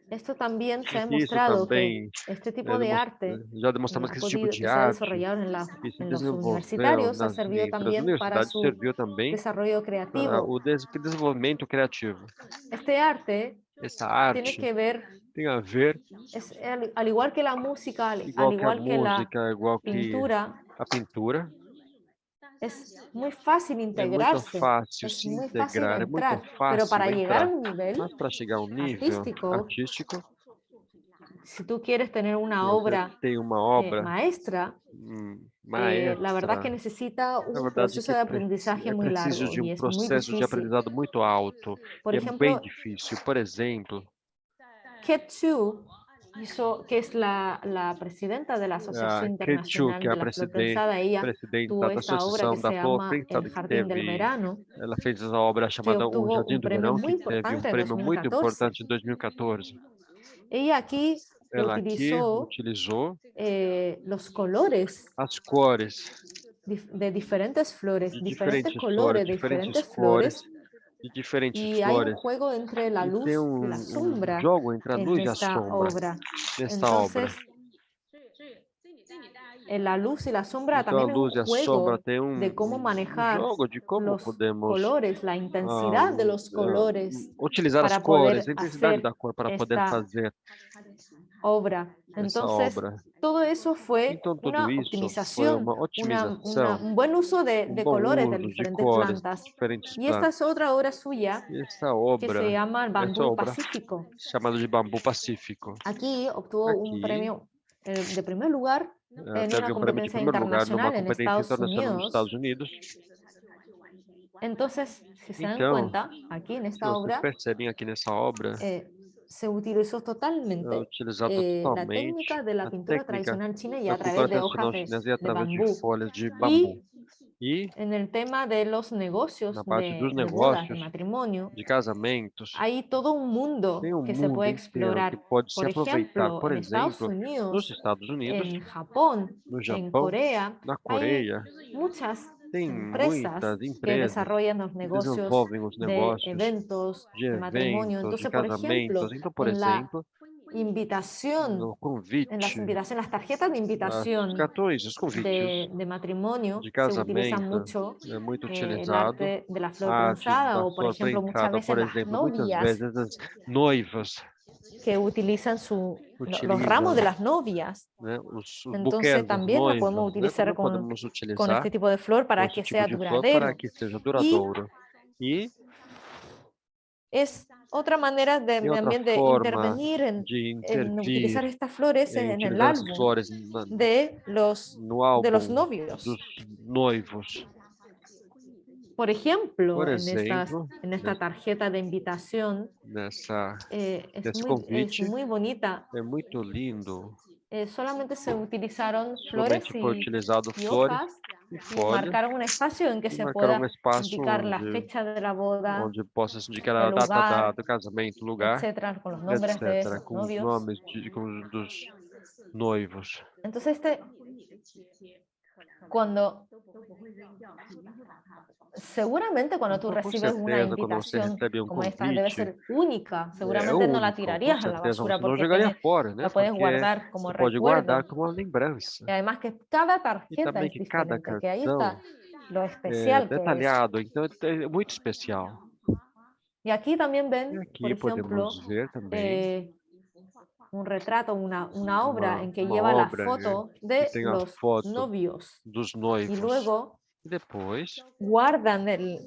esto también se ha E que isso demostrado que também este tipo de arte já demonstramos que esse tipo de que se ha arte desarrollado que se en los desenvolveu universitarios ha servido entre as también para universidades su serviu também desarrollo para creativo. o desenvolvimento criativo. Este arte Essa tiene arte que ver, tem a ver, al igual que la música, al igual que a igual que la música, igual que pintura, a pintura, es muy fácil é muito integrarse, fácil es se muy fácil integrar, é muito entrar, pero fácil para llegar a entrar. un nivel Mas para chegar a um nível artístico, si tú quieres tener se una você obra tem uma obra maestra, la verdad que maestra, necesita na un verdade proceso que de aprendizaje é muy preciso largo de y um es muy processo de difícil. aprendizado muito alto Por e é bem ejemplo, difícil. Por exemplo, Ketsu, que es la presidenta de la a Asociación Kate Chu, Internacional que é de a la Flor Prensada, ella tuvo presidenta da esta obra Associação que da se Flor llama El Prensada, que Jardín del Verano, ela fez essa obra que chamada O obtuvo Jardim un do premio Verão, muy que teve um importante en prêmio muito 2014. importante em 2014. Ella aquí Ela aqui utilizó utilizou los colores as cores de diferentes flores, de diferentes diferentes flores, colores de diferentes diferentes cores, flores, de diferentes y hay un flores. juego entre la E tem luz y la sombra jogo entre a en luz e a esta sombra obra. nesta obra. Entonces, la luz y la sombra Então a también es un luz e a juego sombra tem de cómo manejar jogo de como los podemos colores, la intensidad de los colores utilizar as para cores, poder a intensidade hacer da cor para poder esta fazer obra. essa Entonces, obra. todo eso fue Então tudo una isso foi optimización, uma otimização, un buen uso de bom colores de uso de diferentes cores de plantas. diferentes Y esta plantas. es otra obra suya E essa que se obra, llama El essa Bambú obra Pacífico. chamada de Bambu Pacífico. Aquí obtuvo un Aqui premio de primer lugar en teve una um prêmio de competencia primeiro lugar numa internacional en competência Estados internacional nos Unidos. Estados Unidos. Entonces, si se dan Então, cuenta, aquí en se esta vocês obra percebem aqui nessa obra, se utilizó é totalmente utilizado la totalmente técnica de la a pintura técnica tradicional china y da a cultura través de hojas tradicional chinesa e de através de bambú. folhas de Y bambu. E en el tema de los negocios na parte dos de bodas, de negócios, matrimonio, de casamentos, hay todo un mundo tem um que se puede mundo inteiro que explorar. pode se Por aproveitar. ejemplo, Por en Estados exemplo, nos Unidos, Estados Unidos, en Japón, no en Japão, Corea, na hay Coreia, muchas tem empresas muitas que empresas desarrollan los que negocios desenvolvem os de negócios eventos, de de matrimonio. eventos, de Entonces, por ejemplo, casamentos. Então, por en la exemplo, invitación, no en las convite, invitaciones, las tarjetas de invitación os cartões, os convites de matrimonio de se utilizan casamento mucho é muito el utilizado. arte de la flor A arte prensada da o, por flor ejemplo, muchas prensada, veces por las exemplo, muitas novias vezes as noivas que utilizan los ramos utilizam, de las novias. né, os Entonces buquês das también la podemos noivas, né, utilizar também podemos con utilizar este tipo de flor com para esse que tipo sea de flor para duradero. que seja Y duradouro. E es otra manera outra también de forma intervenir de en intervir utilizar estas flores em en el utilizar essas álbum flores no de los álbum novios. dos noivos. Por ejemplo, Por exemplo, en esta tarjeta de invitación nesse es convite, muy bonita. é muito lindo. Solamente se utilizaron flores Somente foi utilizado y flores hojas e y folhas marcaron un espacio en que e se marcaram pueda espaço indicar la fecha de la boda, onde possa se indicar el a data lugar, do casamento, o lugar, etcétera, con los nombres de etc., los com os novios. nomes dos noivos. Entonces, cuando seguramente cuando tú Então, com recibes una certeza, quando você invitación recebe como esta, debe convite, ser única. é Seguramente no la único, com tirarías a la certeza basura você não porque jogaria fora, né? la puedes Porque guardar como você pode guardar recuerdo. como uma lembrança. Y además que cada E tarjeta também es que cada diferente, que ahí cartão está lo é especial que es. detalhado, então é muito especial. Y aquí también E ven, por aqui ejemplo, podemos ver também un retrato, una obra en que uma lleva la obra foto que de tem a los foto novios dos y noivos. luego E depois guardan el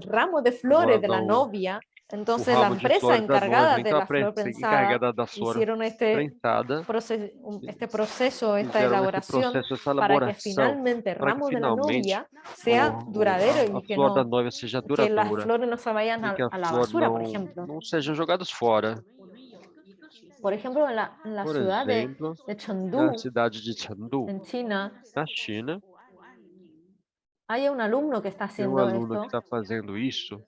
ramo de flores de la guardam novia. o Entonces la ramo de empresa flores da encargada noiva. de Então a la flor prensa prensada encarregada da flor hicieron prensada este proceso, esta fizeram esse elaboración processo, essa para que elaboração, finalmente el para que ramo de la finalmente novia sea duradero a y que flor da no noiva seja que las duradoura flores no se vayan e que a a la flor basura, por ejemplo. não sejam jogadas fora. Por ejemplo, en la Por ciudad exemplo, de na Chengdu, cidade de Chengdu, en China, na China, hay un alumno que está tem um haciendo aluno que esto. está fazendo isso.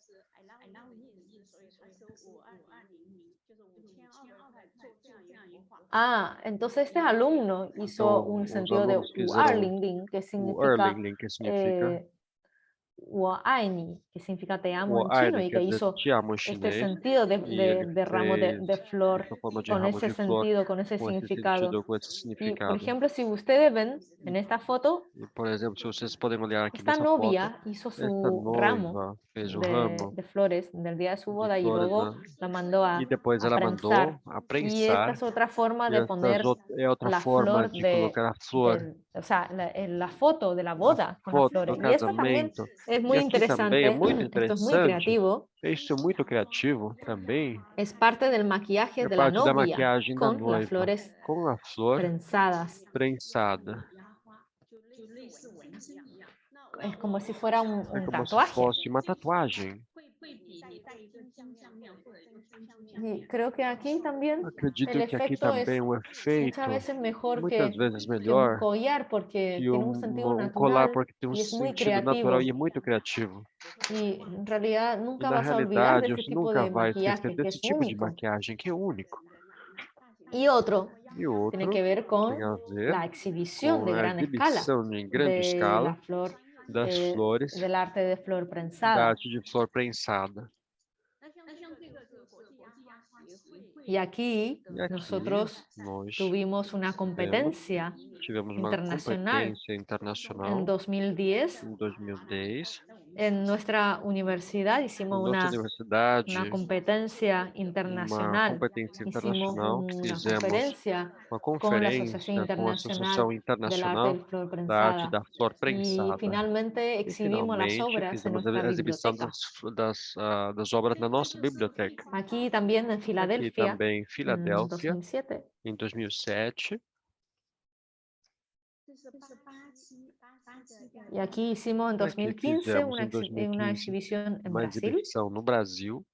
Entonces este alumno hizo Então, un os sentido de alunos fizeram Warlingling, que o significa Erlingling, que significa 我爱你, que significa te amo o en chino, Aire, y quer que dizer hizo te amo em este chinês, sentido e ele de ramo fez de flor essa forma de con ramo ese de flor sentido, con ese com esse significado. sentido, com esse Y por significado. ejemplo, si ustedes ven en esta foto, E, por exemplo, se vocês podem olhar aqui esta nessa foto, novia hizo esta su ramo noiva fez o ramo de flores del día de su de boda y flores, luego né? la mandó E depois a ela mandou prensar. a Y esta prensar. es otra forma E de esta poner é outra la forma flor de colocar a flor, o sea, la foto de la a boda con las foto do flores. Y esto también casamento. es E muy aqui também é interesante, muito esto es muy interessante. creativo. Isso é muito criativo também. Es parte del maquillaje É de la parte da novia maquiagem da con las noiva flores com a flor prensadas. prensada. Es como si fuera É un como se tatuaje. fosse uma tatuagem. Y creo que aquí también Acredito el que aqui efecto es também o efeito, muchas veces mejor muitas vezes que un melhor collar porque que tiene un sentido colar, natural porque tem um y es muy sentido natural creativo. e é muito criativo. Y en realidad E nunca na vas a olvidar de realidade, este você tipo nunca de vai esquecer maquillaje que desse es tipo de único. maquiagem que é único. Y otro E tiene outro que ver con tem a ver la exhibición com de a gran escala exibição em grande de la escala flor, das flores del arte de flor da prensada. arte de flor prensada. Y aquí E aqui nosotros nós tuvimos una competencia tivemos uma internacional competência en internacional 2010. em 2010. En nuestra universidad Na hicimos nossa una universidade, competencia uma internacional. competência Hicimos internacional, una fizemos conferencia uma con la Asociación conferência com a Internacional Associação del Arte Internacional de Flor da Arte Prensada. da Flor Y Prensada. finalmente E exhibimos las finalmente obras en fizemos nuestra a exibição biblioteca. das obras na nossa biblioteca. Aquí también en Aqui Filadelfia, também em en Filadélfia, 2007. em 2007. Y aquí hicimos en E aqui 2015 fizemos em una 2015 exhibición en uma Brasil. exibição no Brasil.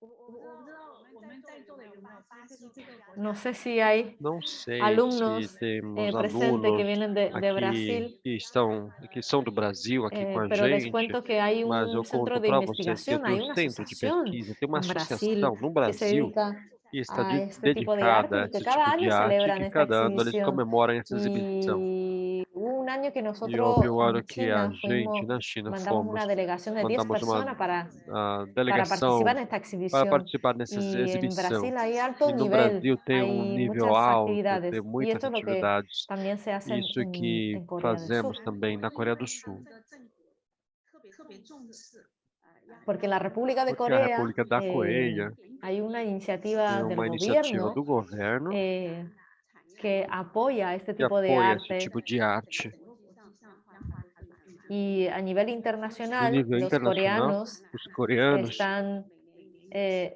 No sé si hay Não sei alumnos se temos presentes que alunos vienen de aqui Brasil, que são do Brasil aqui com a pero les gente, cuento que hay mas eu un centro conto de para vocês que investigación, hay tem um una centro de asociación pesquisa, tem uma en Brasil associação no que se Brasil dedica que está a este tipo de dedicada arte a y que esse cada tipo de año arte, celebran que esta cada ano eles exhibición. comemoram essa exibição. Y hubo año que E nosotros houve o ano en que a China gente na China mandamos fomos, una delegación de 10 mandamos uma personas para delegação participar en esta para exhibición. participar nessa Y en exibição. Brasil hay E alto no nivel, Brasil tem hay nível muchas alto, actividades. tem Y muitas esto es lo que atividades. también se hace Isso que en Corea del Sur. fazemos também na Coreia do Sul. Porque en la República de Porque a Corea República da Coreia hay una iniciativa tem del uma iniciativa gobierno do governo que apoya este que tipo de apoia esse arte. tipo de arte. Y a nivel Em internacional, nível los internacional, coreanos os coreanos,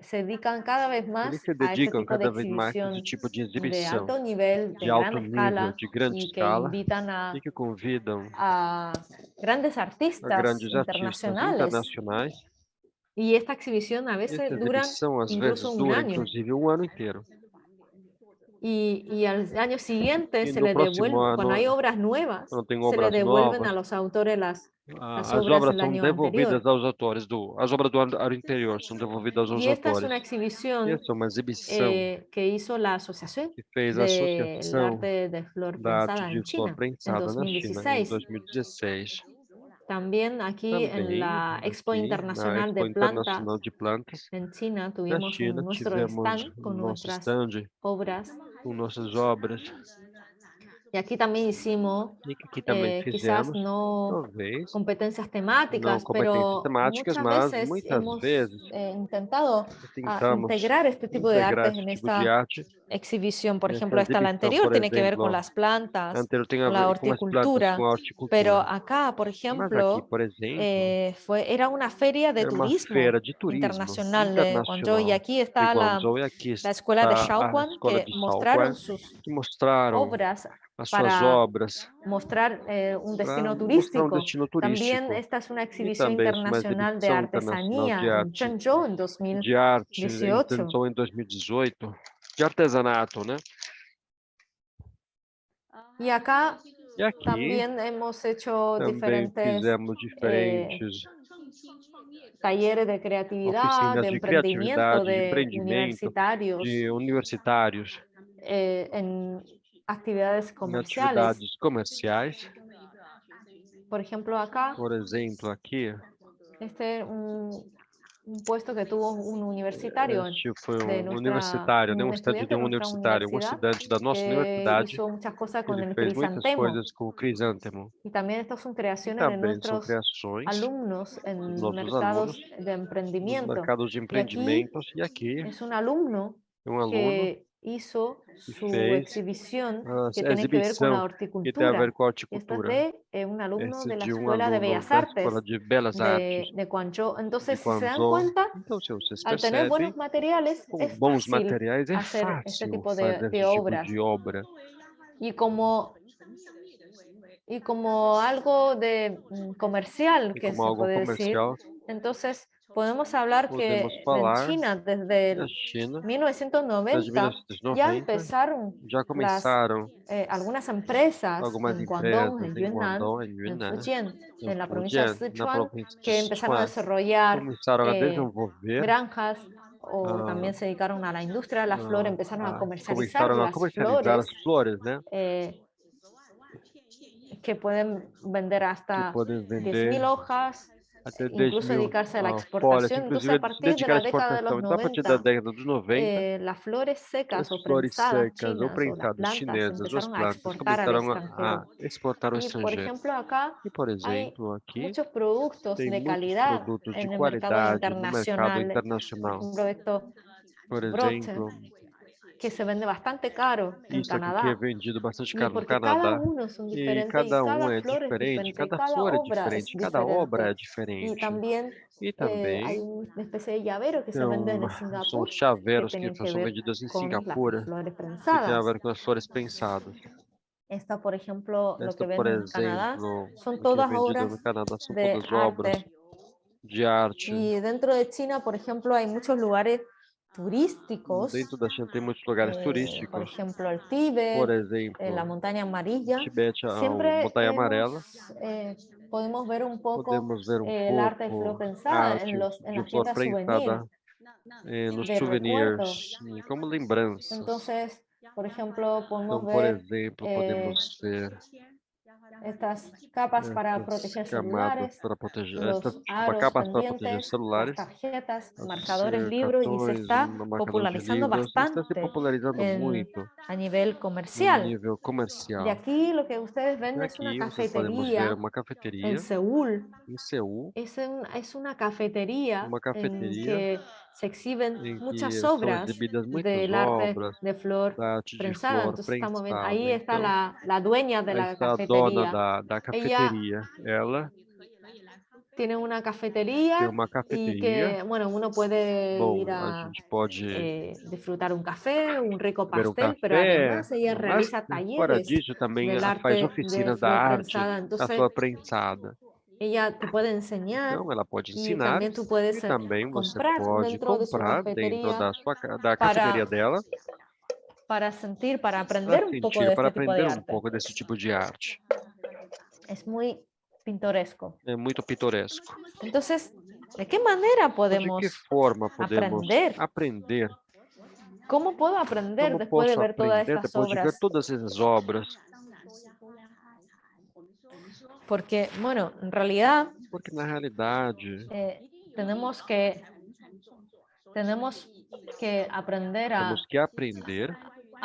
se dedican cada vez más eles se a este dedicam tipo de cada vez mais a esse exhibición tipo de de exibição alto nivel, de de gran alto nível, escala, de grande y que escala, invitan e que convidam a grandes a artistas grandes artistas internacionales. internacionais. Y esta exhibición a E veces essa dura exibição, às incluso vezes, un dura año. inclusive um ano inteiro. Y al año siguiente E se no le próximo devuelve, cuando ano, hay obras nuevas, quando tem se le obras devuelven novas, a los autores las as obras obras del são año devolvidas anterior. aos autores as obras do ano anterior são devolvidas aos Y esta es autores. una E exhibición essa é uma exibição que hizo la Asociación que fez a del Associação Arte de Flor da Arte Prensada de en Flor China en Prensada na China em 2016. 2016. También aquí en Também, la Expo aqui na Internacional Expo de Plantas Internacional de Plantas, en China na tuvimos China, nuestro tivemos stand o con nosso nuestras stand obras. com nossas obras. Y aquí también hicimos E que aqui também quizás fizemos, no talvez, competencias não temáticas, competências pero temáticas, muchas mas veces muitas hemos vezes intentado tentamos integrar este tipo de integrar artes esse en tipo de esta arte exhibición. Por nessa ejemplo, esta la exibição. anterior Por tiene que ver con exemplo, las a plantas, anterior tem a con la ver com as plantas, horticultura, com a pero horticultura. acá, por Mas aqui, ejemplo, por exemplo, era una feria de era uma turismo feira de turismo internacional de Guangzhou y internacional aquí de está Guangzhou, e aqui la escuela de está a Shaoguan escola que de mostraron Shaoguan, sus que mostraram obras as suas para obras mostrar un para destino mostrar um turístico. destino También turístico. esta es una E exhibición também uma internacional de exibição internacional artesanía en Zhengzhou en de arte 2018. em 2018, de artesanato, né? Y acá E aqui también hemos hecho também diferentes fizemos diferentes talleres de creatividad, oficinas de de emprendimiento criatividade, de de empreendimento, universitarios de universitários, en actividades em comerciales. atividades comerciais. Por ejemplo, acá, Por exemplo, aqui, este es un puesto que tuvo un universitario este foi de universitário, né? un Stand estudiante de de nuestra universitário, universidad estudante da nossa que universidade. hizo muchas cosas con Ele el fez muitas crisantemo. coisas com o crisântemo. Y también estas son E creaciones de também são nuestros criações alumnos dos en nossos alunos mercados de nos emprendimiento. mercados de Y aquí empreendimentos. E aqui es un alumno é um aluno que hizo que su fez exhibición que a tiene que ver con la exibição que tem a ver horticultura. com a Y esta es horticultura. de un alumno Esse de la de um Escuela de aluno Bellas da Escola Artes de Belas Artes de Guangzhou. de Entonces, si se dan Guangzhou. cuenta, Então, se vocês al tener percebem, buenos materiales, com es bons fácil materiais é hacer este fácil tipo fazer de esse tipo obras. de obra. Y como algo de comercial, E que como se algo puede decir, comercial, entonces podemos hablar podemos que en falar China, desde que a el China, desde 1990, ya 1990, empezaron já começaram algunas empresas algumas en Guangdong, empresas en em Yunnan, Guangdong, em en Yunnan, Fujian, em en la provincia de Fujian, na Sichuan, província de que empezaron a Sichuan, desarrollar começaram a desenvolver, granjas o ah, también se dedicaron a la industria de la flor, empezaron a comercializar começaram a las comercializar flores as flores, né? que pueden vender Que hasta podem 10.000 vender hojas, até 10 incluso mil dedicarse a la folhas, exportación. Entonces, a inclusive se partir de dedicar à la década de exportação. los Então, a partir da 90, década dos 90, las flores secas as o flores prensadas secas ou chinas o las prensadas plantas chinesas ou as empezaron a plantas exportar al começaram a extranjero. exportar ao Y, por estrangeiro. ejemplo, acá E, por hay exemplo, aqui muchos productos tem de muitos calidad produtos de en el mercado qualidade no mercado internacional. Por internacional. ejemplo, esto Por broche, exemplo, que se vende bastante caro en isso aqui que é Canadá. vendido bastante Y caro no porque cada Canadá. uno son E diferentes y cada cada é flor es diferente, diferente y cada cada flor é obra es diferente, cada obra é diferente. Y diferente. también E hay também una especie de llavero que se vende en são Singapur que chaveiros que tienen que são ver vendidos em con las Singapura, flores que tem a prensadas. ver com as flores prensadas. Esta, por ejemplo, lo Esta, que por venden en Canadá exemplo, son o que é todas vendido obras no Canadá são de todas obras arte. de arte. Y dentro de China, por ejemplo, hay muchos lugares turísticos, Dentro da China tem muitos lugares por turísticos. ejemplo, el Por Tíbet, exemplo, la montaña o amarilla. Tibete, a Siempre Montanha Amarela. podemos ver un poco Podemos ver el arte de flor pouco a prensada arte en de las flor tiendas souvenir prensada nos de recuerdo. souvenirs, como lembranças. Entonces, por ejemplo, podemos Então, por ver exemplo, podemos ver estas capas para Essas proteger camadas celulares, para proteger, los essas aros capas para proteger pendientes, las celulares, tarjetas, os marcadores, libros, y se cartões, está marcadores de popularizando livros, está se bastante popularizando muito a nivel no comercial. nível De comercial. aquí lo que ustedes ven es una Aqui vocês podemos ver cafetería uma en cafeteria Seúl. em Seul, Es una cafetería uma en cafeteria que se exhiben em muchas que são obras exibidas muitas del arte obras de flor da arte de prensada. flor Entonces estamos viendo, prensada. ahí está Então, la dueña de aí la está a dona cafetería. da Ella cafeteria. Ela tiene una tem cafetería uma y cafeteria. que, bueno, uno puede ir Bom, a a gente pode disfrutar un café, un rico ver um pastel, pero café, además ella mas realiza fora talleres disso também del faz arte de oficinas da flor arte prensada. da Entonces flor prensada. ella te puede enseñar Então, ela pode y ensinar también tú puedes e também você comprar pode dentro de su comprar dentro cafetería da cafeteria para, dela para sentir, para para aprender un poco sentir, de para este tipo de aprender um arte. pouco desse tipo de arte. Es muy pintoresco. É muito pitoresco. Entonces, ¿de qué manera Mas de podemos que forma podemos aprender? aprender? ¿Cómo puedo aprender Como después de posso ver todas aprender estas depois de ver obras? todas essas obras? Porque, bueno, en realidad Porque na realidade tenemos que aprender temos que aprender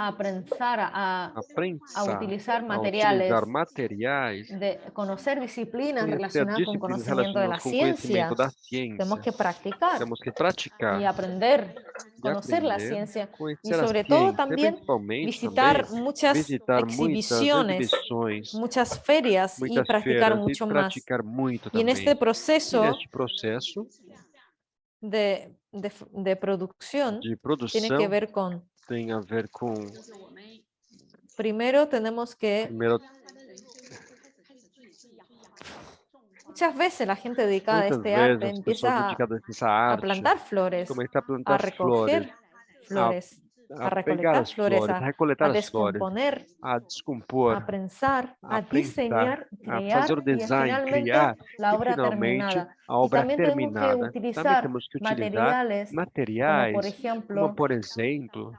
a prensar, a a prensar, utilizar a materiales, utilizar materiais, de conocer disciplinas conhecer relacionadas con disciplinas conocimiento de la relacionadas com conhecimento ciencia. da Tenemos ciência. que practicar Temos que praticar y aprender, e conocer la aprender, ciencia y conhecer a sobre todo ciência, también principalmente também visitar muchas visitar muitas exhibiciones, exibições, muchas ferias y muitas practicar feiras e mucho más. praticar muito Y en também. este E proceso neste processo de producción de tiene que produção ver con, tem a ver com, primero tenemos que, primeiro, muchas veces la gente dedicada a muitas este vezes arte as pessoas empieza dedicadas a essa a arte plantar flores, começam a a plantar flores, recoger a, flores, a a pegar recolectar as flores, flores, a recoletar a as flores, descomponer, a descompor, a prensar, a a prensar, diseñar, a fazer crear o y design, finalmente criar la e obra finalmente terminada. a Y obra también tenemos que terminada. Também utilizar temos que utilizar materiales como por materiais, como ejemplo por exemplo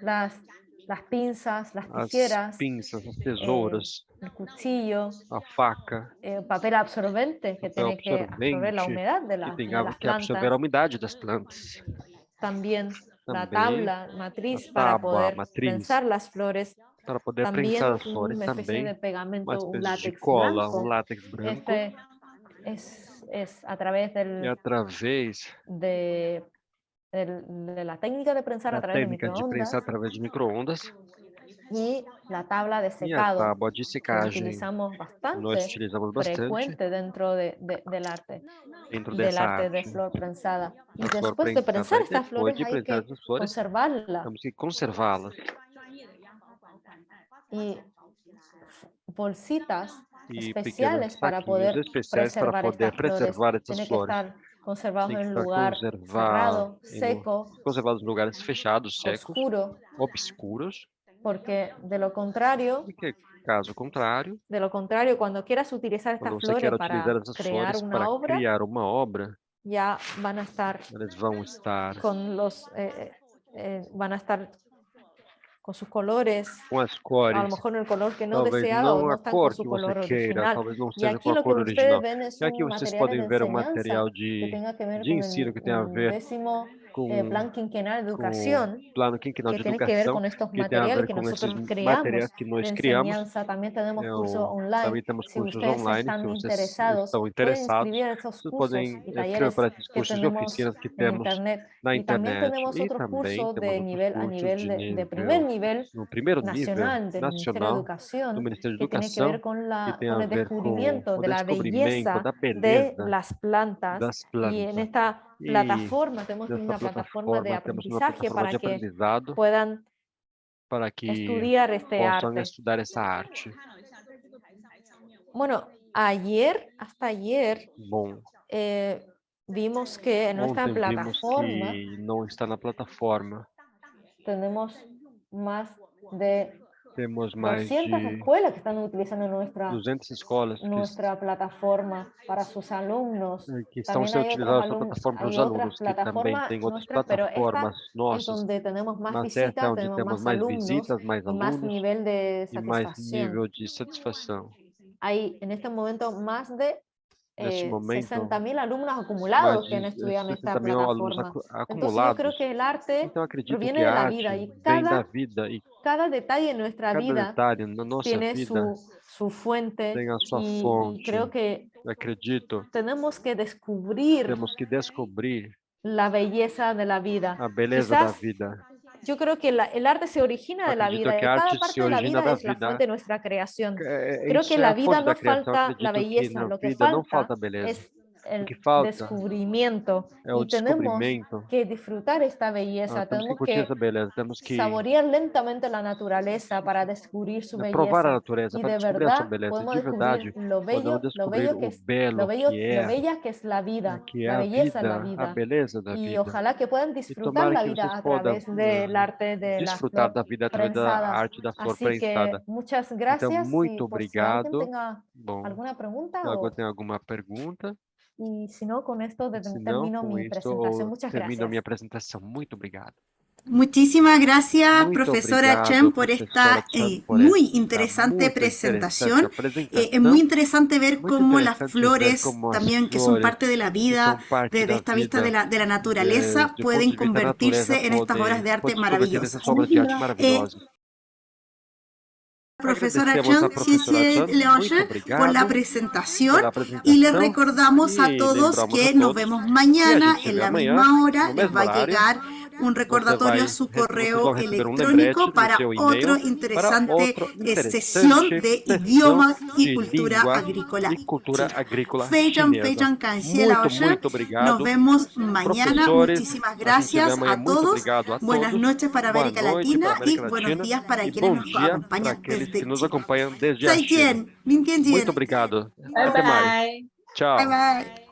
las, las pinzas, las as tijeras, pinças, as el tesouras, cuchillo, a faca, papel absorbente que papel tiene que absorber la absorvente humedad que tem de las que absorver plantas, a umidade das plantas. también la Também tabla a matriz para tábua, a poder matriz, prensar las flores, para poder prensar también as flores, una especie também de uma pegamento, un espécie de látex cola, um blanco. látex branco, Este es a través e através de la técnica de prensar da a través de técnica de microondas prensar através de micro-ondas y la tabla de e a secado tábua de que secagem, utilizamos nós bastante utilizamos bastante frecuente dentro dentro del dessa arte de arte flor prensada. Y da flor después de prensada. prensar E estas depois flores de hay prensar que essas flores, conservarlas temos que conservá-las y bolsitas e pequenos especiales para saquinhos poder especiais para preservar poder estas flores. preservar essas Tiene que flores. estar conservados Tem que en un estar lugar cerrado, seco, conservados em lugares fechados, secos, oscuro, obscuros, porque de lo contrario, porque caso contrário, cuando quieras utilizar quando estas você flores quer utilizar para essas crear flores una para obra, criar uma obra, ya van a estar eles vão estar van a estar con sus colores, com as a cores, lo mejor el color que no talvez deseaba o não no a están con cor su que você color queira, original. talvez não Y seja com aquí a lo que cor ustedes original. ven es E aqui un vocês material de podem ver um enseñanza material que tenga que ver de con ensino que tem a el ver 10º com Plan Quinquenal de com o Educación, plano quinquenal que de tiene que ver educação, con estos que tem a materiales ver que com esses nosotros materiais creamos que de nós criamos. enseñanza. También tenemos cursos online. Também temos Si cursos ustedes online, se están vocês interesados, estão pueden interessados, inscribir a esos vocês cursos podem y escrever talleres para esses que cursos e tenemos oficinas que en temos internet. na Y también internet. tenemos E otros também cursos temos de outros nivel a cursos nivel de de primer nível, nivel no primeiro nível nacional del Ministerio de nacional do Educación, Ministério da que tiene que ver Educação, que tem con a el ver com descubrimiento o de la descobrimento belleza da de beleza las plantas. das Y en plantas. esta E plataforma tenemos nessa una plataforma de plataforma temos uma aprendizaje plataforma para de que aprendizado puedan para que estudiar este possam arte. estudar essa arte. Bueno, hasta ayer, Bom, vimos que en nuestra ontem vimos plataforma que não está na plataforma. tenemos más de Temos mais 200 de escuelas que están utilizando nuestra 200 escolas plataforma para sus alumnos. que estão También sendo hay utilizadas otros essa plataforma para hay os otras alunos, que também plataformas tem outras nuestras, pero esta plataformas es nossas, donde tenemos más mas essa é visitas, onde tenemos temos más mais alumnos visitas, mais y más alunos nivel de e mais satisfacción. nível de satisfação. Hay en este momento más de Nesse momento, 60.000 alumnos mais acumulados que han de estudiado en esta 60 mil alunos plataforma. Entonces yo acumulados. creo que el arte Então, acredito proviene que de a la arte vida y vem da cada vida e detalle en nuestra cada vida detalhe na nossa tiene vida su fuente tem a sua y fonte. creo que Acredito, tenemos que descubrir temos que descobrir la belleza de la vida. a beleza da Quizás vida. yo creo que el arte se origina de la Acredito vida, y que a cada arte se parte de la origina vida da es la vida. fuente de nuestra creación. É, Creo isso que é en la a vida fonte da no criação. falta la Acredito que belleza, na lo que vida não falta falta beleza. es el que falta descubrimiento é o y tenemos descobrimento. que disfrutar esta belleza, Temos que tenemos curtir que essa beleza, temos que saborear lentamente la naturaleza para descubrir su provar a belleza natureza y para de descobrir a sua verdad beleza. podemos De descubrir verdade, lo podemos bello, descobrir o lo belo que é, bella que es la vida, que é la a belleza de la vida, a vida. beleza da Y vida. ojalá que puedan E disfrutar tomara la que vida vocês a possam través del arte de la desfrutar flor da vida através da prensada. arte da flor Así que prensada. muchas Então, gracias muito y por si alguien obrigado. tenga Bom, alguna pregunta agora tem alguma pergunta? y si no, con esto Se não, termino com mi isso, presentación. Muchas termino a minha gracias. apresentação. Muito obrigado. Muchísimas gracias, Muito profesora obrigado, Chen, por professora esta Chan, por muy esta interesante muito presentación. interessante Es apresentação. muy interesante ver Muito cómo las interessante ver flores como as también, que son flores, parte de la que vida, são parte desde da esta vista vida, de la naturaleza, do ponto pueden de vista da natureza, convertirse en estas obras de arte pode se converter maravillosas. nessas obras de arte maravilhosas. Profesora Agradecemos Chen, a professora Chan, muito por obrigado la presentación pela y les apresentação recordamos a e todos lembramos que a nos todos vemos que a mañana gente se en vê la amanhã, misma hora. no Les mesmo va a horário. llegar un recordatorio a su Vocês correo vão receber lembrete electrónico no para seu otra e-mail para interesante outra sesión interessante de sessão idioma y de cultura língua agrícola. e cultura agrícola Fejan chinesa. Cancela Muito, muito obrigado. Nos vemos mañana. Professores, Muchísimas a gente se vê gracias amanhã. a Muito todos. obrigado a Buenas todos. noches para Boa América noite Latina para a América y buenos Latina días para e quienes bom nos dia para acompañan aqueles desde que nos Chile. acompanham desde a China. 再见，明天见。 Muito obrigado. Bye Até mais. bye. Tchau. Bye bye.